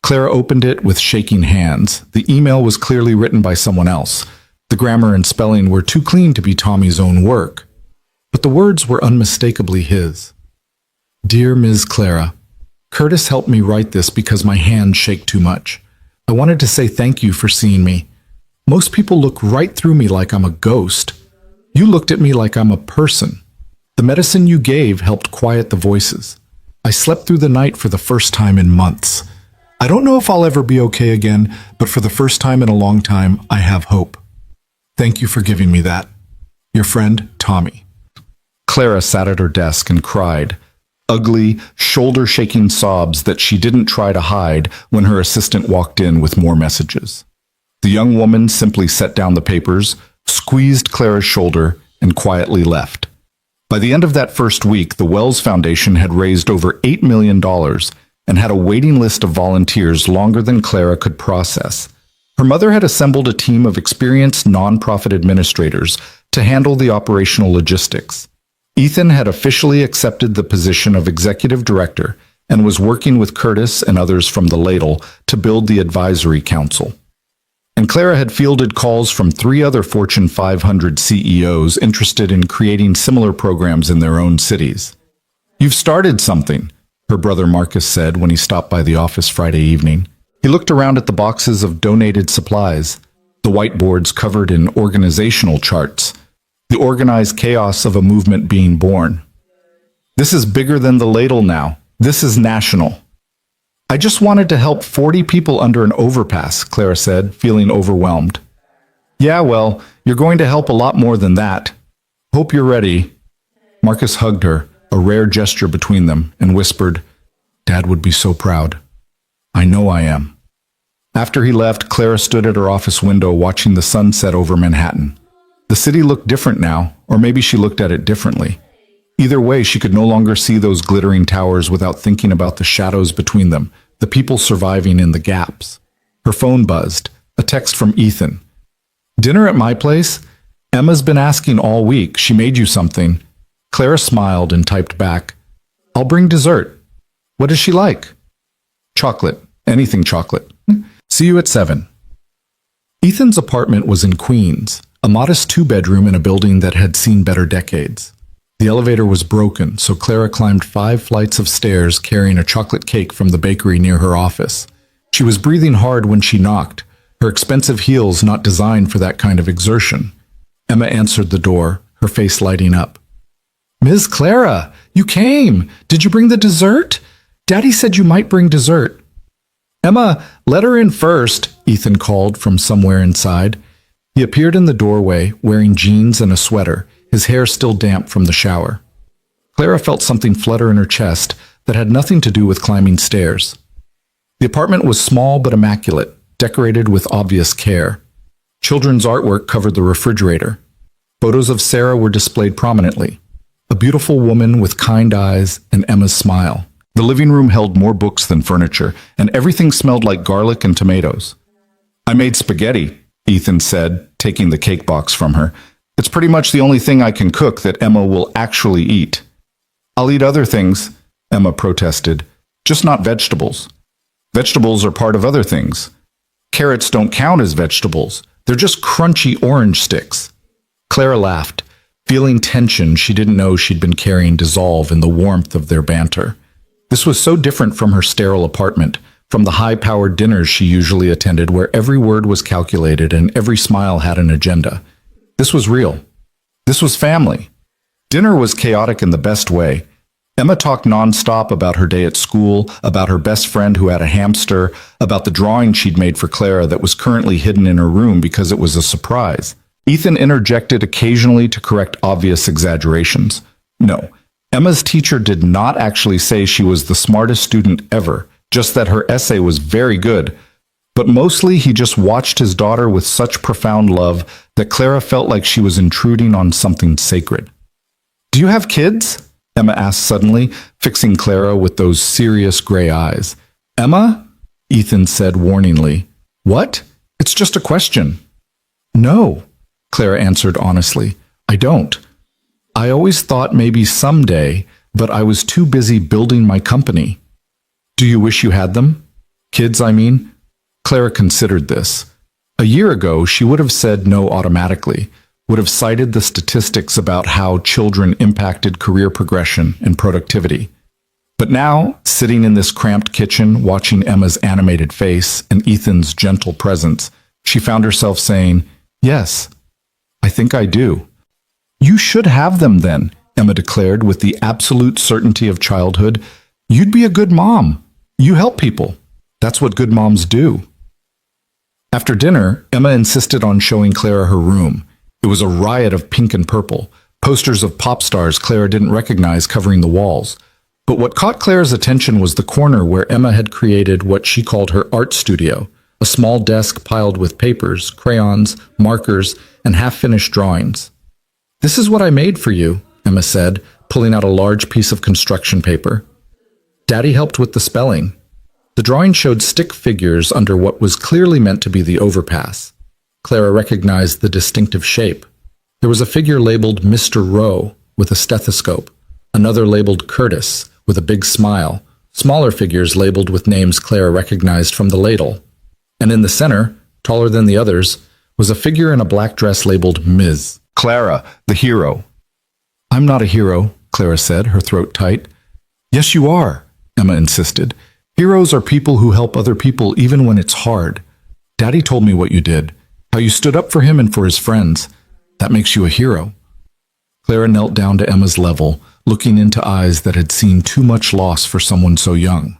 [SPEAKER 1] Clara opened it with shaking hands. The email was clearly written by someone else. The grammar and spelling were too clean to be Tommy's own work. But the words were unmistakably his. Dear Ms. Clara, Curtis helped me write this because my hands shake too much. I wanted to say thank you for seeing me. Most people look right through me like I'm a ghost. You looked at me like I'm a person. The medicine you gave helped quiet the voices. I slept through the night for the first time in months. I don't know if I'll ever be okay again, but for the first time in a long time, I have hope. Thank you for giving me that. Your friend, Tommy. Clara sat at her desk and cried. Ugly, shoulder-shaking sobs that she didn't try to hide when her assistant walked in with more messages. The young woman simply set down the papers, squeezed Clara's shoulder, and quietly left. By the end of that first week, the Wells Foundation had raised over $8 million and had a waiting list of volunteers longer than Clara could process. Her mother had assembled a team of experienced nonprofit administrators to handle the operational logistics. Ethan had officially accepted the position of executive director and was working with Curtis and others from the ladle to build the advisory council. And Clara had fielded calls from 3 other Fortune 500 CEOs interested in creating similar programs in their own cities. You've started something, her brother Marcus said when he stopped by the office Friday evening. He looked around at the boxes of donated supplies, the whiteboards covered in organizational charts, the organized chaos of a movement being born. This is bigger than the ladle now. This is national. I just wanted to help 40 people under an overpass, Clara said, feeling overwhelmed. Yeah, well, you're going to help a lot more than that. Hope you're ready. Marcus hugged her, a rare gesture between them, and whispered, Dad would be so proud. I know I am. After he left, Clara stood at her office window watching the sun set over Manhattan. The city looked different now, or maybe she looked at it differently. Either way, she could no longer see those glittering towers without thinking about the shadows between them, the people surviving in the gaps. Her phone buzzed. A text from Ethan. Dinner at my place? Emma's been asking all week. She made you something. Clara smiled and typed back. I'll bring dessert. What does she like? Chocolate. Anything chocolate. See you at 7. Ethan's apartment was in Queens, a modest two-bedroom in a building that had seen better decades. The elevator was broken, so Clara climbed 5 flights of stairs carrying a chocolate cake from the bakery near her office. She was breathing hard when she knocked, her expensive heels not designed for that kind of exertion. Emma answered the door, her face lighting up. Ms. Clara, you came! Did you bring the dessert? Daddy said you might bring dessert. Emma, let her in first, Ethan called from somewhere inside. He appeared in the doorway, wearing jeans and a sweater, his hair still damp from the shower. Clara felt something flutter in her chest that had nothing to do with climbing stairs. The apartment was small but immaculate, decorated with obvious care. Children's artwork covered the refrigerator. Photos of Sarah were displayed prominently, a beautiful woman with kind eyes and Emma's smile. The living room held more books than furniture, and everything smelled like garlic and tomatoes. I made spaghetti, Ethan said, taking the cake box from her. It's pretty much the only thing I can cook that Emma will actually eat. I'll eat other things, Emma protested, just not vegetables. Vegetables are part of other things. Carrots don't count as vegetables. They're just crunchy orange sticks. Clara laughed. Feeling tension she didn't know she'd been carrying dissolve in the warmth of their banter. This was so different from her sterile apartment, from the high-powered dinners she usually attended where every word was calculated and every smile had an agenda. This was real. This was family. Dinner was chaotic in the best way. Emma talked nonstop about her day at school, about her best friend who had a hamster, about the drawing she'd made for Clara that was currently hidden in her room because it was a surprise. Ethan interjected occasionally to correct obvious exaggerations. No, Emma's teacher did not actually say she was the smartest student ever, just that her essay was very good. But mostly he just watched his daughter with such profound love that Clara felt like she was intruding on something sacred. Do you have kids? Emma asked suddenly, fixing Clara with those serious gray eyes. Emma? Ethan said warningly. What? It's just a question. No, Clara answered honestly. I don't. I always thought maybe someday, but I was too busy building my company. Do you wish you had them? Kids, I mean? Clara considered this. A year ago, she would have said no automatically, would have cited the statistics about how children impacted career progression and productivity. But now, sitting in this cramped kitchen, watching Emma's animated face and Ethan's gentle presence, she found herself saying, yes, I think I do. You should have them then, Emma declared with the absolute certainty of childhood. You'd be a good mom. You help people. That's what good moms do. After dinner, Emma insisted on showing Clara her room. It was a riot of pink and purple, posters of pop stars Clara didn't recognize covering the walls. But what caught Clara's attention was the corner where Emma had created what she called her art studio, a small desk piled with papers, crayons, markers, and half-finished drawings. This is what I made for you, Emma said, pulling out a large piece of construction paper. Daddy helped with the spelling. The drawing showed stick figures under what was clearly meant to be the overpass. Clara recognized the distinctive shape. There was a figure labeled Mr. Rowe with a stethoscope, another labeled Curtis with a big smile, smaller figures labeled with names Clara recognized from the ladle. And in the center, taller than the others, was a figure in a black dress labeled Ms. Clara, the hero. I'm not a hero, Clara said, her throat tight. Yes, you are, Emma insisted. Heroes are people who help other people even when it's hard. Daddy told me what you did, how you stood up for him and for his friends. That makes you a hero. Clara knelt down to Emma's level, looking into eyes that had seen too much loss for someone so young.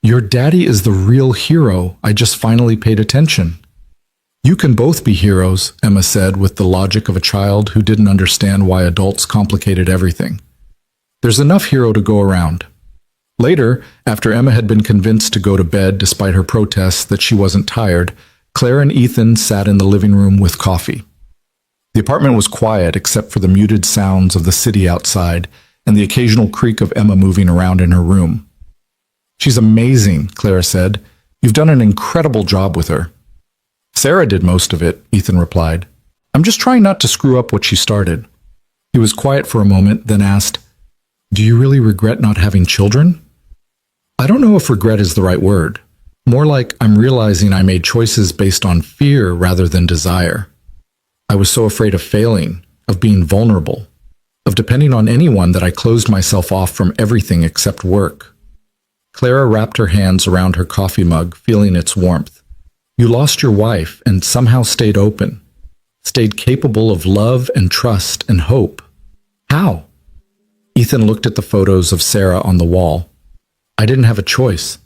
[SPEAKER 1] Your daddy is the real hero. I just finally paid attention. You can both be heroes, Emma said with the logic of a child who didn't understand why adults complicated everything. There's enough hero to go around. Later, after Emma had been convinced to go to bed despite her protests that she wasn't tired, Claire and Ethan sat in the living room with coffee. The apartment was quiet except for the muted sounds of the city outside and the occasional creak of Emma moving around in her room. She's amazing, Clara said. You've done an incredible job with her. Sarah did most of it, Ethan replied. I'm just trying not to screw up what she started. He was quiet for a moment, then asked, Do you really regret not having children? I don't know if regret is the right word. More like I'm realizing I made choices based on fear rather than desire. I was so afraid of failing, of being vulnerable, of depending on anyone that I closed myself off from everything except work. Clara wrapped her hands around her coffee mug, feeling its warmth. You lost your wife and somehow stayed open, stayed capable of love and trust and hope. How? Ethan looked at the photos of Sarah on the wall. I didn't have a choice.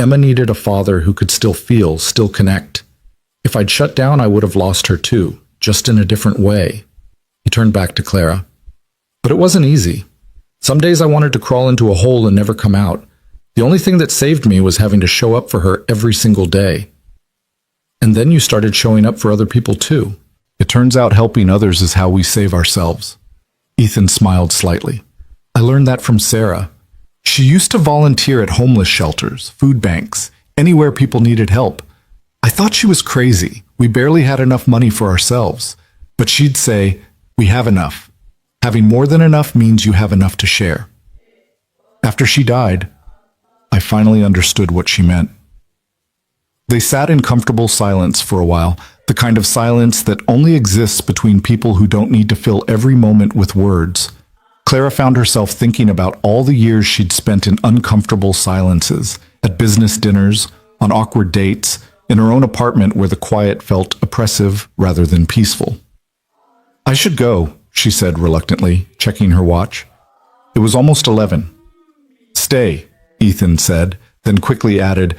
[SPEAKER 1] Emma needed a father who could still feel, still connect. If I'd shut down, I would have lost her too, just in a different way. He turned back to Clara. But it wasn't easy. Some days I wanted to crawl into a hole and never come out. The only thing that saved me was having to show up for her every single day. And then you started showing up for other people too. It turns out helping others is how we save ourselves. Ethan smiled slightly. I learned that from Sarah. She used to volunteer at homeless shelters, food banks, anywhere people needed help. I thought she was crazy. We barely had enough money for ourselves. But she'd say, we have enough. Having more than enough means you have enough to share. After she died, I finally understood what she meant. They sat in comfortable silence for a while, the kind of silence that only exists between people who don't need to fill every moment with words. Clara found herself thinking about all the years she'd spent in uncomfortable silences, at business dinners, on awkward dates, in her own apartment where the quiet felt oppressive rather than peaceful. I should go, she said reluctantly, checking her watch. It was almost 11. Stay, Ethan said, then quickly added,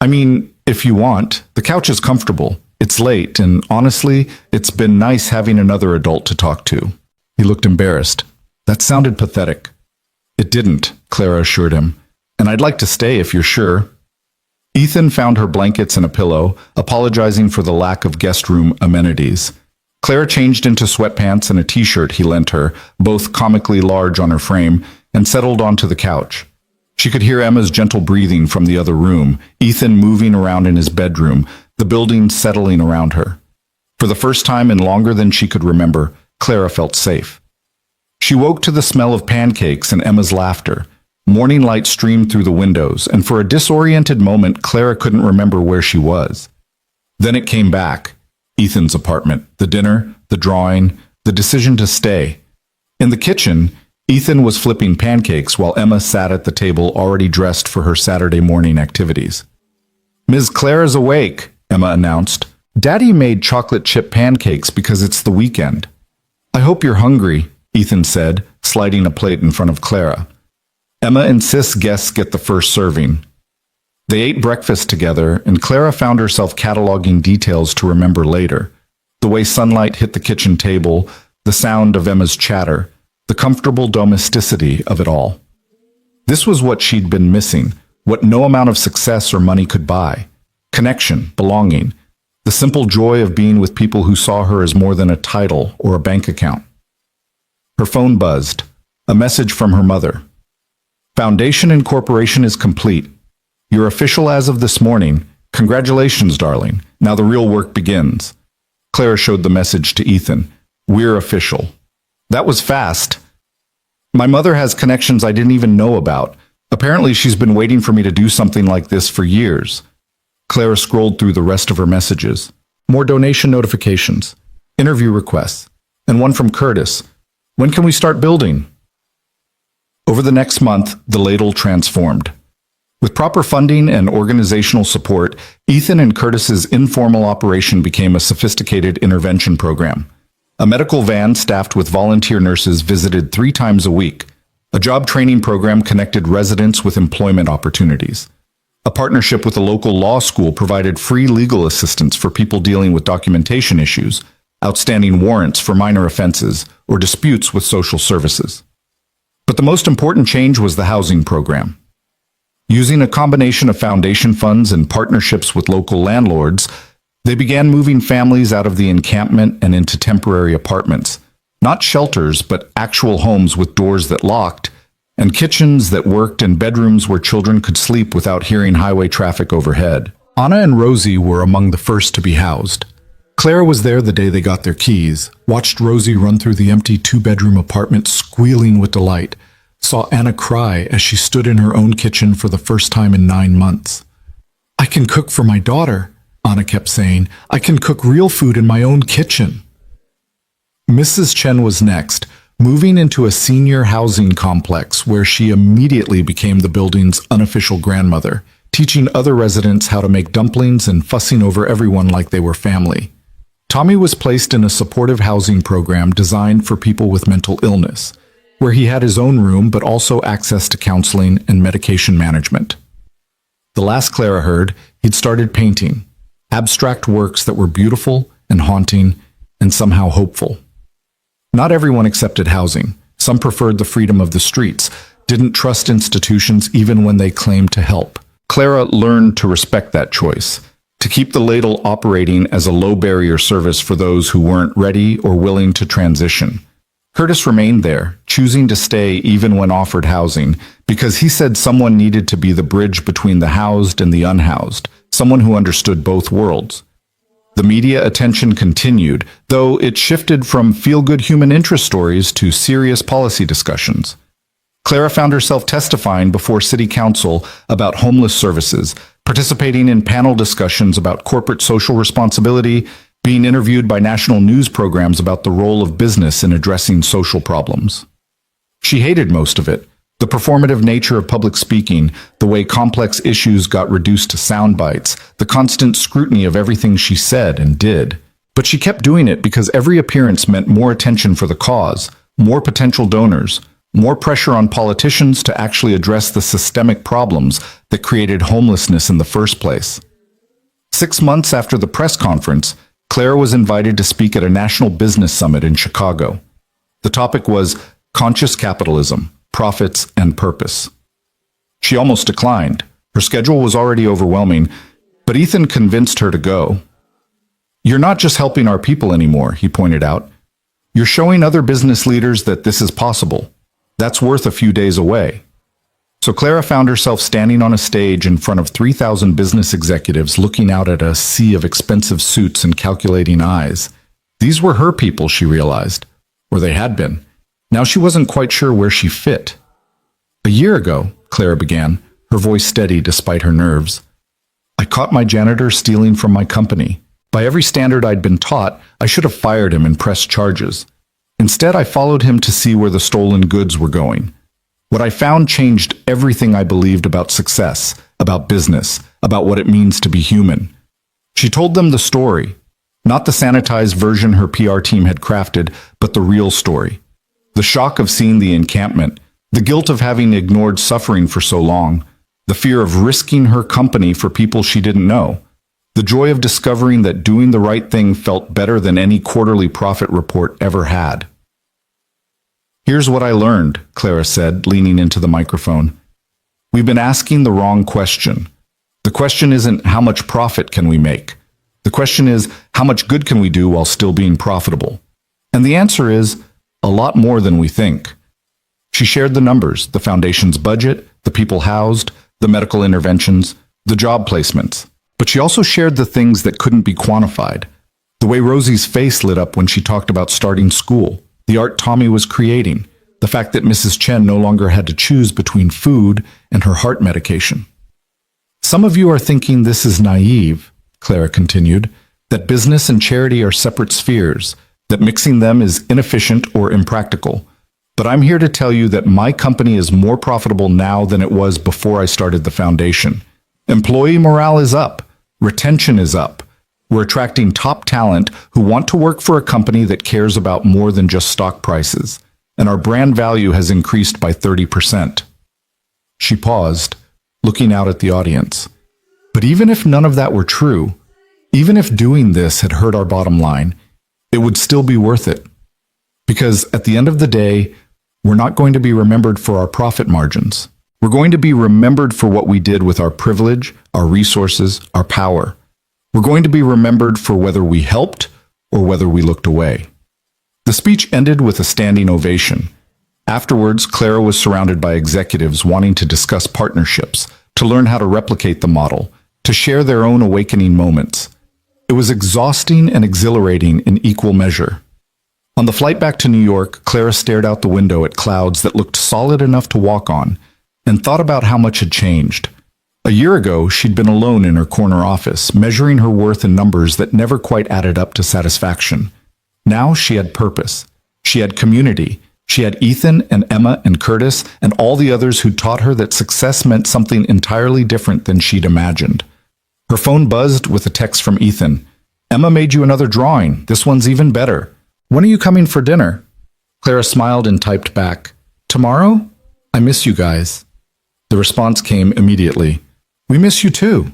[SPEAKER 1] I mean, if you want, the couch is comfortable. It's late, and honestly, it's been nice having another adult to talk to. He looked embarrassed. That sounded pathetic. It didn't, Clara assured him, and I'd like to stay if you're sure. Ethan found her blankets and a pillow, apologizing for the lack of guest room amenities. Clara changed into sweatpants and a t-shirt he lent her, both comically large on her frame, and settled onto the couch. She could hear Emma's gentle breathing from the other room, Ethan moving around in his bedroom, the building settling around her. For the first time in longer than she could remember, Clara felt safe. She woke to the smell of pancakes and Emma's laughter. Morning light streamed through the windows, and for a disoriented moment, Clara couldn't remember where she was. Then it came back. Ethan's apartment, the dinner, the drawing, the decision to stay. In the kitchen, Ethan was flipping pancakes while Emma sat at the table already dressed for her Saturday morning activities. Ms. Clara's awake, Emma announced. Daddy made chocolate chip pancakes because it's the weekend. I hope you're hungry, Ethan said, sliding a plate in front of Clara. Emma insists guests get the first serving. They ate breakfast together, and Clara found herself cataloging details to remember later. The way sunlight hit the kitchen table, the sound of Emma's chatter, the comfortable domesticity of it all. This was what she'd been missing, what no amount of success or money could buy. Connection, belonging, the simple joy of being with people who saw her as more than a title or a bank account. Her phone buzzed, a message from her mother. Foundation incorporation is complete. You're official as of this morning. Congratulations, darling. Now the real work begins. Clara showed the message to Ethan. We're official. That was fast. My mother has connections I didn't even know about. Apparently she's been waiting for me to do something like this for years. Clara scrolled through the rest of her messages. More donation notifications, interview requests, and one from Curtis. When can we start building? Over the next month, the ladle transformed. With proper funding and organizational support, Ethan and Curtis's informal operation became a sophisticated intervention program. A medical van staffed with volunteer nurses visited 3 times a week. A job training program connected residents with employment opportunities. A partnership with a local law school provided free legal assistance for people dealing with documentation issues, outstanding warrants for minor offenses, or disputes with social services. But the most important change was the housing program. Using a combination of foundation funds and partnerships with local landlords, they began moving families out of the encampment and into temporary apartments. Not shelters, but actual homes with doors that locked, and kitchens that worked and bedrooms where children could sleep without hearing highway traffic overhead. Anna and Rosie were among the first to be housed. Clara was there the day they got their keys, watched Rosie run through the empty two-bedroom apartment squealing with delight, saw Anna cry as she stood in her own kitchen for the first time in 9 months. "I can cook for my daughter," Anna kept saying. "I can cook real food in my own kitchen." Mrs. Chen was next, moving into a senior housing complex where she immediately became the building's unofficial grandmother, teaching other residents how to make dumplings and fussing over everyone like they were family. Tommy was placed in a supportive housing program designed for people with mental illness, where he had his own room but also access to counseling and medication management. The last Clara heard, he'd started painting, abstract works that were beautiful and haunting and somehow hopeful. Not everyone accepted housing. Some preferred the freedom of the streets, didn't trust institutions even when they claimed to help. Clara learned to respect that choice, to keep the ladle operating as a low-barrier service for those who weren't ready or willing to transition. Curtis remained there, choosing to stay even when offered housing, because he said someone needed to be the bridge between the housed and the unhoused, someone who understood both worlds. The media attention continued, though it shifted from feel-good human interest stories to serious policy discussions. Clara found herself testifying before City Council about homeless services, participating in panel discussions about corporate social responsibility, being interviewed by national news programs about the role of business in addressing social problems. She hated most of it, the performative nature of public speaking, the way complex issues got reduced to sound bites, the constant scrutiny of everything she said and did. But she kept doing it because every appearance meant more attention for the cause, more potential donors, more pressure on politicians to actually address the systemic problems that created homelessness in the first place. 6 months after the press conference, Clara was invited to speak at a national business summit in Chicago. The topic was conscious capitalism, profits, and purpose. She almost declined. Her schedule was already overwhelming, but Ethan convinced her to go. "You're not just helping our people anymore," he pointed out. "You're showing other business leaders that this is possible. That's worth a few days away." So Clara found herself standing on a stage in front of 3,000 business executives looking out at a sea of expensive suits and calculating eyes. These were her people, she realized, or they had been. Now she wasn't quite sure where she fit. "A year ago," Clara began, her voice steady despite her nerves, "I caught my janitor stealing from my company. By every standard I'd been taught, I should have fired him and pressed charges. Instead, I followed him to see where the stolen goods were going. What I found changed everything I believed about success, about business, about what it means to be human." She told them the story, not the sanitized version her PR team had crafted, but the real story. The shock of seeing the encampment, the guilt of having ignored suffering for so long, the fear of risking her company for people she didn't know, the joy of discovering that doing the right thing felt better than any quarterly profit report ever had. "Here's what I learned," Clara said, leaning into the microphone. "We've been asking the wrong question. The question isn't how much profit can we make. The question is how much good can we do while still being profitable? And the answer is a lot more than we think." She shared the numbers, the foundation's budget, the people housed, the medical interventions, the job placements. But she also shared the things that couldn't be quantified. The way Rosie's face lit up when she talked about starting school, the art Tommy was creating, the fact that Mrs. Chen no longer had to choose between food and her heart medication. "Some of you are thinking this is naive," Clara continued, "that business and charity are separate spheres, that mixing them is inefficient or impractical. But I'm here to tell you that my company is more profitable now than it was before I started the foundation. Employee morale is up. Retention is up. We're attracting top talent who want to work for a company that cares about more than just stock prices. And our brand value has increased by 30%. She paused, looking out at the audience. But even if none of that were true, even if doing this had hurt our bottom line, it would still be worth it. Because at the end of the day, we're not going to be remembered for our profit margins. We're going to be remembered for what we did with our privilege, our resources, our power. We're going to be remembered for whether we helped or whether we looked away. The speech ended with a standing ovation. Afterwards, Clara was surrounded by executives wanting to discuss partnerships, to learn how to replicate the model, to share their own awakening moments. It was exhausting and exhilarating in equal measure. On the flight back to New York, Clara stared out the window at clouds that looked solid enough to walk on and thought about how much had changed. A year ago, she'd been alone in her corner office, measuring her worth in numbers that never quite added up to satisfaction. Now she had purpose. She had community. She had Ethan and Emma and Curtis and all the others who taught her that success meant something entirely different than she'd imagined. Her phone buzzed with a text from Ethan. "Emma made you another drawing. This one's even better. When are you coming for dinner?" Clara smiled and typed back, "Tomorrow? I miss you guys." The response came immediately. "We miss you too."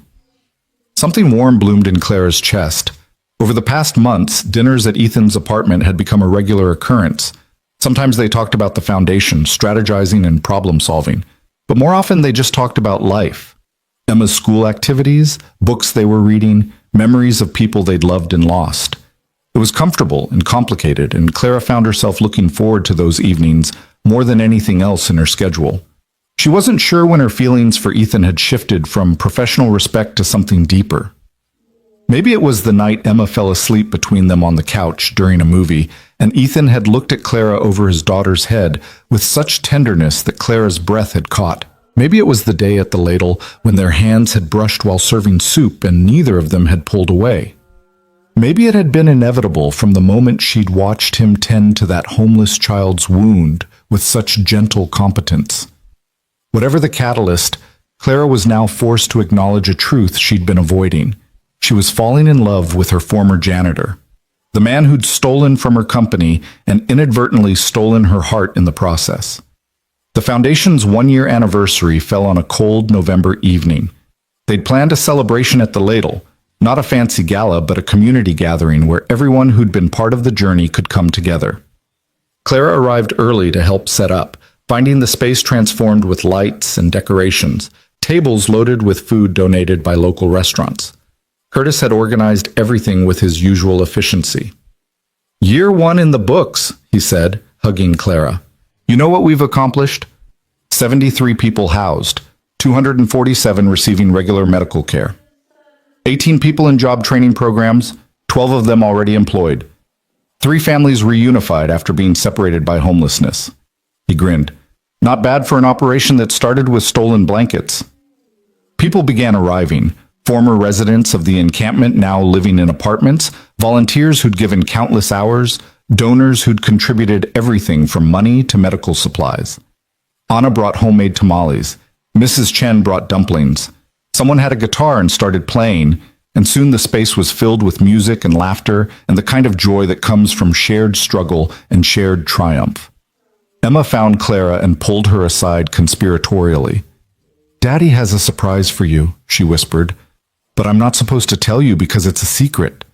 [SPEAKER 1] Something warm bloomed in Clara's chest. Over the past months, dinners at Ethan's apartment had become a regular occurrence. Sometimes they talked about the foundation, strategizing and problem solving, but more often they just talked about life. Emma's school activities, books they were reading, memories of people they'd loved and lost. It was comfortable and complicated, and Clara found herself looking forward to those evenings more than anything else in her schedule. She wasn't sure when her feelings for Ethan had shifted from professional respect to something deeper. Maybe it was the night Emma fell asleep between them on the couch during a movie, and Ethan had looked at Clara over his daughter's head with such tenderness that Clara's breath had caught. Maybe it was the day at the ladle when their hands had brushed while serving soup and neither of them had pulled away. Maybe it had been inevitable from the moment she'd watched him tend to that homeless child's wound with such gentle competence. Whatever the catalyst, Clara was now forced to acknowledge a truth she'd been avoiding. She was falling in love with her former janitor, the man who'd stolen from her company and inadvertently stolen her heart in the process. The foundation's one-year anniversary fell on a cold November evening. They'd planned a celebration at the ladle, not a fancy gala, but a community gathering where everyone who'd been part of the journey could come together. Clara arrived early to help set up, finding the space transformed with lights and decorations, tables loaded with food donated by local restaurants. Curtis had organized everything with his usual efficiency. "Year one in the books," he said, hugging Clara. "You know what we've accomplished? 73 people housed, 247 receiving regular medical care. 18 people in job training programs, 12 of them already employed. 3 families reunified after being separated by homelessness." He grinned. "Not bad for an operation that started with stolen blankets." People began arriving. Former residents of the encampment now living in apartments, volunteers who'd given countless hours, donors who'd contributed everything from money to medical supplies. Anna brought homemade tamales. Mrs. Chen brought dumplings. Someone had a guitar and started playing, and soon the space was filled with music and laughter and the kind of joy that comes from shared struggle and shared triumph. Emma found Clara and pulled her aside conspiratorially. "Daddy has a surprise for you," she whispered. "But I'm not supposed to tell you because it's a secret."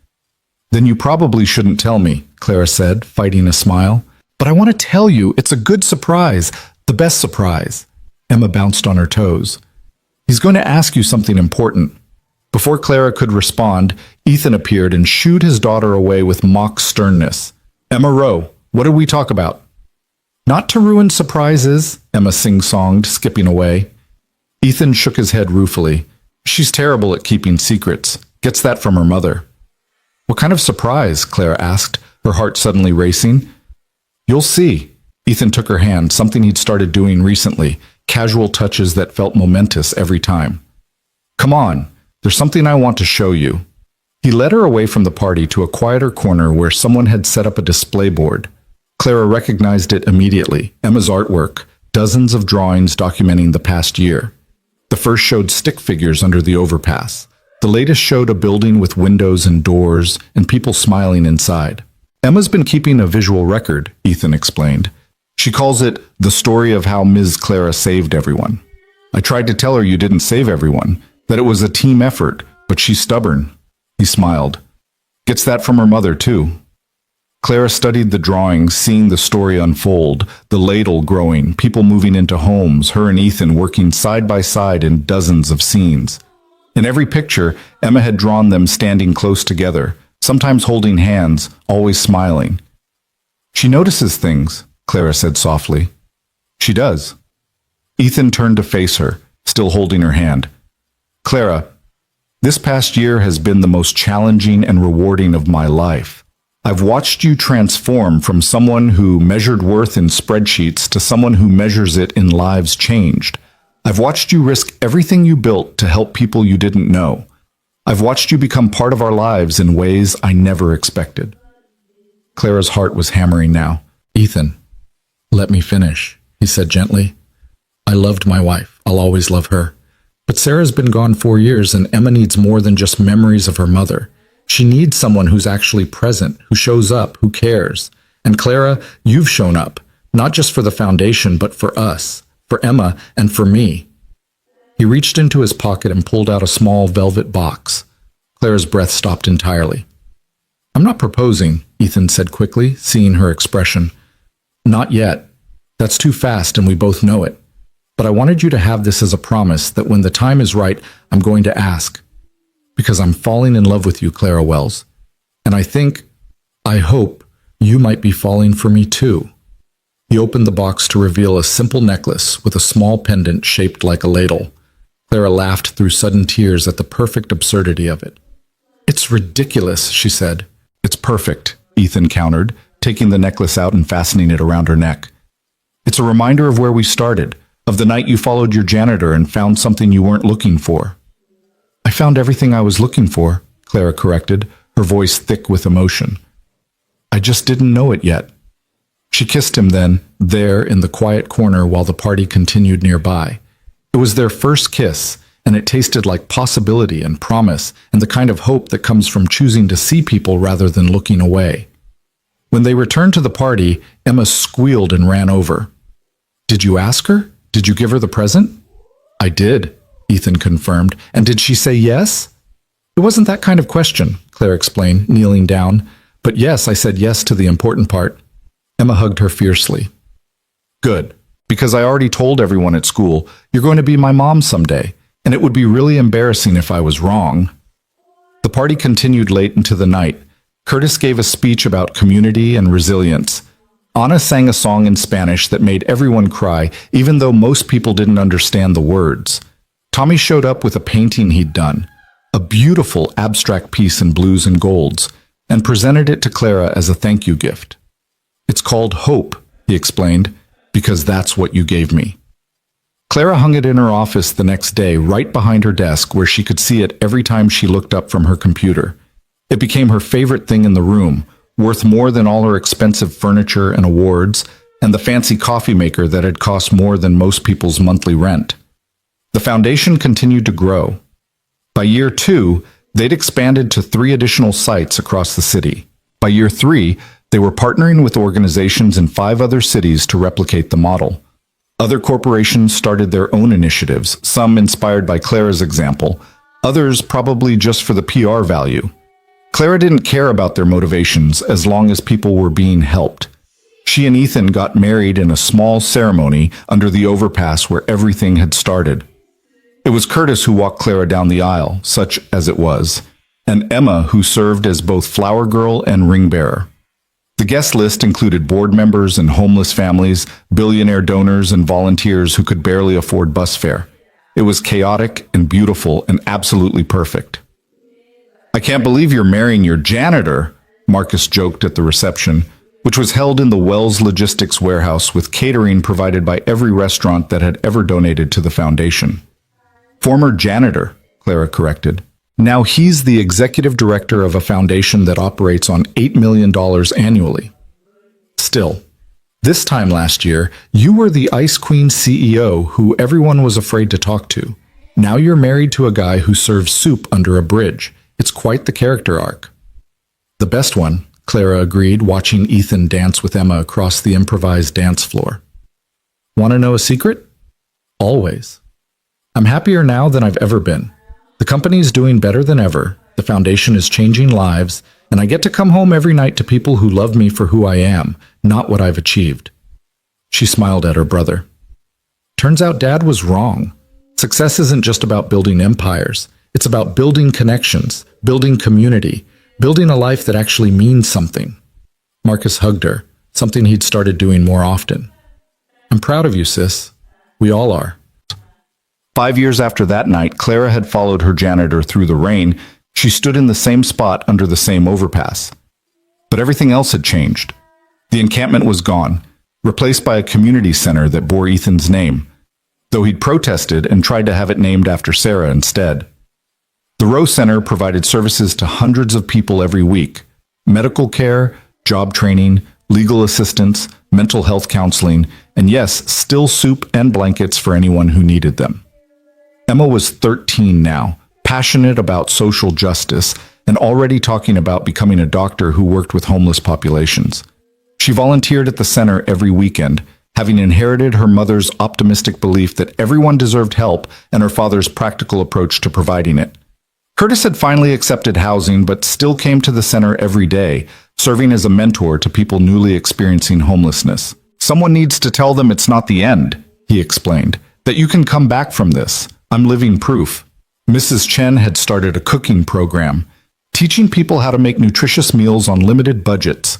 [SPEAKER 1] "Then you probably shouldn't tell me," Clara said, fighting a smile. "But I want to tell you, it's a good surprise, the best surprise." Emma bounced on her toes. "He's going to ask you something important." Before Clara could respond, Ethan appeared and shooed his daughter away with mock sternness. "Emma Rowe, what did we talk about?" "Not to ruin surprises," Emma sing-songed, skipping away. Ethan shook his head ruefully. "She's terrible at keeping secrets. Gets that from her mother." "What kind of surprise?" Clara asked, her heart suddenly racing. "You'll see." Ethan took her hand, something he'd started doing recently, casual touches that felt momentous every time. "Come on, there's something I want to show you." He led her away from the party to a quieter corner where someone had set up a display board. Clara recognized it immediately, Emma's artwork, dozens of drawings documenting the past year. The first showed stick figures under the overpass. The latest showed a building with windows and doors and people smiling inside. "Emma's been keeping a visual record," Ethan explained. "She calls it the story of how Ms. Clara saved everyone. I tried to tell her you didn't save everyone, that it was a team effort, but she's stubborn." He smiled. "Gets that from her mother, too." Clara studied the drawings, seeing the story unfold, the ladle growing, people moving into homes, her and Ethan working side by side in dozens of scenes. In every picture, Emma had drawn them standing close together, sometimes holding hands, always smiling. "She notices things," Clara said softly. "She does." Ethan turned to face her, still holding her hand. "Clara, This past year has been the most challenging and rewarding of my life. I've watched you transform from someone who measured worth in spreadsheets to someone who measures it in lives changed. I've watched you risk everything you built to help people you didn't know. I've watched you become part of our lives in ways I never expected. Clara's heart was hammering now.
[SPEAKER 2] Ethan, let me finish, he said gently. I loved my wife. I'll always love her. But Sarah's been gone 4 years, and Emma needs more than just memories of her mother. She needs someone who's actually present, who shows up, who cares. And Clara, you've shown up, not just for the foundation, but for us, for Emma, and for me. He reached into his pocket and pulled out a small velvet box. Clara's breath stopped entirely. I'm not proposing, Ethan said quickly, seeing her expression. Not yet. That's too fast, and we both know it. But I wanted you to have this as a promise that when the time is right, I'm going to ask. Because I'm falling in love with you, Clara Wells. And I hope, you might be falling for me too. He opened the box to reveal a simple necklace with a small pendant shaped like a ladle. Clara laughed through sudden tears at the perfect absurdity of it. It's ridiculous, she said.
[SPEAKER 1] It's perfect, Ethan countered, taking the necklace out and fastening it around her neck. It's a reminder of where we started, of the night you followed your janitor and found something you weren't looking for. I found everything I was looking for, Clara corrected, her voice thick with emotion. I just didn't know it yet. She kissed him then, there in the quiet corner while the party continued nearby. It was their first kiss, and it tasted like possibility and promise and the kind of hope that comes from choosing to see people rather than looking away. When they returned to the party, Emma squealed and ran over. Did you ask her? Did you give her the present? I did, Ethan confirmed. And did she say yes? It wasn't that kind of question, Claire explained, kneeling down. But yes, I said yes to the important part. Emma hugged her fiercely. Good, because I already told everyone at school, you're going to be my mom someday, and it would be really embarrassing if I was wrong. The party continued late into the night. Curtis gave a speech about community and resilience. Anna sang a song in Spanish that made everyone cry, even though most people didn't understand the words. Tommy showed up with a painting he'd done, a beautiful abstract piece in blues and golds, and presented it to Clara as a thank you gift. It's called Hope, he explained, because that's what you gave me. Clara hung it in her office the next day, right behind her desk, where she could see it every time she looked up from her computer. It became her favorite thing in the room, worth more than all her expensive furniture and awards, and the fancy coffee maker that had cost more than most people's monthly rent. The foundation continued to grow. By year 2, they'd expanded to 3 additional sites across the city. By year 3, they were partnering with organizations in 5 other cities to replicate the model. Other corporations started their own initiatives, some inspired by Clara's example, others probably just for the PR value. Clara didn't care about their motivations as long as people were being helped. She and Ethan got married in a small ceremony under the overpass where everything had started. It was Curtis who walked Clara down the aisle, such as it was, and Emma who served as both flower girl and ring bearer. The guest list included board members and homeless families, billionaire donors and volunteers who could barely afford bus fare. It was chaotic and beautiful and absolutely perfect. I can't believe you're marrying your janitor, Marcus joked at the reception, which was held in the Wells Logistics warehouse with catering provided by every restaurant that had ever donated to the foundation. Former janitor, Clara corrected. Now he's the executive director of a foundation that operates on $8 million annually. Still, this time last year, you were the Ice Queen CEO who everyone was afraid to talk to. Now you're married to a guy who serves soup under a bridge. It's quite the character arc. The best one, Clara agreed, watching Ethan dance with Emma across the improvised dance floor. Want to know a secret? Always. I'm happier now than I've ever been. The company's doing better than ever, the foundation is changing lives, and I get to come home every night to people who love me for who I am, not what I've achieved. She smiled at her brother. Turns out Dad was wrong. Success isn't just about building empires. It's about building connections, building community, building a life that actually means something. Marcus hugged her, something he'd started doing more often. I'm proud of you, sis. We all are. 5 years after that night, Clara had followed her janitor through the rain. She stood in the same spot under the same overpass. But everything else had changed. The encampment was gone, replaced by a community center that bore Ethan's name, though he'd protested and tried to have it named after Sarah instead. The Row Center provided services to hundreds of people every week: medical care, job training, legal assistance, mental health counseling, and yes, still soup and blankets for anyone who needed them. Emma was 13 now, passionate about social justice, and already talking about becoming a doctor who worked with homeless populations. She volunteered at the center every weekend, having inherited her mother's optimistic belief that everyone deserved help and her father's practical approach to providing it. Curtis had finally accepted housing, but still came to the center every day, serving as a mentor to people newly experiencing homelessness. "Someone needs to tell them it's not the end," he explained, "that you can come back from this. I'm living proof." Mrs. Chen had started a cooking program, teaching people how to make nutritious meals on limited budgets.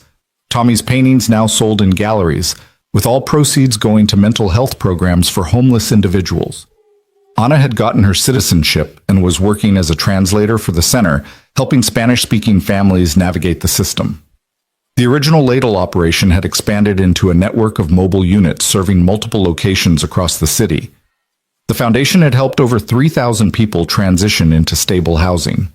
[SPEAKER 1] Tommy's paintings now sold in galleries, with all proceeds going to mental health programs for homeless individuals. Anna had gotten her citizenship and was working as a translator for the center, helping Spanish-speaking families navigate the system. The original ladle operation had expanded into a network of mobile units serving multiple locations across the city. The foundation had helped over 3,000 people transition into stable housing.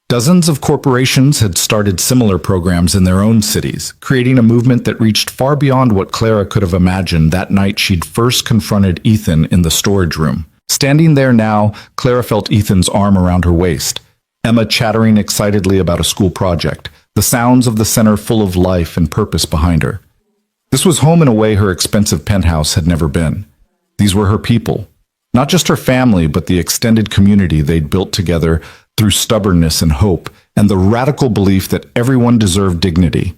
[SPEAKER 1] Dozens of corporations had started similar programs in their own cities, creating a movement that reached far beyond what Clara could have imagined that night she'd first confronted Ethan in the storage room. Standing there now, Clara felt Ethan's arm around her waist, Emma chattering excitedly about a school project, the sounds of the center full of life and purpose behind her. This was home in a way her expensive penthouse had never been. These were her people, not just her family, but the extended community they'd built together through stubbornness and hope, and the radical belief that everyone deserved dignity.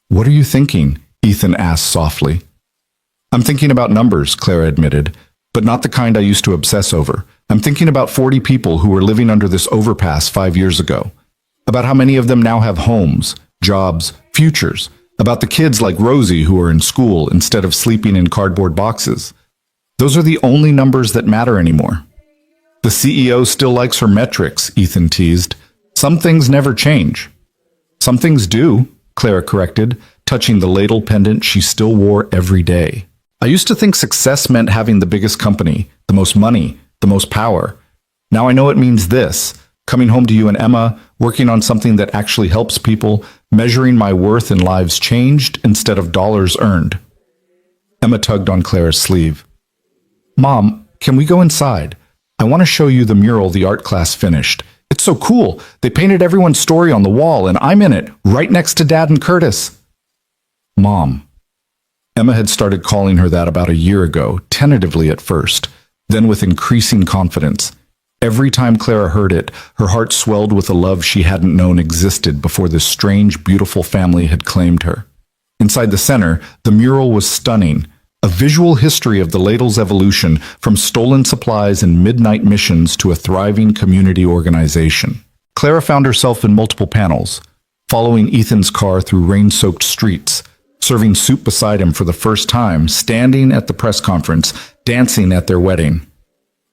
[SPEAKER 1] "What are you thinking?" Ethan asked softly. "I'm thinking about numbers," Clara admitted, "but not the kind I used to obsess over. I'm thinking about 40 people who were living under this overpass 5 years ago. About how many of them now have homes, jobs, futures. About the kids like Rosie who are in school instead of sleeping in cardboard boxes. Those are the only numbers that matter anymore." "The CEO still likes her metrics," Ethan teased. "Some things never change." "Some things do," Clara corrected, touching the ladle pendant she still wore every day. "I used to think success meant having the biggest company, the most money, the most power. Now I know it means this: coming home to you and Emma, working on something that actually helps people, measuring my worth in lives changed instead of dollars earned." Emma tugged on Clara's sleeve. "Mom, can we go inside? I want to show you the mural the art class finished. It's so cool. They painted everyone's story on the wall, and I'm in it, right next to Dad and Curtis." "Mom." Emma had started calling her that about a year ago, tentatively at first, then with increasing confidence. Every time Clara heard it, her heart swelled with a love she hadn't known existed before this strange, beautiful family had claimed her. Inside the center, the mural was stunning, a visual history of the ladle's evolution from stolen supplies and midnight missions to a thriving community organization. Clara found herself in multiple panels, following Ethan's car through rain-soaked streets, serving soup beside him for the first time, standing at the press conference, dancing at their wedding.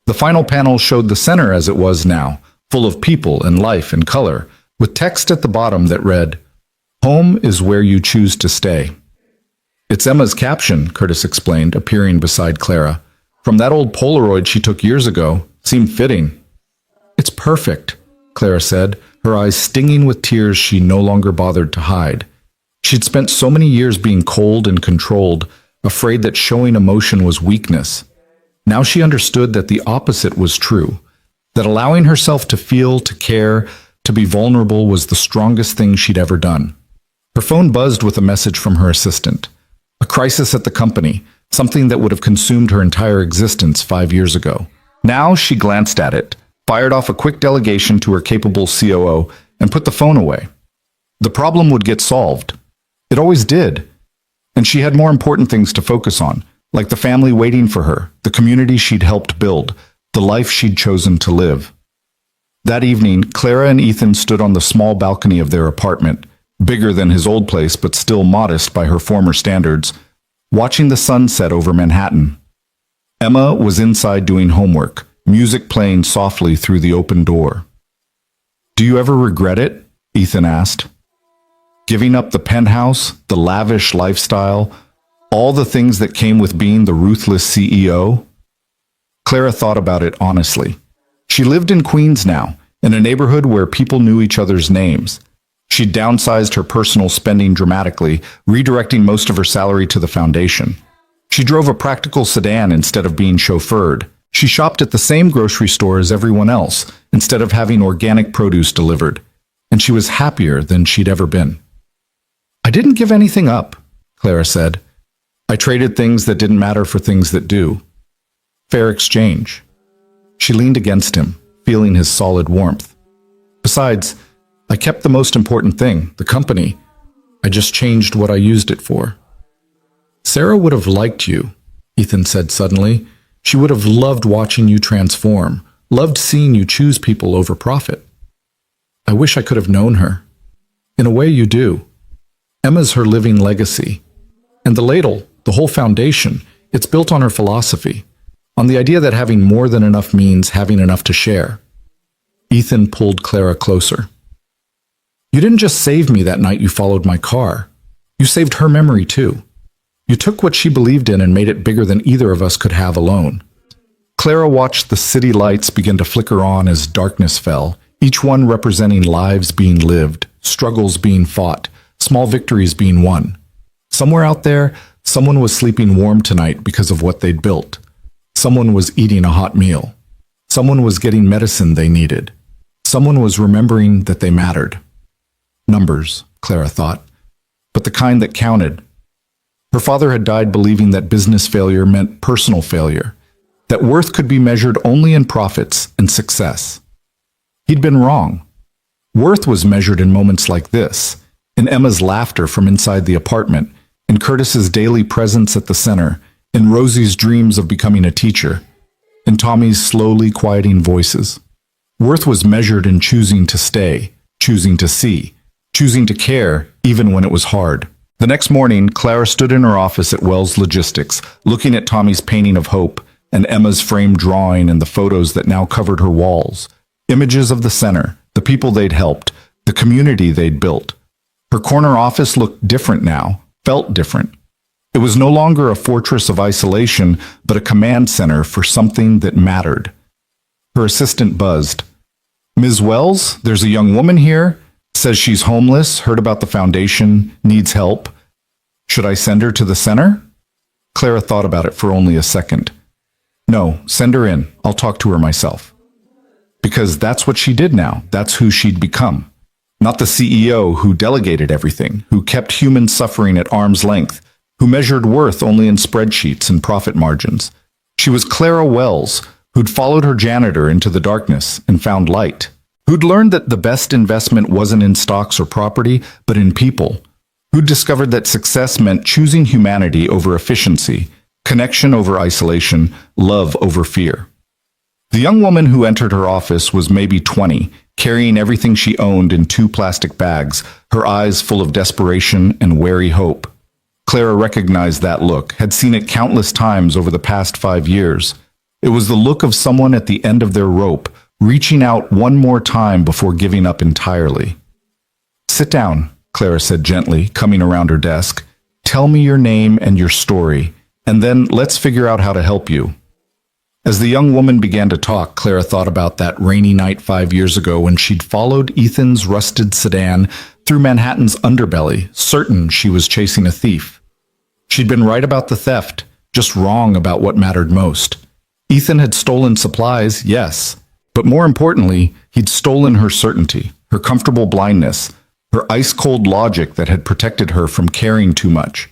[SPEAKER 1] The final panel showed the center as it was now, full of people and life and color, with text at the bottom that read, "Home is where you choose to stay." "It's Emma's caption," Curtis explained, appearing beside Clara. "From that old Polaroid she took years ago. Seemed fitting." "It's perfect," Clara said, her eyes stinging with tears she no longer bothered to hide. She'd spent so many years being cold and controlled, afraid that showing emotion was weakness. Now she understood that the opposite was true, that allowing herself to feel, to care, to be vulnerable was the strongest thing she'd ever done. Her phone buzzed with a message from her assistant. A crisis at the company, something that would have consumed her entire existence 5 years ago. Now she glanced at it, fired off a quick delegation to her capable COO, and put the phone away. The problem would get solved. It always did. And she had more important things to focus on, like the family waiting for her, the community she'd helped build, the life she'd chosen to live. That evening, Clara and Ethan stood on the small balcony of their apartment, bigger than his old place but still modest by her former standards, watching the sun set over Manhattan. Emma was inside doing homework, music playing softly through the open door. "Do you ever regret it?" Ethan asked. "Giving up the penthouse, the lavish lifestyle, all the things that came with being the ruthless CEO?" Clara thought about it honestly. She lived in Queens now, in a neighborhood where people knew each other's names. She'd downsized her personal spending dramatically, redirecting most of her salary to the foundation. She drove a practical sedan instead of being chauffeured. She shopped at the same grocery store as everyone else, instead of having organic produce delivered. And she was happier than she'd ever been. "I didn't give anything up," Clara said. "I traded things that didn't matter for things that do. Fair exchange." She leaned against him, feeling his solid warmth. "Besides, I kept the most important thing, the company. I just changed what I used it for." "Sarah would have liked you," Ethan said suddenly. "She would have loved watching you transform, loved seeing you choose people over profit." "I wish I could have known her." "In a way you do. Emma's her living legacy. And the ladle, the whole foundation, it's built on her philosophy, on the idea that having more than enough means having enough to share." Ethan pulled Clara closer. "You didn't just save me that night you followed my car. You saved her memory too. You took what she believed in and made it bigger than either of us could have alone." Clara watched the city lights begin to flicker on as darkness fell, each one representing lives being lived, struggles being fought, small victories being won. Somewhere out there, someone was sleeping warm tonight because of what they'd built. Someone was eating a hot meal. Someone was getting medicine they needed. Someone was remembering that they mattered. Numbers, Clara thought, but the kind that counted. Her father had died believing that business failure meant personal failure, that worth could be measured only in profits and success. He'd been wrong. Worth was measured in moments like this, in Emma's laughter from inside the apartment, in Curtis's daily presence at the center, in Rosie's dreams of becoming a teacher, in Tommy's slowly quieting voices. Worth was measured in choosing to stay, choosing to see, choosing to care, even when it was hard. The next morning, Clara stood in her office at Wells Logistics, looking at Tommy's painting of hope and Emma's framed drawing and the photos that now covered her walls. Images of the center, the people they'd helped, the community they'd built. Her corner office looked different now, felt different. It was no longer a fortress of isolation, but a command center for something that mattered. Her assistant buzzed. "Ms. Wells, there's a young woman here. Says she's homeless, heard about the foundation, needs help. Should I send her to the center?" Clara thought about it for only a second. "No, send her in. I'll talk to her myself." Because that's what she did now. That's who she'd become. Not the CEO who delegated everything, who kept human suffering at arm's length, who measured worth only in spreadsheets and profit margins. She was Clara Wells, who'd followed her janitor into the darkness and found light. Who'd learned that the best investment wasn't in stocks or property, but in people. Who'd discovered that success meant choosing humanity over efficiency, connection over isolation, love over fear. The young woman who entered her office was maybe 20, carrying everything she owned in 2 plastic bags, her eyes full of desperation and wary hope. Clara recognized that look, had seen it countless times over the past 5 years. It was the look of someone at the end of their rope, reaching out one more time before giving up entirely. "Sit down," Clara said gently, coming around her desk. "Tell me your name and your story, and then let's figure out how to help you." As the young woman began to talk, Clara thought about that rainy night 5 years ago when she'd followed Ethan's rusted sedan through Manhattan's underbelly, certain she was chasing a thief. She'd been right about the theft, just wrong about what mattered most. Ethan had stolen supplies, yes, but more importantly, he'd stolen her certainty, her comfortable blindness, her ice-cold logic that had protected her from caring too much.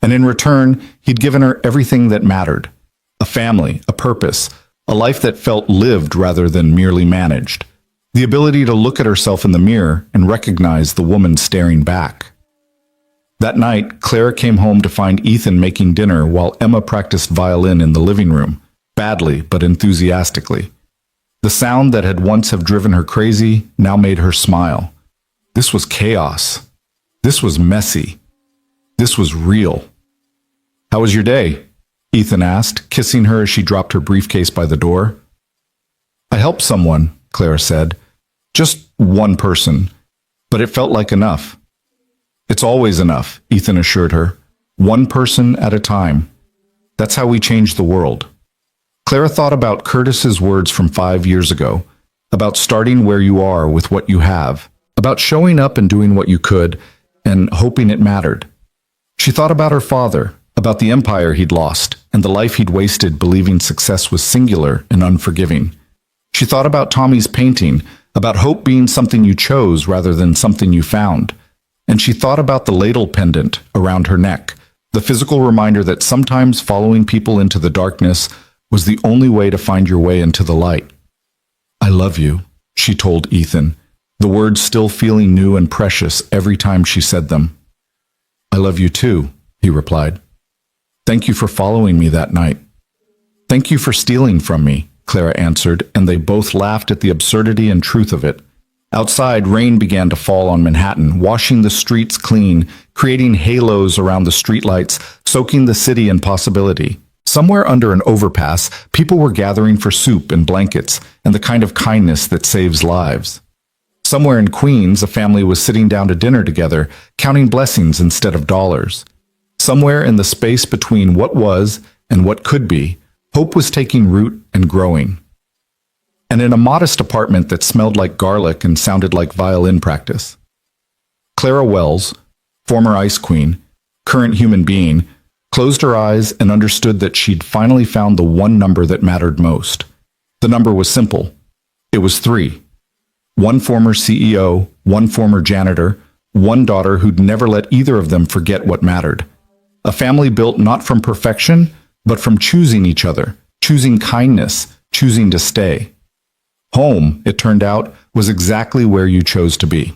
[SPEAKER 1] And in return, he'd given her everything that mattered. A family, a purpose, a life that felt lived rather than merely managed. The ability to look at herself in the mirror and recognize the woman staring back. That night, Clara came home to find Ethan making dinner while Emma practiced violin in the living room, badly but enthusiastically. The sound that had once have driven her crazy now made her smile. This was chaos. This was messy. This was real. "How was your day?" Ethan asked, kissing her as she dropped her briefcase by the door. I helped someone, Clara said. Just one person. But it felt like enough. It's always enough, Ethan assured her. One person at a time. That's how we change the world. Clara thought about Curtis's words from 5 years ago, about starting where you are with what you have, about showing up and doing what you could, and hoping it mattered. She thought about her father, about the empire he'd lost, and the life he'd wasted believing success was singular and unforgiving. She thought about Tommy's painting, about hope being something you chose rather than something you found. And she thought about the ladle pendant around her neck, the physical reminder that sometimes following people into the darkness was the only way to find your way into the light. I love you, she told Ethan, the words still feeling new and precious every time she said them. I love you too, he replied. Thank you for following me that night. Thank you for stealing from me, Clara answered, and they both laughed at the absurdity and truth of it. Outside, rain began to fall on Manhattan, washing the streets clean, creating halos around the streetlights, soaking the city in possibility. Somewhere under an overpass, people were gathering for soup and blankets and the kind of kindness that saves lives. Somewhere in Queens, a family was sitting down to dinner together, counting blessings instead of dollars. Somewhere in the space between what was and what could be, hope was taking root and growing. And in a modest apartment that smelled like garlic and sounded like violin practice, Clara Wells, former ice queen, current human being, closed her eyes and understood that she'd finally found the one number that mattered most. The number was simple. It was 3. One former CEO, one former janitor, one daughter who'd never let either of them forget what mattered. A family built not from perfection, but from choosing each other, choosing kindness, choosing to stay. Home, it turned out, was exactly where you chose to be.